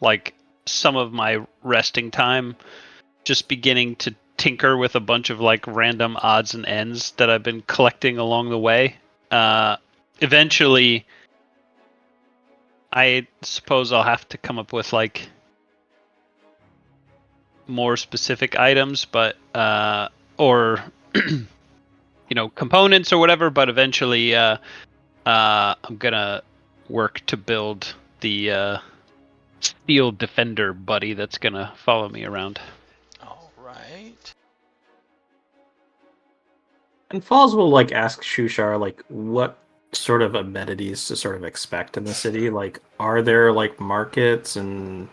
like some of my resting time just beginning to tinker with a bunch of like random odds and ends that I've been collecting along the way. Eventually, I suppose I'll have to come up with like more specific items, but or components or whatever. But eventually, I'm gonna work to build the steel defender buddy that's gonna follow me around. All right. And Falls will like ask Shushar like what sort of amenities to sort of expect in the city. Like, are there like markets and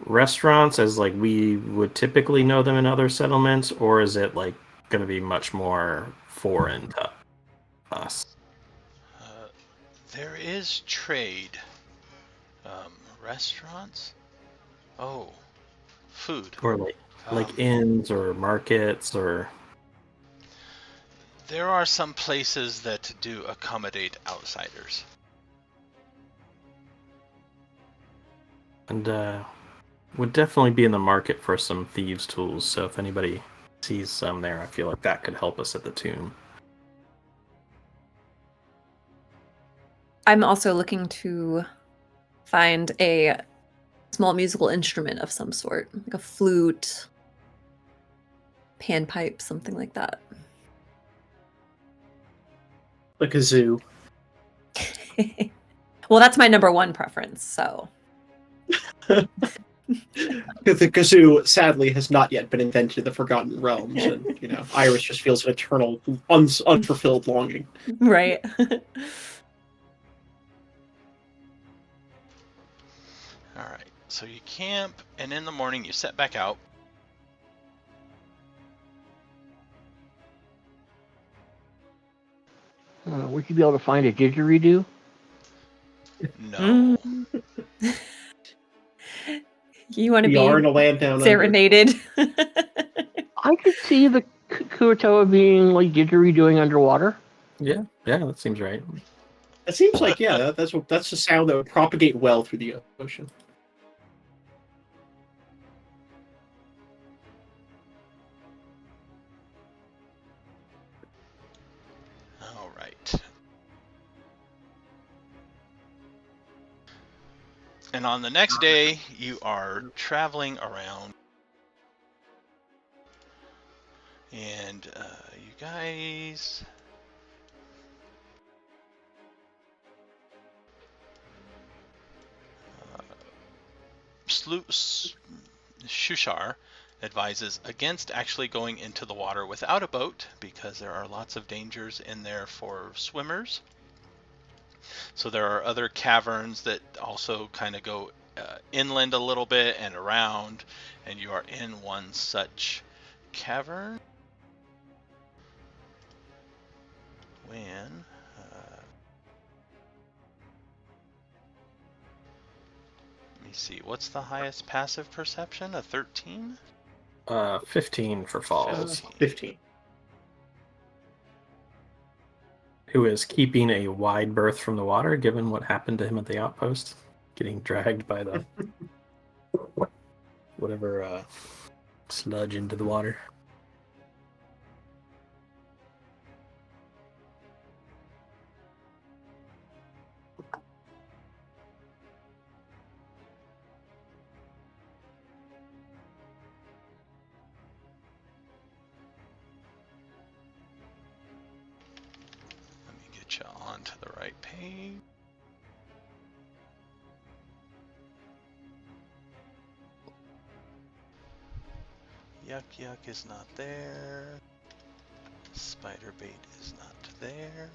restaurants as like we would typically know them in other settlements, or is it like going to be much more foreign to us? There is trade. Restaurants? Oh, food. Or like Um, inns or markets or There are some places that do accommodate outsiders. and would definitely be in the market for some thieves' tools. So if anybody sees some there, I feel like that could help us at the tomb. I'm also looking to find a small musical instrument of some sort, like a flute, panpipe, something like that. The kazoo. Well, that's my number one preference, so. The kazoo, sadly, has not yet been invented in the Forgotten Realms, and Iris just feels an eternal, unfulfilled longing. Right. All right. So you camp, and in the morning you set back out. Would you be able to find a didgeridoo? No. You want to We are in be a land down under. serenaded? I could see the Kuotoa being like didgeridooing underwater. Yeah, that seems right. It seems like that's a sound that would propagate well through the ocean. All right. And on the next day, you are traveling around, and you guys. Shushar advises against actually going into the water without a boat because there are lots of dangers in there for swimmers. So there are other caverns that also kind of go inland a little bit and around, and you are in one such cavern. When let me see, what's the highest passive perception? A 13? 15 for Falls. 15. Who is keeping a wide berth from the water, given what happened to him at the outpost, getting dragged by the whatever sludge into the water. You onto the right page. Yuck Yuck is not there. Spider bait is not there.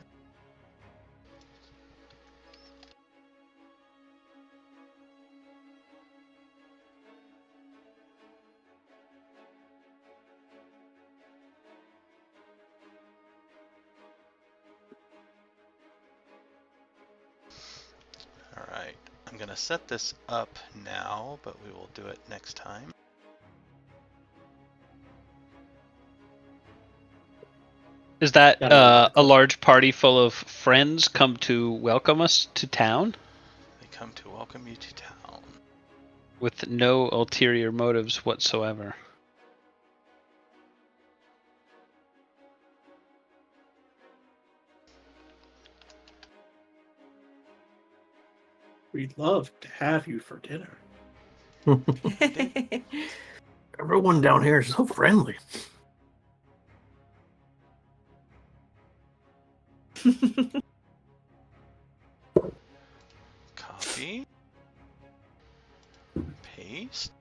Alright, I'm going to set this up now, but we will do it next time. Is that a large party full of friends come to welcome us to town? They come to welcome you to town. With no ulterior motives whatsoever. We'd love to have you for dinner. Everyone down here is so friendly. Copy. Paste.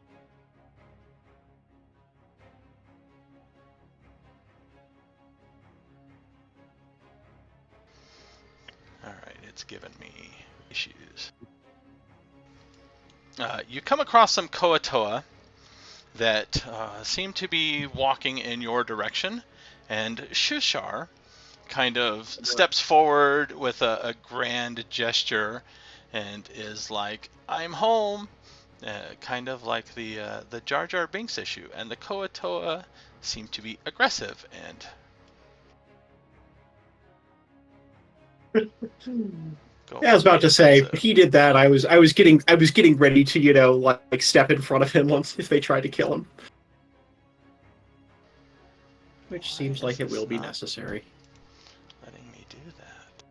Alright, it's given me issues. You come across some Koatoa that seem to be walking in your direction, and Shushar kind of steps forward with a grand gesture and is like, "I'm home," kind of like the Jar Jar Binks issue. And the Koatoa seem to be aggressive and Yeah, I was about to say, if he did that, I was getting ready to, like step in front of him once if they tried to kill him. Which seems like it will be necessary. Letting me do that.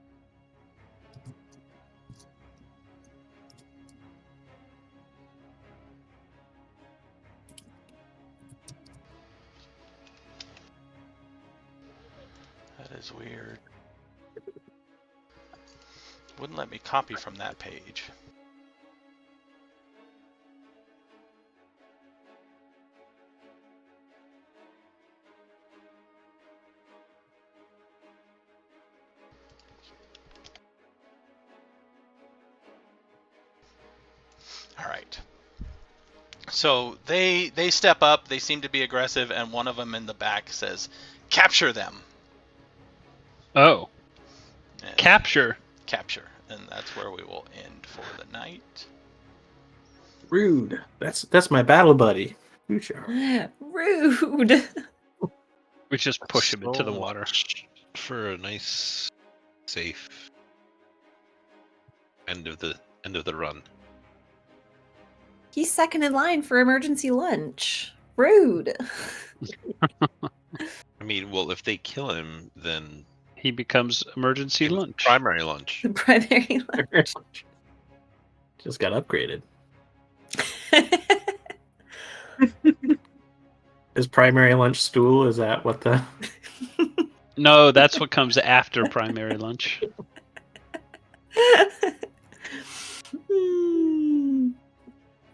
That is weird. Wouldn't let me copy from that page. All right. So they step up, they seem to be aggressive, and one of them in the back says, "Capture them." Oh. And Capture. And that's where we will end for the night. Rude. That's my battle buddy. Rude. Rude. We just push him into the water. For a nice safe end of the run. He's second in line for emergency lunch. Rude. I mean, well, if they kill him, then He becomes emergency lunch. primary lunch. The primary lunch. Just got upgraded. Is primary lunch stool? Is that what the? No, that's what comes after primary lunch.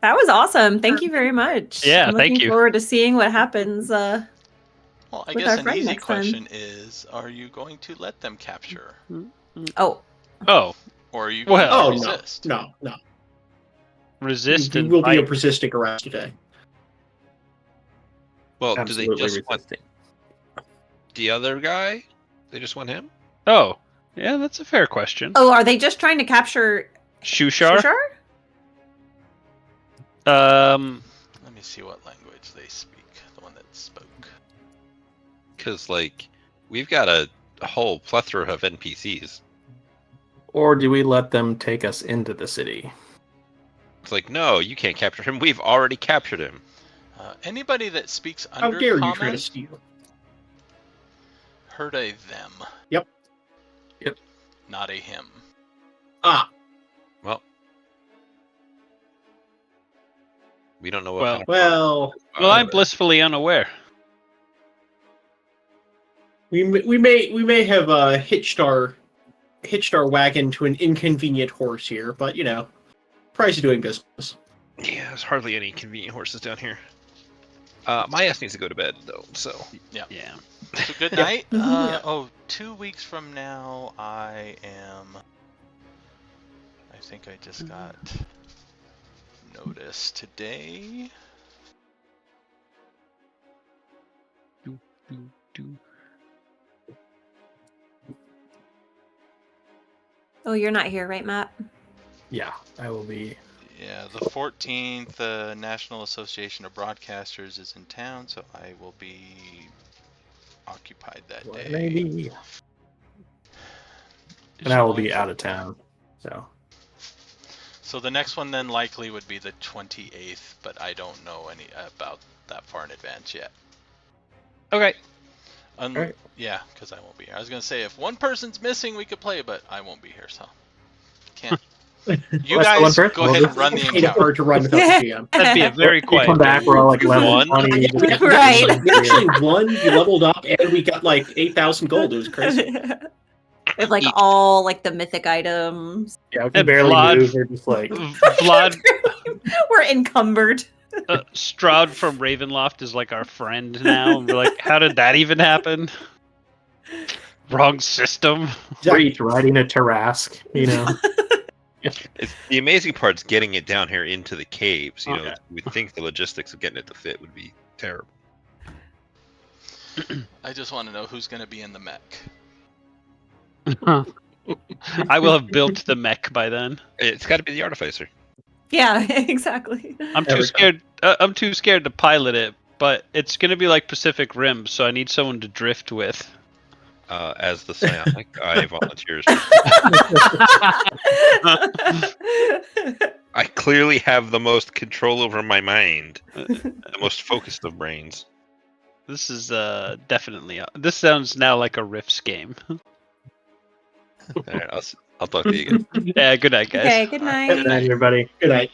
That was awesome. Thank you very much. Yeah, I'm thank looking you. forward to seeing what happens. Well, I With guess our an friend easy next time. question is, are you going to let them capture? Oh, Oh, Or are you going Well- to Oh, no. resist? No, no. resist We and will be fight. resisting arrest today. Well, do Absolutely they just want resisting. the other guy? They just want him? Oh, yeah, that's a fair question. oh, are they just trying to capture Shushar? Shushar? Let me see what language they speak. The one that spoke. Because, like, we've got a whole plethora of NPCs. Or do we let them take us into the city? It's like, no, you can't capture him. We've already captured him. Anybody that speaks How dare you try to Undercommon, steal? heard a them. Yep. Yep. Not a him. Ah, Well, we don't know what Well- kind of well, Well, I'm blissfully unaware. we may have hitched our wagon to an inconvenient horse here, but you know, price of doing business. Yeah, there's hardly any convenient horses down here. My ass needs to go to bed, though, so... Yeah. So good night. Yeah. 2 weeks from now, I think I just got notice today. Oh, you're not here, right, Matt? Yeah, I will be. Yeah, the 14th National Association of Broadcasters is in town, so I will be occupied that day. Maybe. And I will be out of town. So the next one then likely would be the 28th, but I don't know any about that far in advance yet. Okay. Alright. Yeah, because I won't be here. I was gonna say if one person's missing, we could play, but I won't be here, so can't. You That's the one guys person. go ahead and run the It's encounter. hard to run without the GM. That'd be a very You quiet come back, we're all like level One? 20. We just- Right. actually won, we leveled up, and we got like 8,000 gold. It was crazy. With like all like the mythic items. Yeah, we can And barely Vlad- move. We're just like, Vlad We're encumbered. Stroud from Ravenloft is like our friend now, and we're like, how did that even happen? Wrong system. Reach riding a Tarask, you know. It's, the amazing part's getting it down here into the caves. You know, Okay. you would think the logistics of getting it to fit would be terrible. I just want to know who's gonna be in the mech. I will have built the mech by then. It's got to be the Artificer. Yeah, exactly. I'm There too we go. scared. I'm too scared to pilot it, but it's gonna be like Pacific Rim, so I need someone to drift with. As the psionic, I volunteers. I clearly have the most control over my mind, the most focused of brains. This is definitely. This sounds now like a Rifts game. All right, I'll talk to you again. Yeah. Good night, guys. Okay, good night. Good night, everybody. Good night.